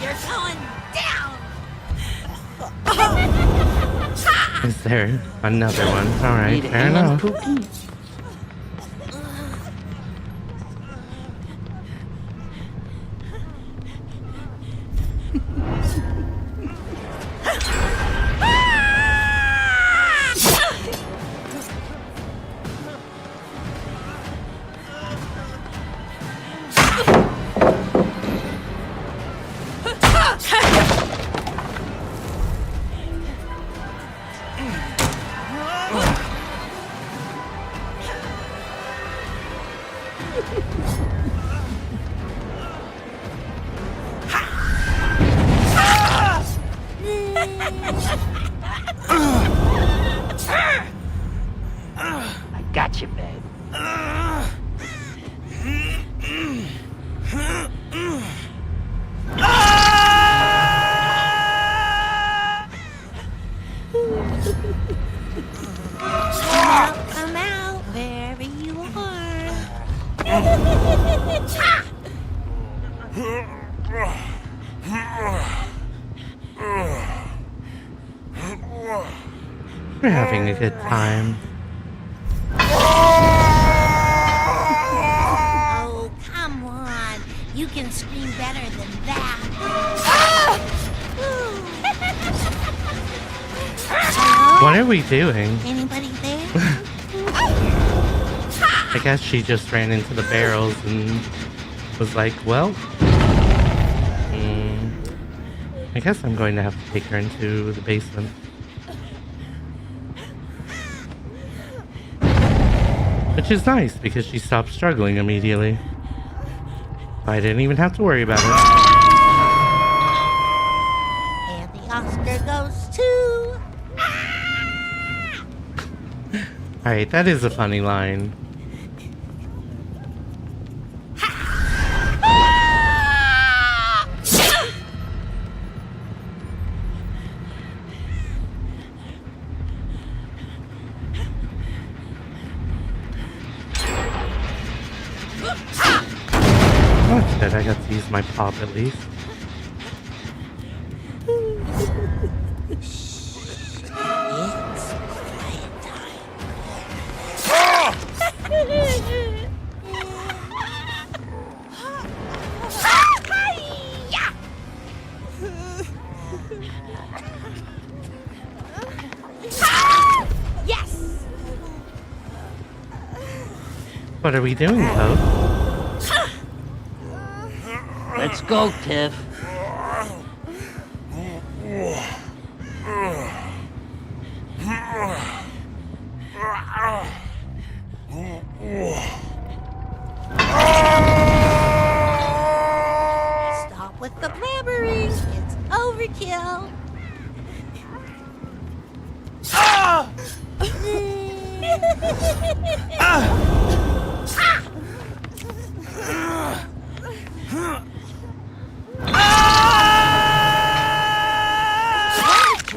You're going down! Is there another one? Alright, fair enough. I got you, babe. I'm out wherever you are. We're having a good time. Oh, come on. You can scream better than that. What are we doing? Anybody there? I guess she just ran into the barrels and was like, well, I guess I'm going to have to take her into the basement. Which is nice because she stopped struggling immediately. I didn't even have to worry about it. And the Oscar goes to... Alright, that is a funny line. Oh, shit, I got to use my pop at least. It's quiet time. Yes! What are we doing, Pope? Let's go, Tiff. Stop with the blabbering. It's overkill.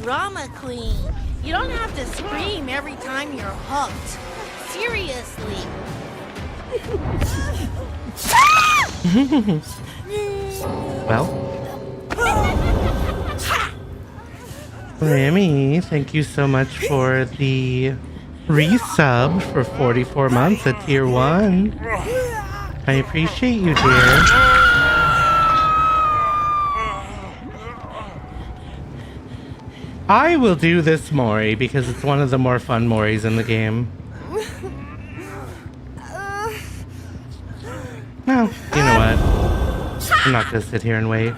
Drama queen. You don't have to scream every time you're hooked. Seriously. Well. Remy, thank you so much for the resub for 44 months at tier 1. I appreciate you, dear. I will do this Mori because it's one of the more fun Moris in the game. Well, you know what? I'm not gonna sit here and wait.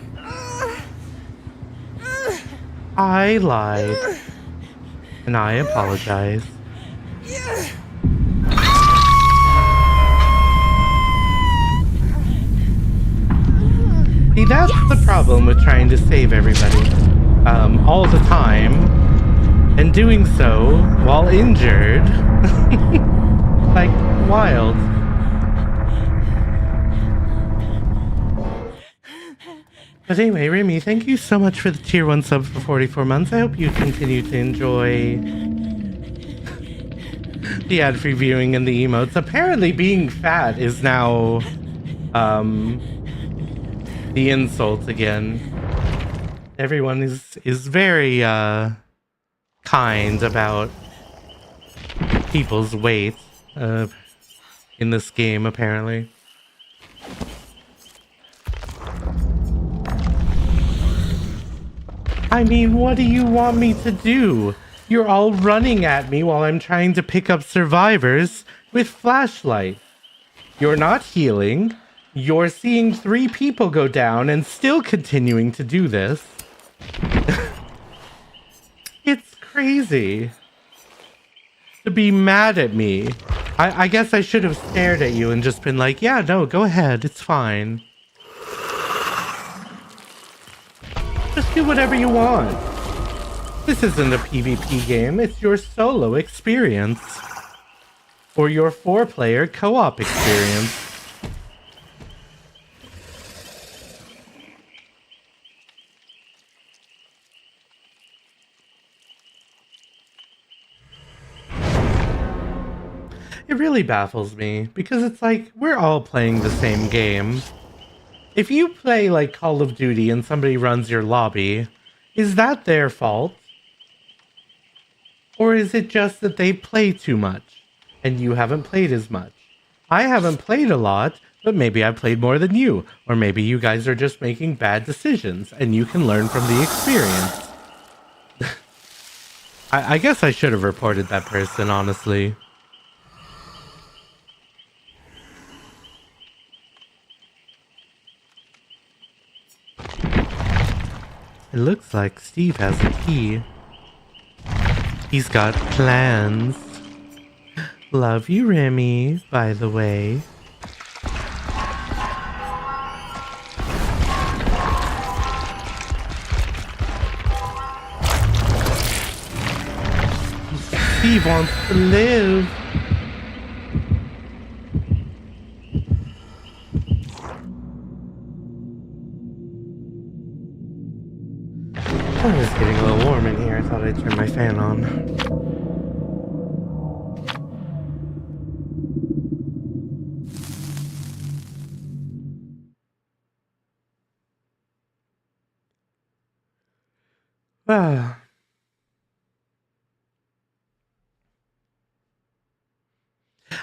I lied. And I apologize. See, that's the problem with trying to save everybody all the time, and doing so while injured. Like, wild. But anyway, Remy, thank you so much for the tier 1 sub for 44 months. I hope you continue to enjoy the ad-free viewing and the emotes. Apparently being fat is now the insult again. Everyone is very kind about people's weight in this game, apparently. I mean, what do you want me to do? You're all running at me while I'm trying to pick up survivors with flashlight. You're not healing. You're seeing 3 people go down and still continuing to do this. It's crazy to be mad at me. I guess I should have stared at you and just been like, yeah, no, go ahead. It's fine. Just do whatever you want. This isn't a PvP game, it's your solo experience. Or your 4-player co-op experience. It really baffles me, because it's like, we're all playing the same game. If you play like Call of Duty and somebody runs your lobby, is that their fault? Or is it just that they play too much and you haven't played as much? I haven't played a lot, but maybe I've played more than you. Or maybe you guys are just making bad decisions and you can learn from the experience. I guess I should have reported that person, honestly. It looks like Steve has a key. He's got plans. Love you, Remy, by the way. Steve wants to live. Oh, it's getting a little warm in here. I thought I'd turn my fan on.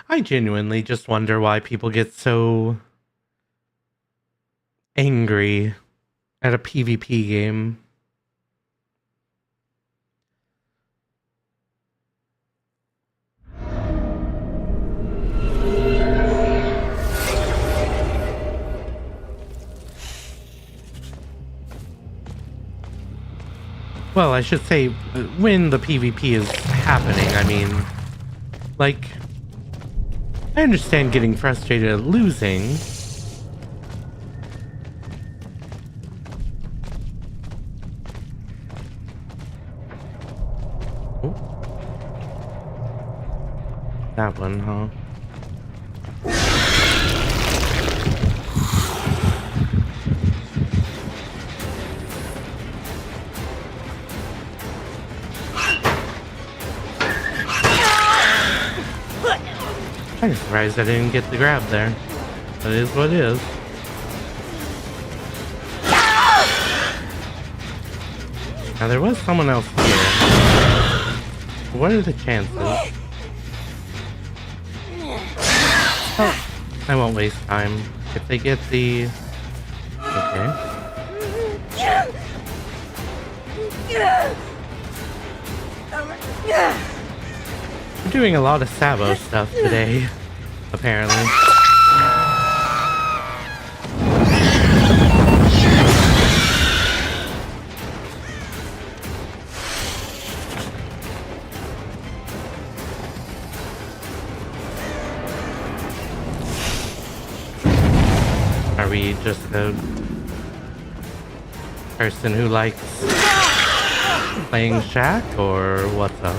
I genuinely just wonder why people get so angry at a PvP game. Well, I should say, when the PvP is happening, I mean, like, I understand getting frustrated at losing. Oh. That one, huh? I'm surprised I didn't get the grab there. That is what it is. Now there was someone else here. What are the chances? Oh, I won't waste time. If they get the... Okay. We're doing a lot of Sabo stuff today, apparently. Are we just a person who likes Playing Shack or what's up?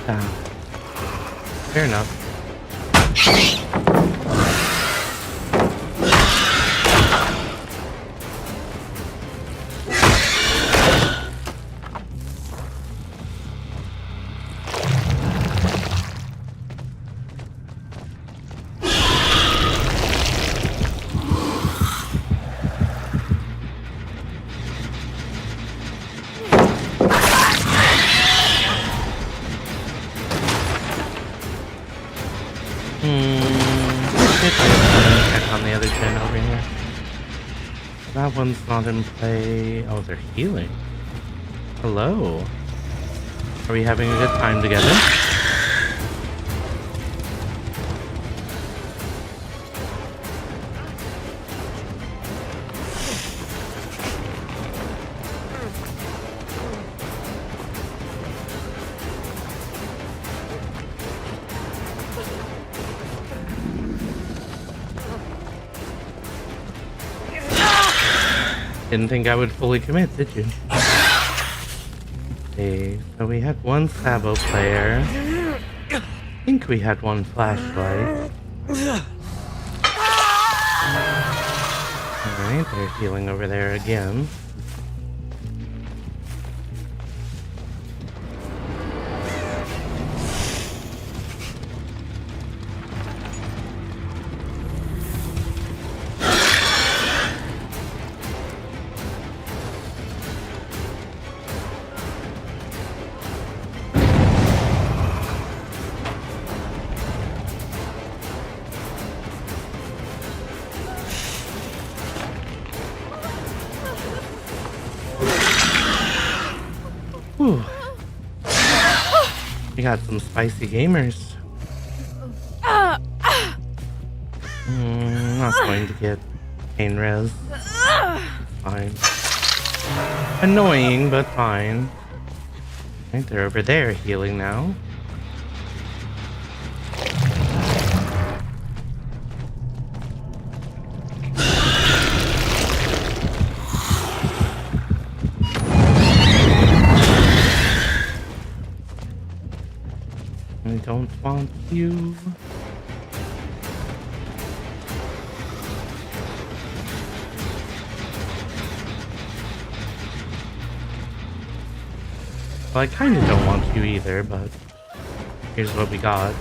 Ah, fair enough. Check on the other gen over here. That one's not in play. Oh, they're healing. Hello. Are we having a good time together? Didn't think I would fully commit, did you? Okay, so we had one Sabo player. I think we had one flashlight. Alright, they're healing over there again. Whew. We got some spicy gamers. Not going to get pain res. Fine. Annoying, but fine. Right, they're over there healing now. I don't want you. Well, I kind of don't want you either, but here's what we got.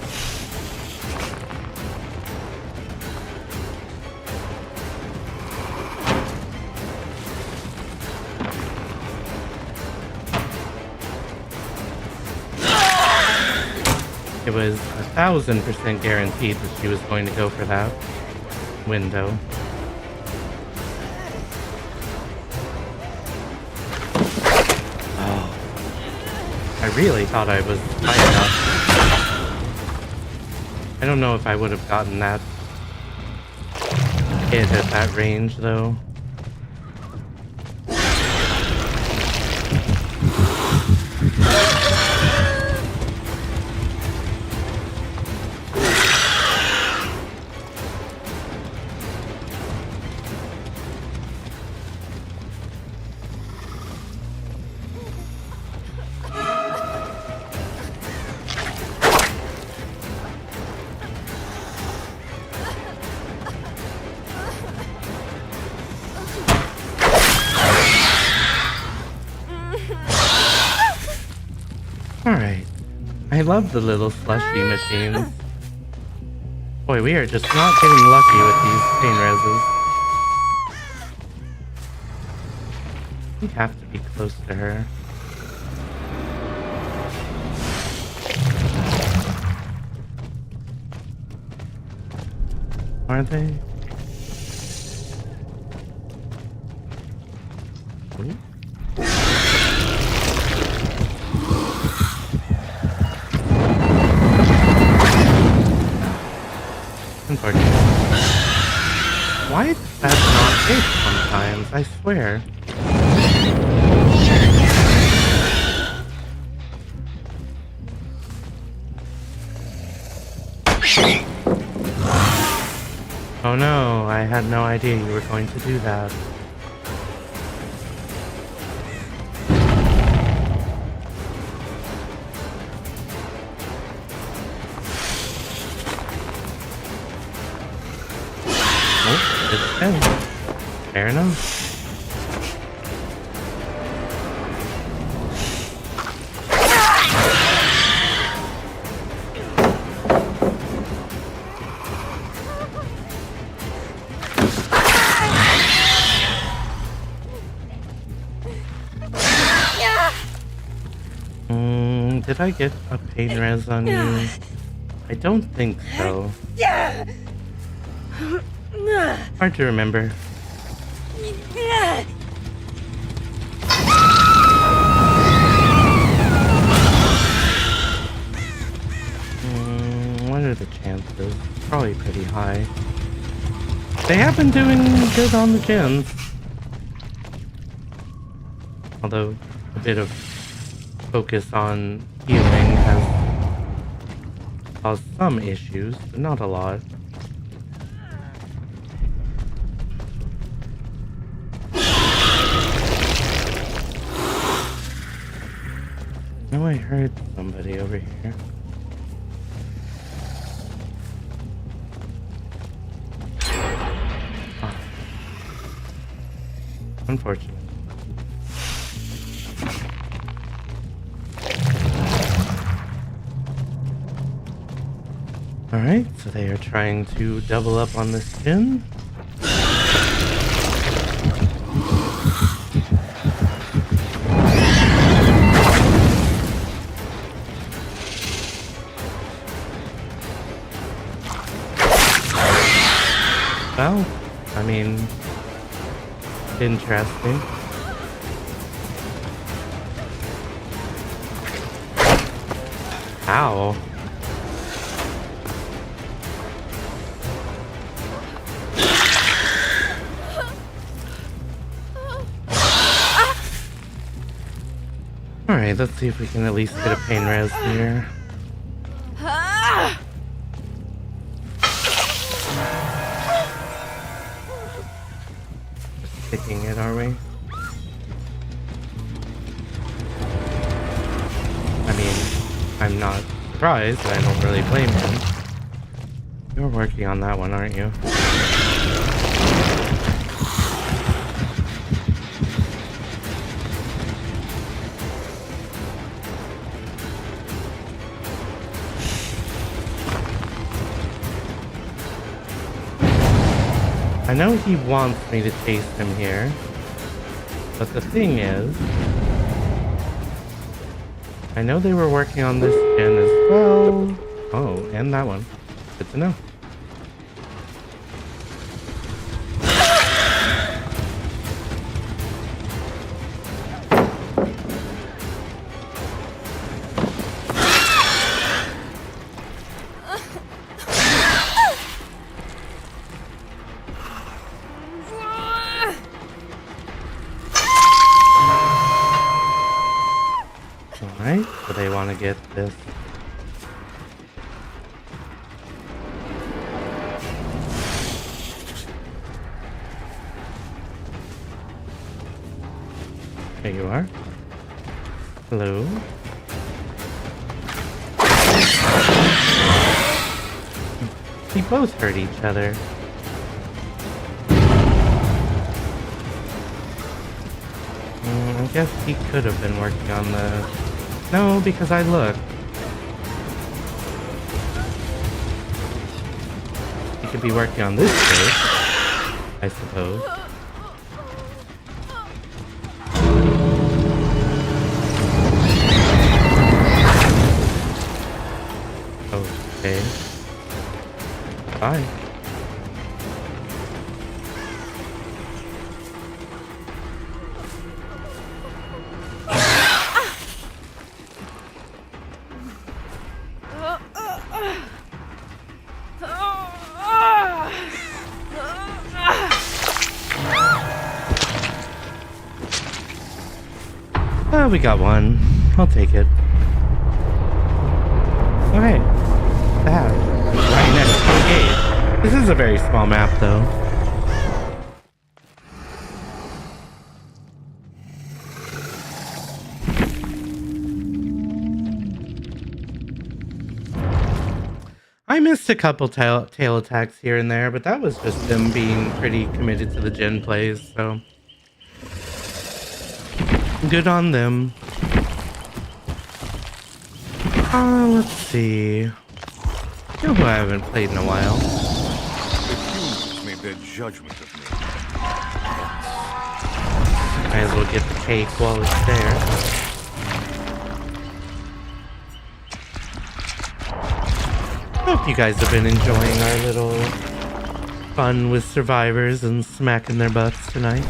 It was 1,000% guaranteed that she was going to go for that window. Oh. I really thought I was high enough. I don't know if I would have gotten that hit at that range, though. Alright. I love the little slushy machines. Boy, we are just not getting lucky with these pain reses. We have to be close to her. Are they? Ooh. Why does that not hit sometimes? I swear. Oh no, I had no idea you were going to do that. Oh, it's okay. Fair enough. Did I get a pain res on you? I don't think so. Hard to remember. What are the chances? Probably pretty high. They have been doing good on the gens. Although a bit of focus on healing has caused some issues, but not a lot. No, I heard somebody over here. Ah. Unfortunate. Alright, so they are trying to double up on this gen. Well, I mean, interesting. Ow. Alright, let's see if we can at least get a pain res here. Just kicking it, are we? I mean, I'm not surprised, but I don't really blame him. You're working on that one, aren't you? I know he wants me to chase him here, but the thing is, I know they were working on this gen as well. Oh, and that one. Good to know. Alright, so they want to get this. There you are. Hello. We both hurt each other. I guess he could have been working on the... No, because I looked. He could be working on this first, I suppose. Okay. Bye. We got one. I'll take it. Okay. That. Right next to the gate. This is a very small map, though. I missed a couple tail attacks here and there, but that was just them being pretty committed to the gen plays, so good on them. Let's see. You know who I haven't played in a while? The humans made their judgment of me. Might as well get the cake while it's there. Hope you guys have been enjoying our little fun with survivors and smacking their butts tonight.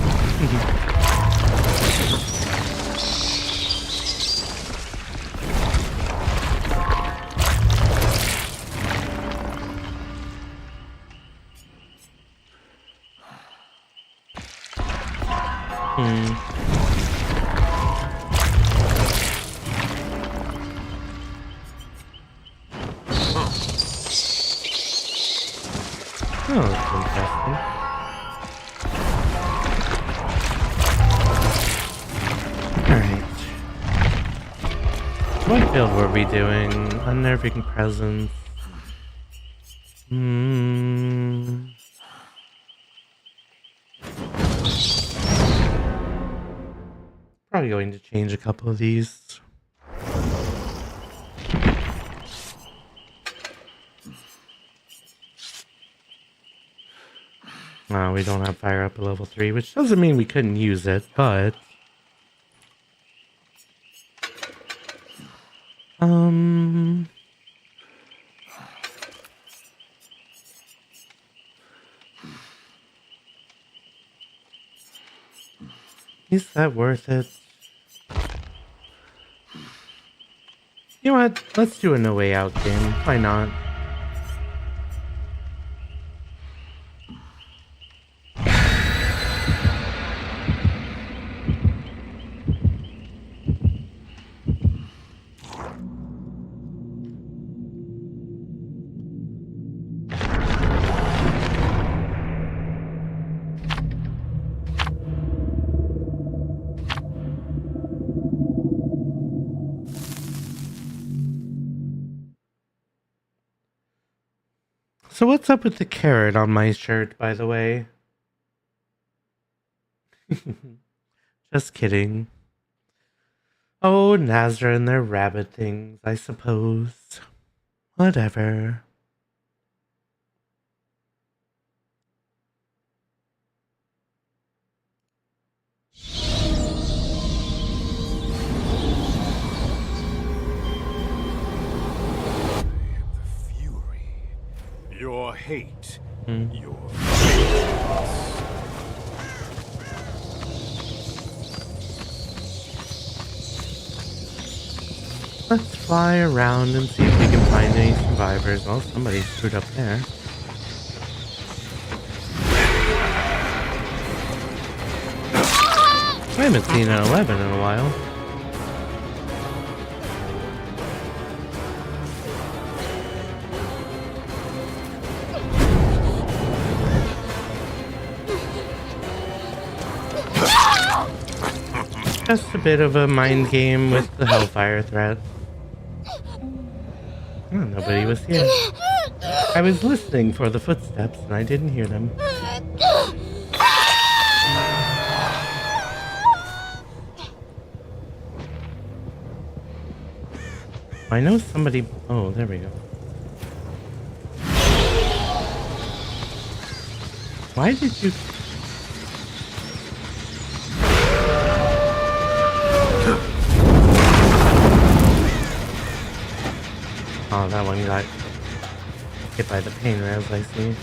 Oh, that's interesting. Alright. What build were we doing? Unnerving presence. Probably going to change a couple of these. We don't have fire up at level 3, which doesn't mean we couldn't use it, but is that worth it? You know what? Let's do a No Way Out game. Why not? So what's up with the carrot on my shirt, by the way? Just kidding. Oh, Nazra and their rabbit things, I suppose. Whatever. Your hate. Your Let's fly around and see if we can find any survivors. Well, somebody screwed up there. I haven't seen an 11 in a while. Just a bit of a mind game with the Hellfire threat. Oh, nobody was here. I was listening for the footsteps and I didn't hear them. I know somebody... Oh, there we go. Why did you... Oh, that one got hit by the pain res, I see.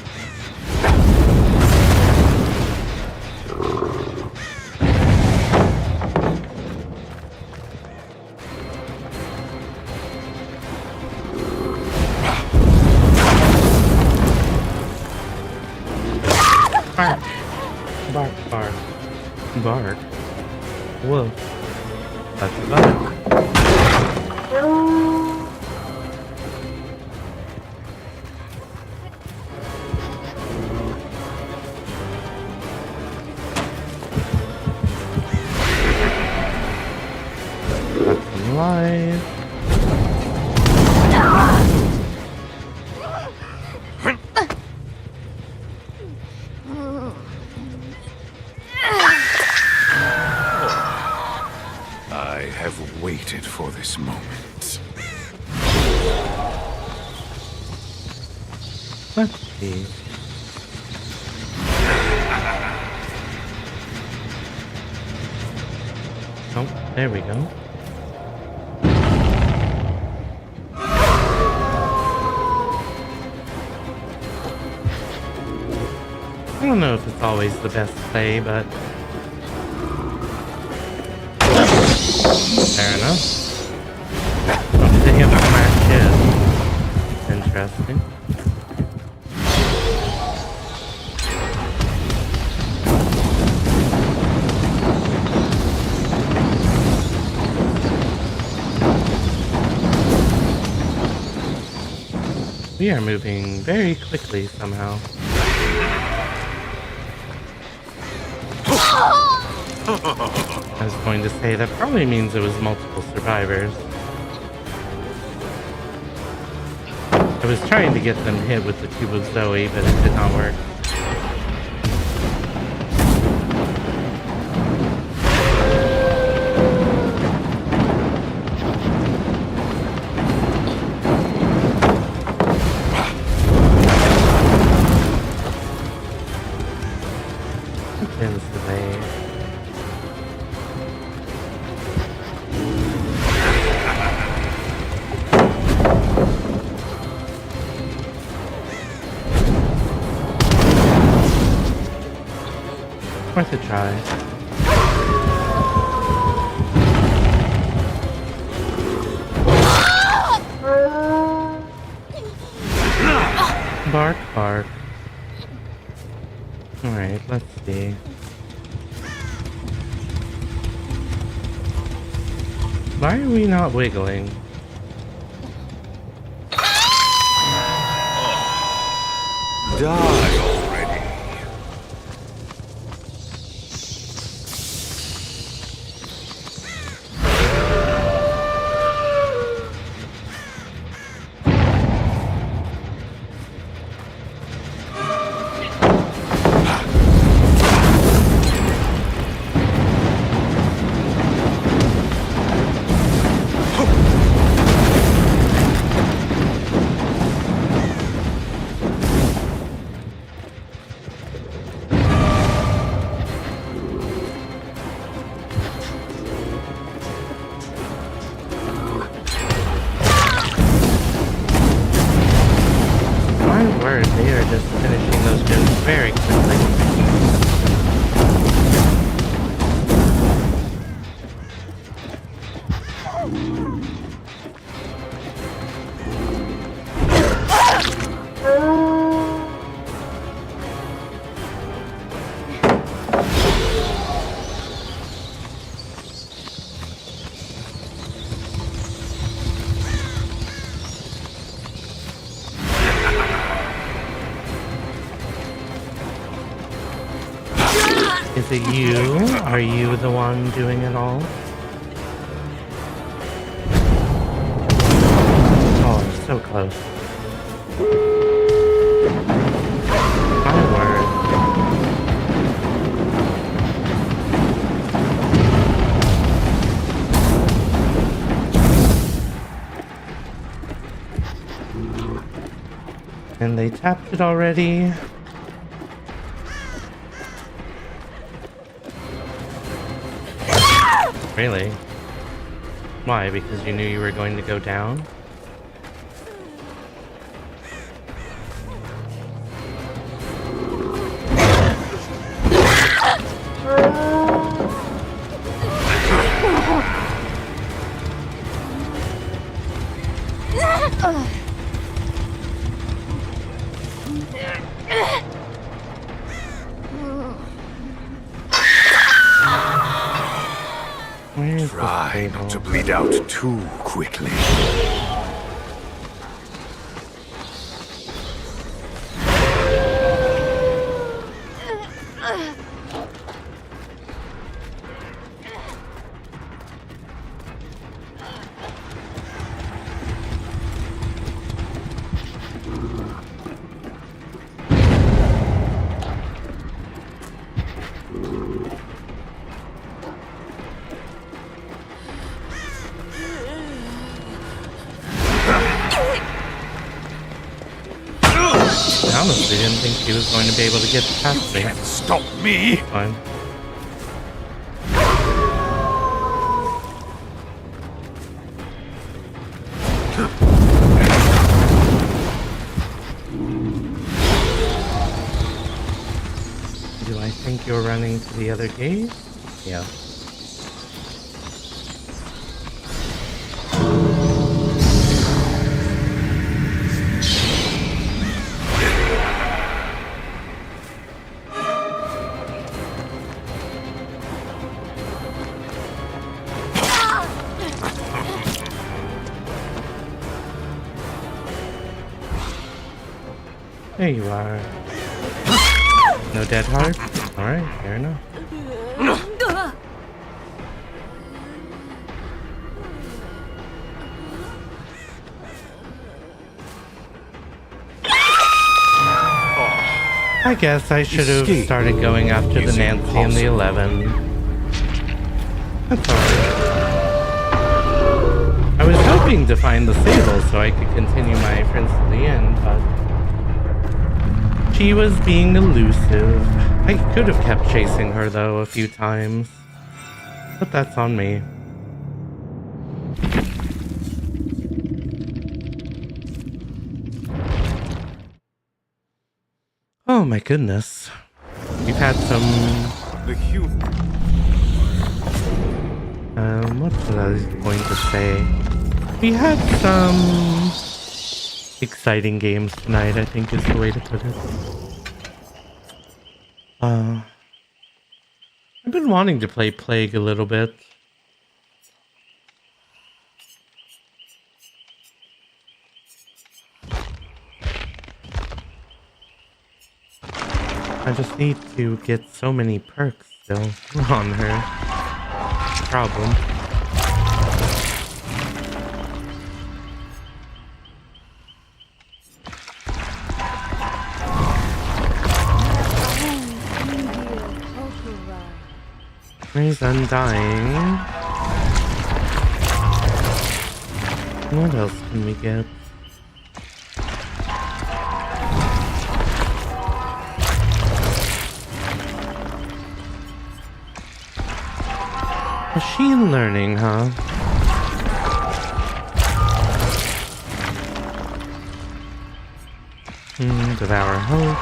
Bark. Bark, bark. Bark. Whoa. That's a bug. waited for this moment. Let's see. Oh, there we go. I don't know if it's always the best play, but fair enough. Oh, to him from our kid. Interesting. We are moving very quickly somehow. I was going to say that probably means it was multiple survivors. I was trying to get them hit with the Cube of Zoe, but it did not work. There's the way. Worth a try. Bark, bark. Alright, let's see. Why are we not wiggling? Die already. My word, they are just finishing those gens very quickly. Is it you? Are you the one doing it all? Oh, so close. My word. And they tapped it already. Really? Why? Because you knew you were going to go down? Where is Try the not to table? bleed out too quickly. honestly didn't think she was going to be able to get past me. Can't stop me! Fine. Do I think you're running to the other gate? Yeah. There you are. No dead heart? Alright, fair enough. I guess I should have Escape. started going after the Is Nancy and the 11. That's alright. I was hoping to find the Sable so I could continue my Prince to the end, but she was being elusive. I could have kept chasing her though a few times, but that's on me. Oh my goodness. We've had some... The human. What was I going to say? We had some... exciting games tonight, I think is the way to put it. I've been wanting to play Plague a little bit. I just need to get so many perks still on her. Problem. There's Undying. What else can we get? Machine learning, huh? Devour Hope.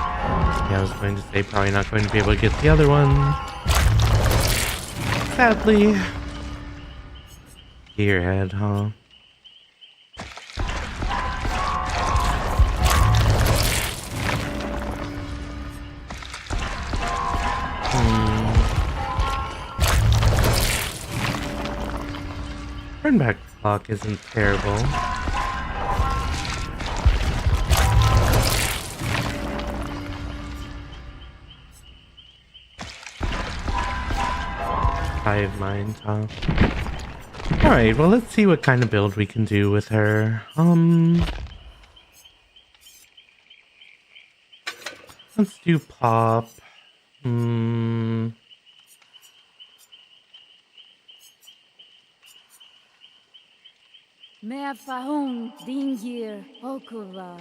Yeah, I was going to say probably not going to be able to get the other one. Sadly. Gearhead, huh? Turnback clock isn't terrible. Hive mind, huh? Alright, well let's see what kind of build we can do with her. Let's do pop. Mer Fahung Dingir Okura.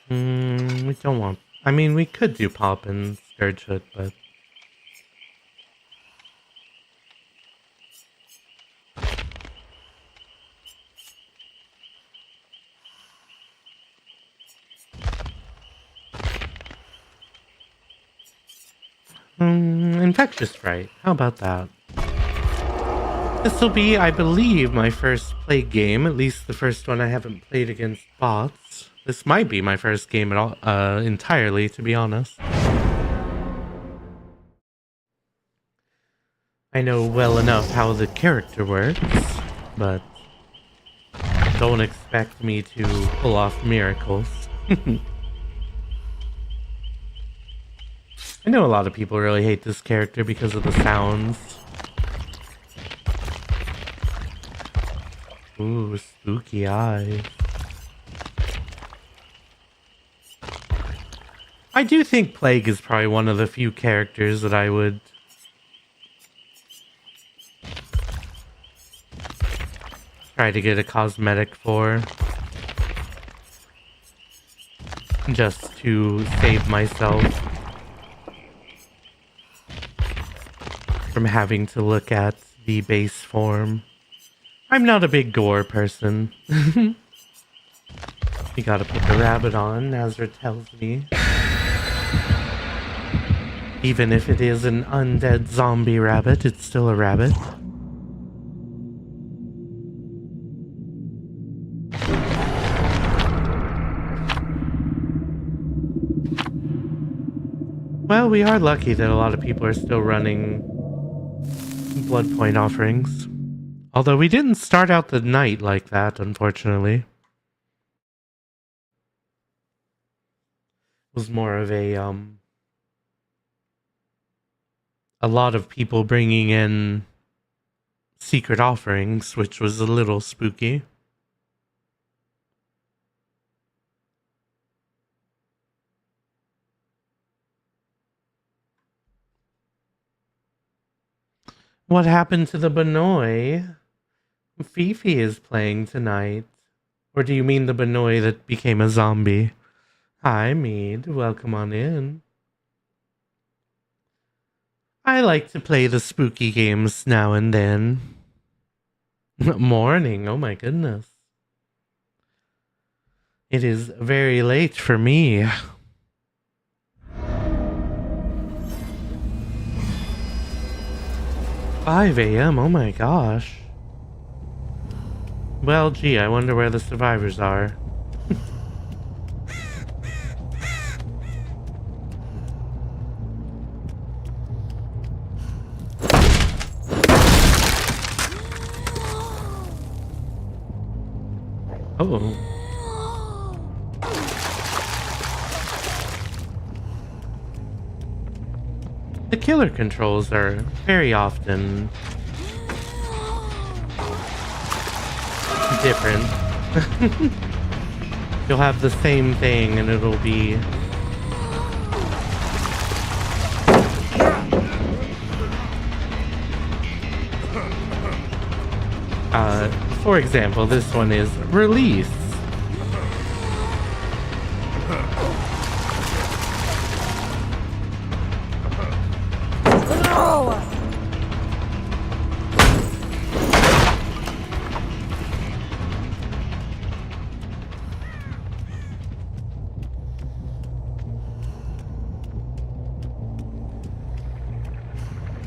We don't want... I mean, we could do pop and Scourge Hood, but... Infectious Fright. How about that? This will be, I believe, my first Plague game. At least the first one I haven't played against bots. This might be my first game at all, entirely, to be honest. I know well enough how the character works, but don't expect me to pull off miracles. I know a lot of people really hate this character because of the sounds. Ooh, spooky eyes. I do think Plague is probably one of the few characters that I would try to get a cosmetic for. just to save myself from having to look at the base form. I'm not a big gore person. You gotta put the rabbit on, Nazra tells me. Even if it is an undead zombie rabbit, it's still a rabbit. Well, we are lucky that a lot of people are still running blood point offerings. Although we didn't start out the night like that, unfortunately. It was more of a lot of people bringing in secret offerings, which was a little spooky. What happened to the Benoy? Fifi is playing tonight. Or do you mean the Benoy that became a zombie? Hi, Mead. Welcome on in. I like to play the spooky games now and then. Morning. Oh my goodness. It is very late for me. $5 a.m. Oh my gosh. Well, gee, I wonder where the survivors are. Oh. The killer controls are very often different. You'll have the same thing and it'll be for example, this one is release.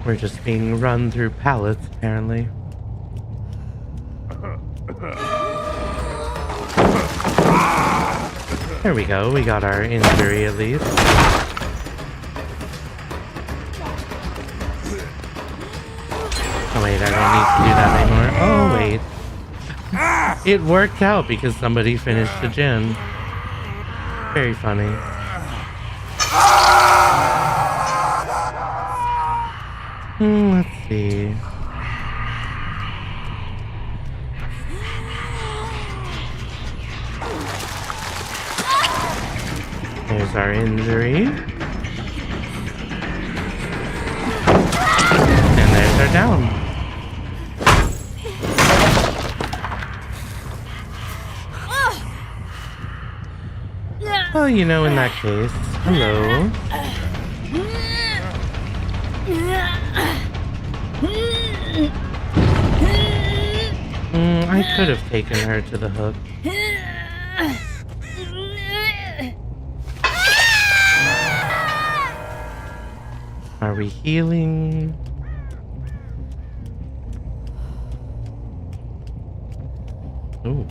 We're just being run through pallets, apparently. There we go, we got our injury at least. Oh wait, I don't need to do that anymore. Oh wait. It worked out because somebody finished the gen. Very funny. Let's see. There's our injury. And there's our down. Well, you know, in that case, hello. I could have taken her to the hook. Are we healing? Ooh.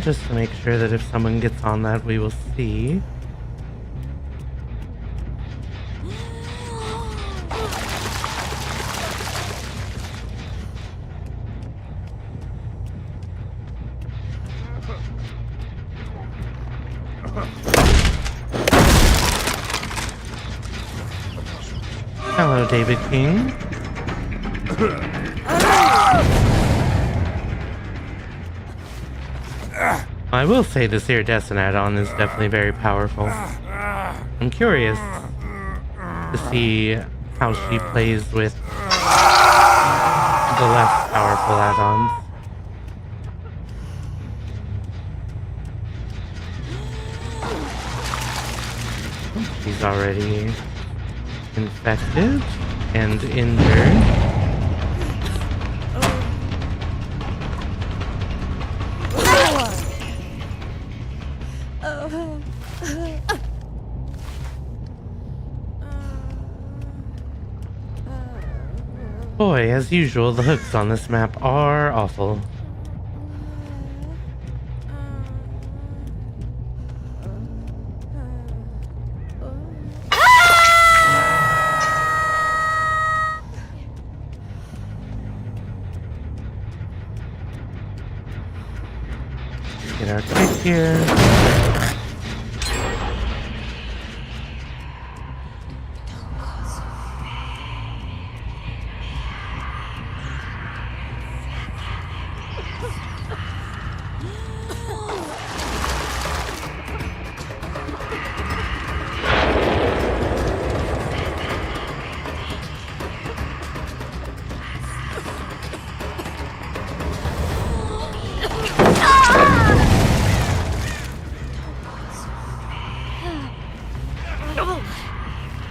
Just to make sure that if someone gets on that, we will see. Hello, David King. I will say this iridescent add-on is definitely very powerful. I'm curious to see how she plays with the less powerful add-ons. She's already infected and injured. Boy, as usual, the hooks on this map are awful. Get our kick here.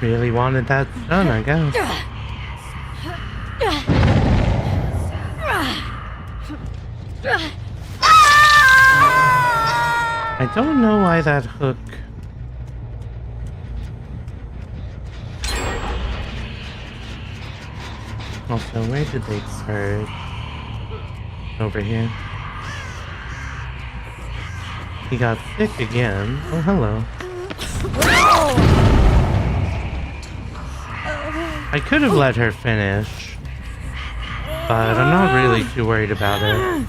Really wanted that done, I guess. I don't know why that hook... Also, where did they purge? Over here. He got sick again. Oh, hello. I could have let her finish, but I'm not really too worried about it.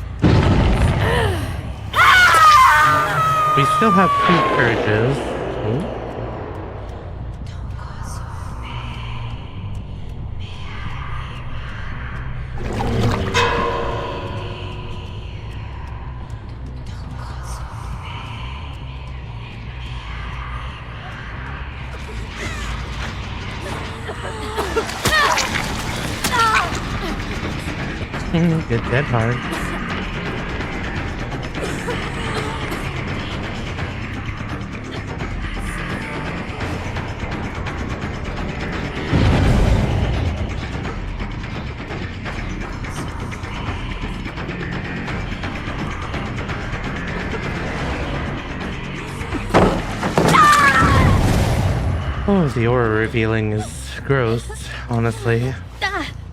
We still have 2 purges. Ooh. Good dead hard. Oh, the aura revealing is gross, honestly.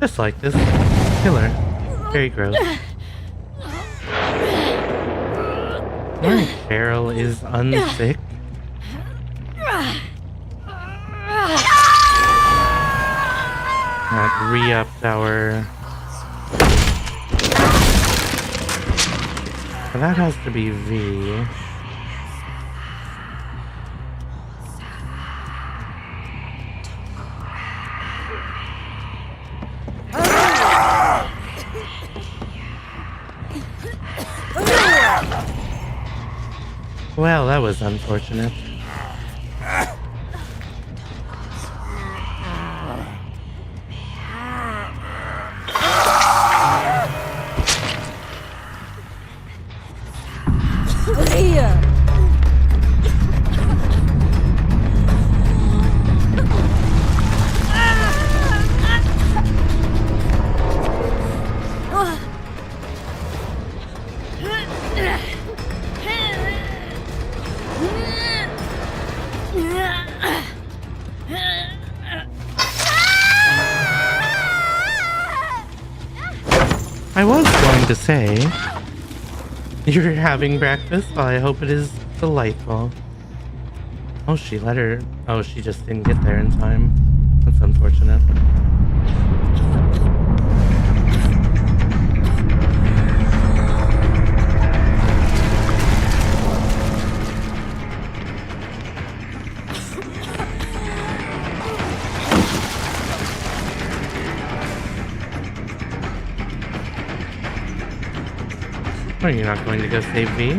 Just like this killer. Very gross. Alright, Cheryl is unsick. That re-upped our... Well, that has to be V. Well, that was unfortunate. Here. I was going to say, you're having breakfast? Well, I hope it is delightful. Oh, she let her... Oh, she just didn't get there in time. That's unfortunate. Are you not going to go save V?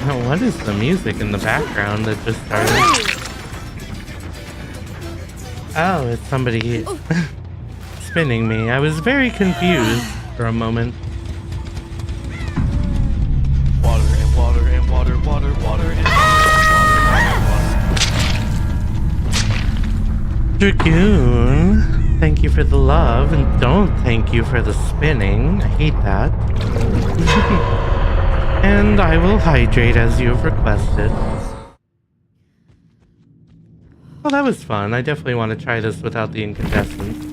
What is the music in the background that just started? Oh, it's somebody spinning me. I was very confused for a moment. Water and water and water, water, water and Dragoon, thank you for the love, and don't thank you for the spinning. I hate that. And I will hydrate as you have requested. Well, that was fun. I definitely want to try this without the incandescent.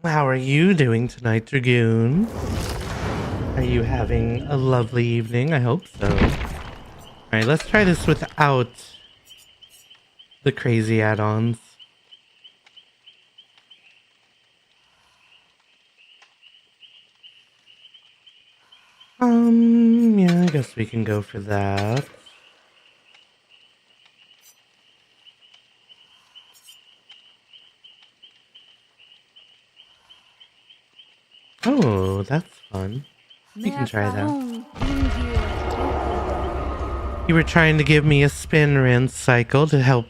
How are you doing tonight, Dragoon? Are you having a lovely evening? I hope so. Alright, let's try this without the crazy add-ons. Yeah, I guess we can go for that. Oh, that's fun. You can try that. You were trying to give me a spin rinse cycle to help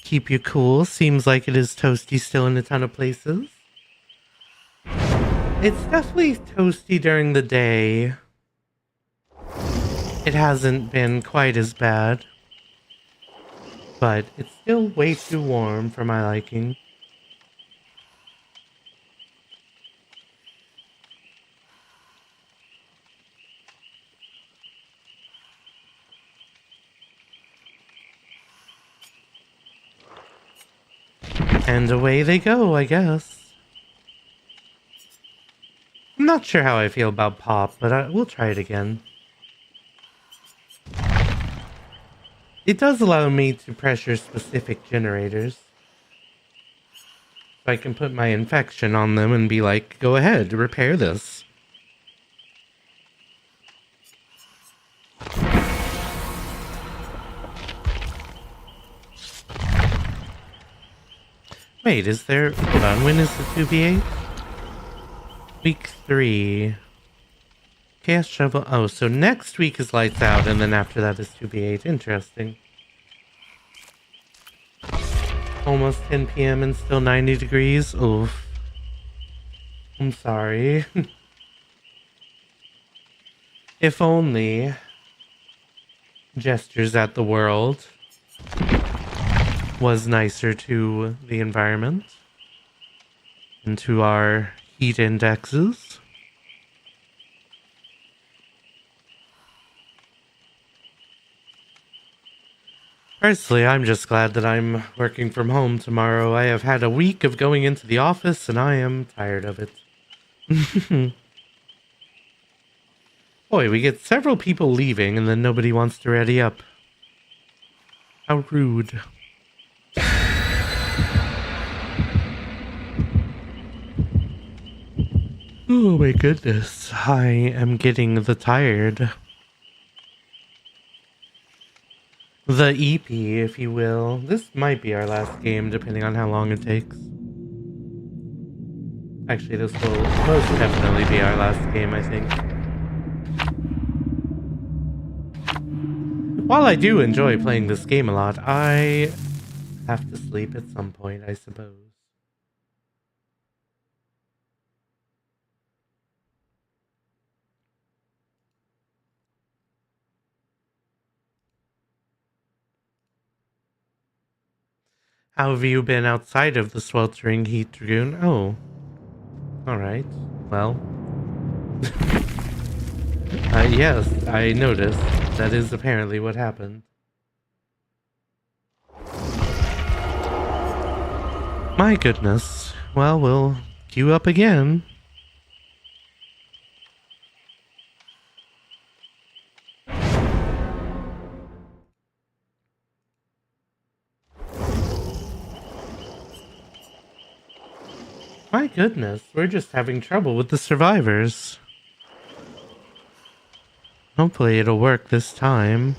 keep you cool. Seems like it is toasty still in a ton of places. It's definitely toasty during the day. It hasn't been quite as bad. But it's still way too warm for my liking. And away they go, I guess. I'm not sure how I feel about Pop, but we'll try it again. It does allow me to pressure specific generators. So I can put my infection on them and be like, go ahead, repair this. Wait, is there... Hold on, when is the 2v8? Week 3. Chaos Shovel... Oh, so next week is Lights Out, and then after that is 2v8. Interesting. Almost 10 p.m. and still 90 degrees. Oof. I'm sorry. If only... Gestures at the world... was nicer to the environment and to our heat indexes. Personally, I'm just glad that I'm working from home tomorrow. I have had a week of going into the office and I am tired of it. Boy, we get several people leaving and then nobody wants to ready up. How rude. Oh my goodness, I am getting the tired. The EP, if you will. This might be our last game, depending on how long it takes. Actually, this will most definitely be our last game, I think. While I do enjoy playing this game a lot, I have to sleep at some point, I suppose. How have you been outside of the sweltering heat, Dragoon? Oh. Alright. Well. Yes, I noticed. That is apparently what happened. My goodness. Well, we'll queue up again. My goodness, we're just having trouble with the survivors. Hopefully it'll work this time.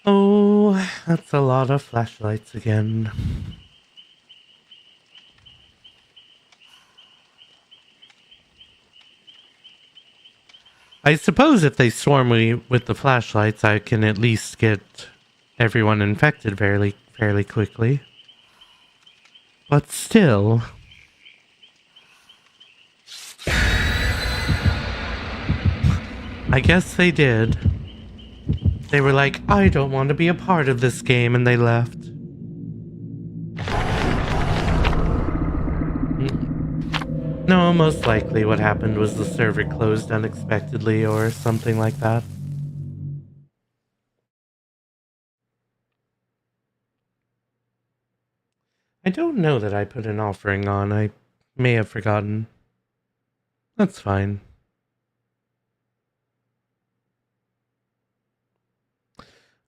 Oh, that's a lot of flashlights again. I suppose if they swarm me with the flashlights, I can at least get everyone infected fairly quickly. But still... I guess they did. They were like, I don't want to be a part of this game, and they left. No, most likely what happened was the server closed unexpectedly or something like that. I don't know that I put an offering on. I may have forgotten. That's fine.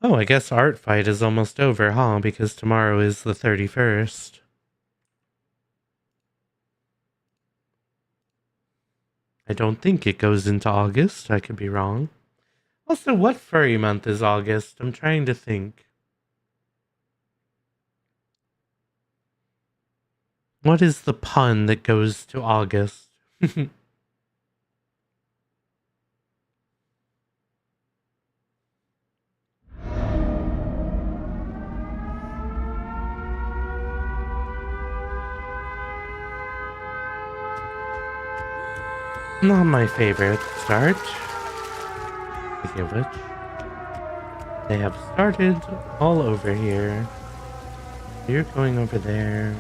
Oh, I guess Art Fight is almost over, huh? Because tomorrow is the 31st. I don't think it goes into August. I could be wrong. Also, what furry month is August? I'm trying to think. What is the pun that goes to August? Not my favorite start. Speaking of which, they have started all over here. You're going over there.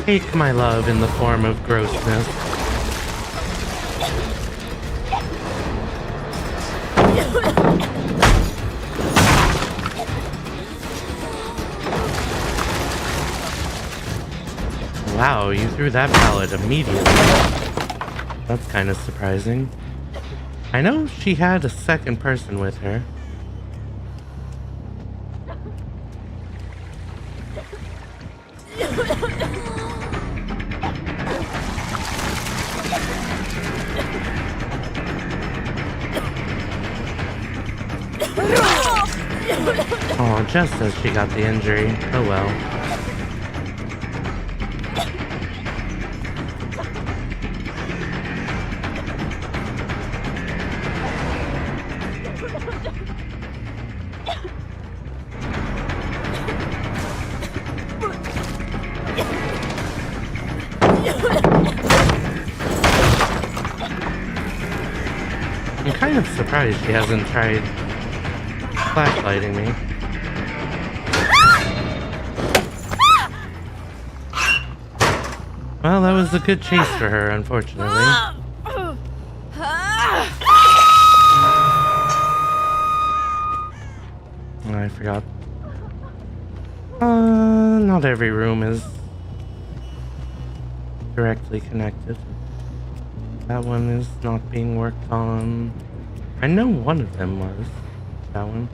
Take my love in the form of grossness. Wow, you threw that pallet immediately. That's kind of surprising. I know she had a second person with her. Oh, just as she got the injury. Oh well. I'm kind of surprised she hasn't tried flashlighting me. Well, that was a good chase for her, unfortunately. Oh, I forgot. Not every room is directly connected. That one is not being worked on. I know one of them was. That one.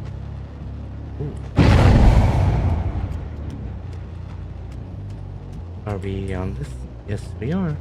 Ooh. Are we on this? Yes, we are.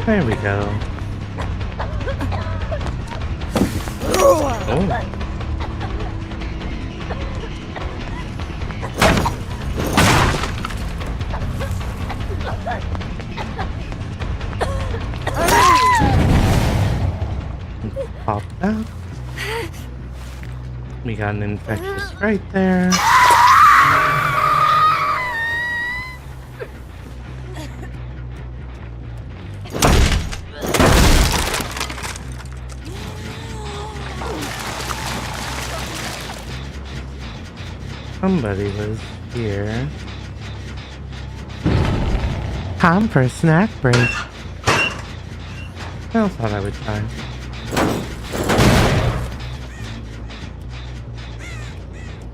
There we go. Oh. Pop that. We got an infectious right there. Somebody was here. Time for a snack break. I thought I would try.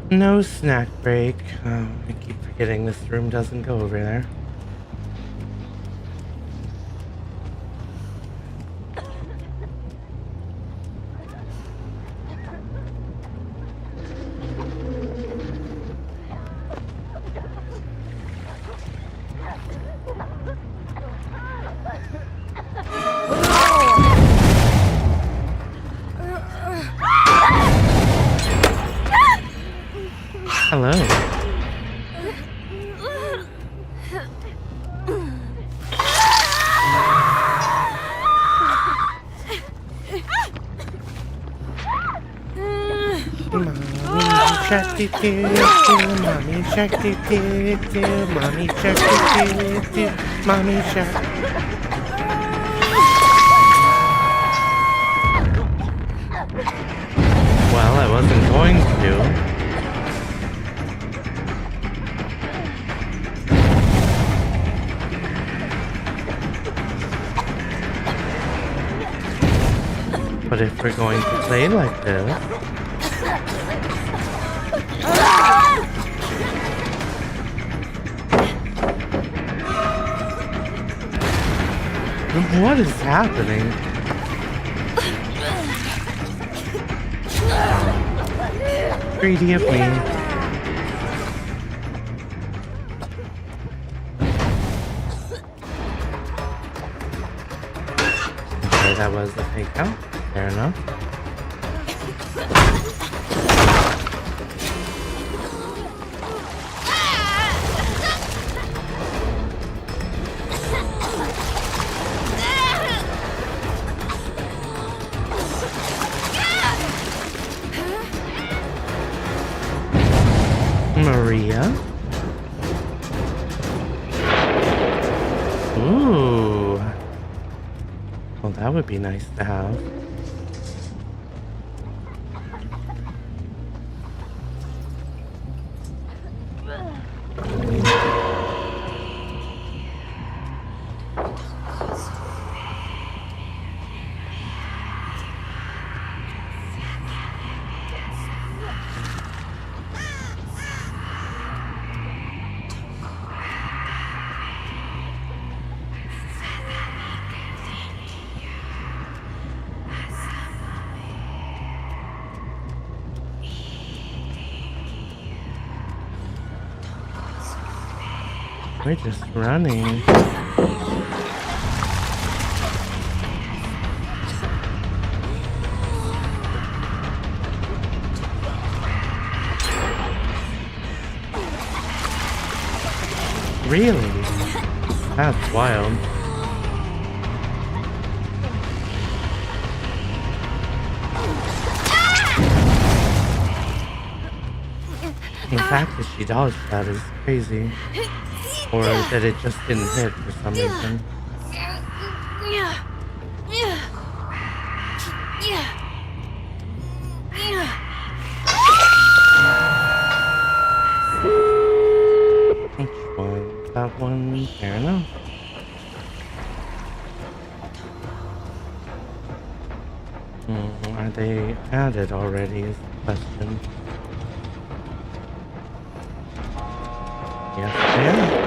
No snack break. I keep forgetting this room doesn't go over there. Hello. Mommy shark doo doo, mommy shark doo doo doo, mommy shark doo doo doo, mommy shark. Well, I wasn't going to. But if we're going to play like this, what is happening? Greedy of me. Okay, that was the fake out. Fair enough. Maria. Ooh. Well, that would be nice to have. We're just running. Really? That's wild. The fact that she dodged that is crazy. Or that it just didn't hit for some reason. Which one? That one? Fair enough. Are they added already is the question. Yes, they are.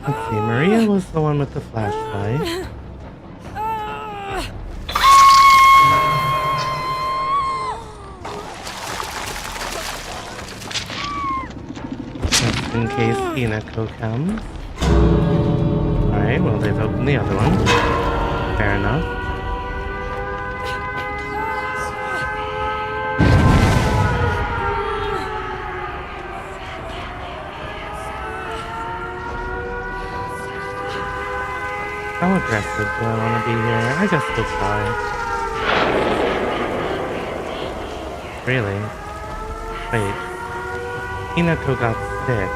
Let's see, Maria was the one with the flashlight. Just in case Hinako comes. Alright, well they've opened the other one. Fair enough. How aggressive do I want to be here? I guess we'll try. Really? Wait. Hinako got sick.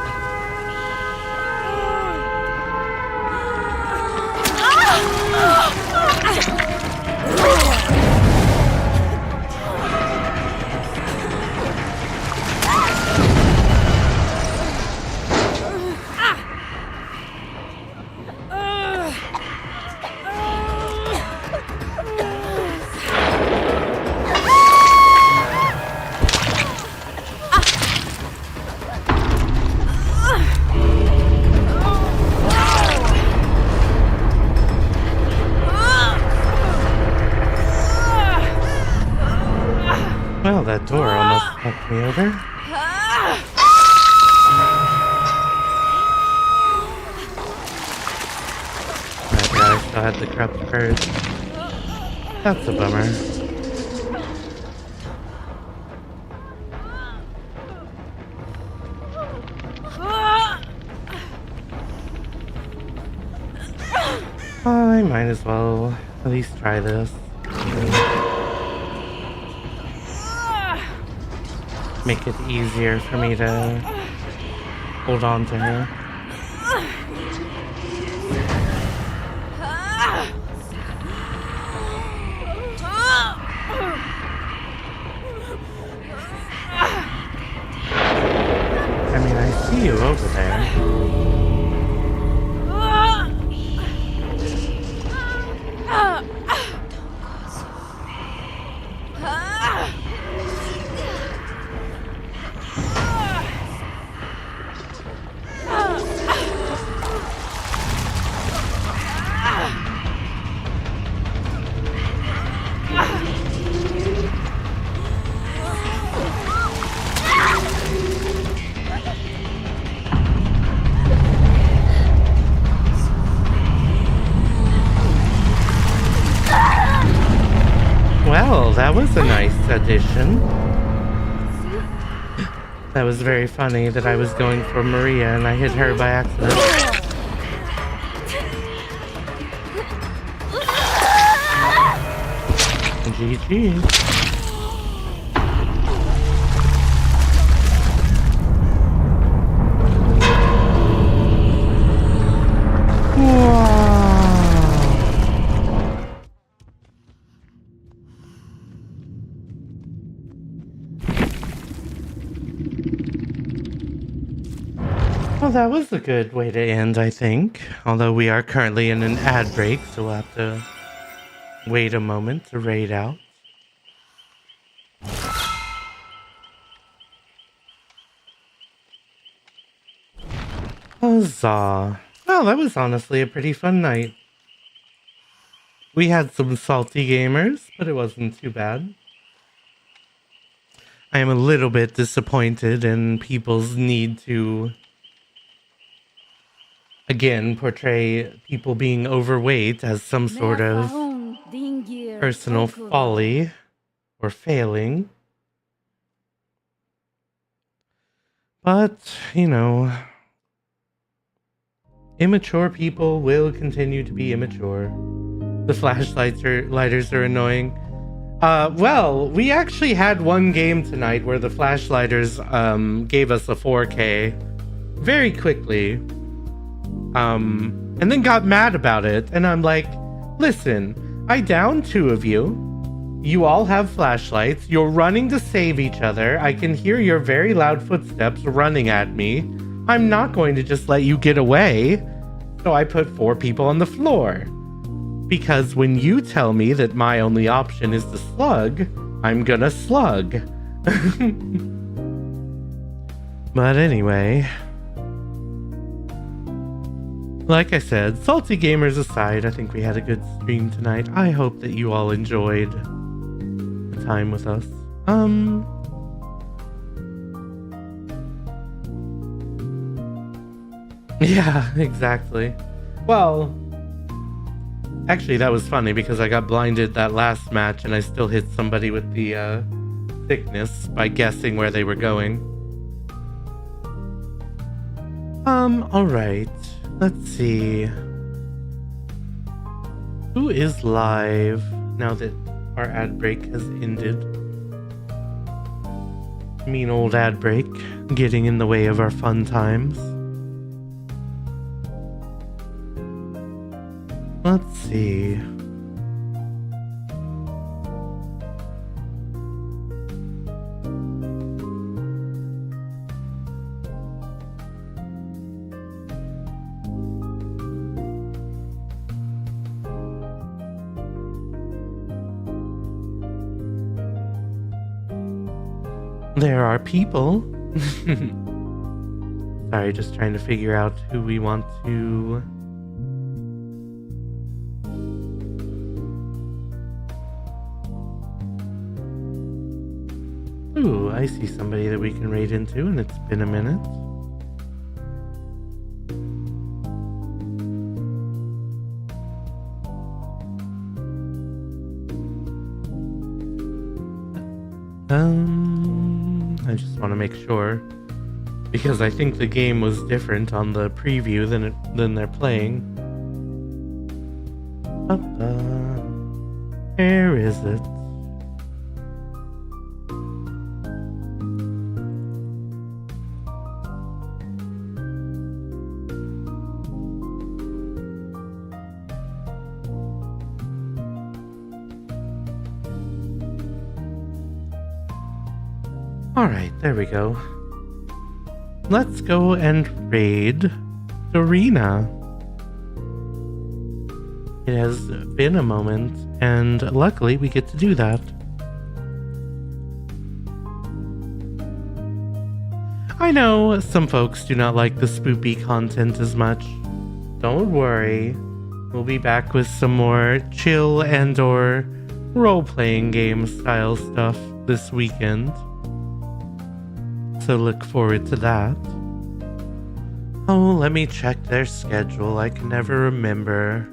Well, that door almost knocked me over. I forgot I still had the corrupt purge. That's a bummer. I might as well at least try this. Make it easier for me to hold on to her. I mean, I see you over there. Well, that was a nice addition. That was very funny that I was going for Maria and I hit her by accident. GG. Well, that was a good way to end, I think. Although we are currently in an ad break, so we'll have to wait a moment to raid out. Huzzah. Well, that was honestly a pretty fun night. We had some salty gamers, but it wasn't too bad. I am a little bit disappointed in people's need to, again, portray people being overweight as some sort of personal folly or failing. But, you know, immature people will continue to be immature. The flashlighters are annoying. Well, we actually had one game tonight where the flashlighters gave us a 4K very quickly. And then got mad about it. And I'm like, listen, I downed 2 of you. You all have flashlights. You're running to save each other. I can hear your very loud footsteps running at me. I'm not going to just let you get away. So I put 4 people on the floor. Because when you tell me that my only option is to slug, I'm gonna slug. But anyway, like I said, salty gamers aside, I think we had a good stream tonight. I hope that you all enjoyed the time with us. Yeah, exactly. Well, actually, that was funny because I got blinded that last match and I still hit somebody with the thickness by guessing where they were going. Alright. Let's see. Who is live now that our ad break has ended? Mean old ad break getting in the way of our fun times. Let's see. There are people. Sorry, just trying to figure out who we want to... Ooh, I see somebody that we can raid into, and it's been a minute. I just want to make sure, because I think the game was different on the preview than they're playing. Where is it? Alright, there we go. Let's go and raid Dorina. It has been a moment, and luckily we get to do that. I know some folks do not like the spoopy content as much. Don't worry, we'll be back with some more chill and or role-playing game style stuff this weekend. So look forward to that. Oh, let me check their schedule. I can never remember.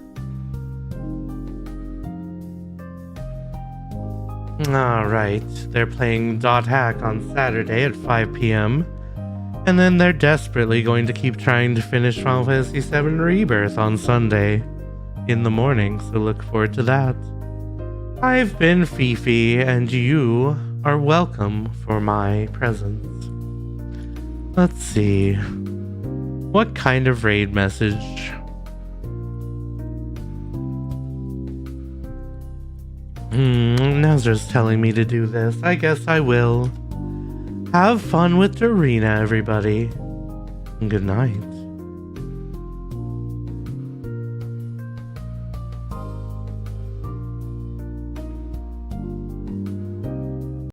Alright, they're playing Dot Hack on Saturday at 5 p.m. And then they're desperately going to keep trying to finish Final Fantasy VII Rebirth on Sunday in the morning, so look forward to that. I've been Fifi, and you are welcome for my presence. Let's see. What kind of raid message? Nazra's telling me to do this. I guess I will. Have fun with Dorina, everybody. Good night.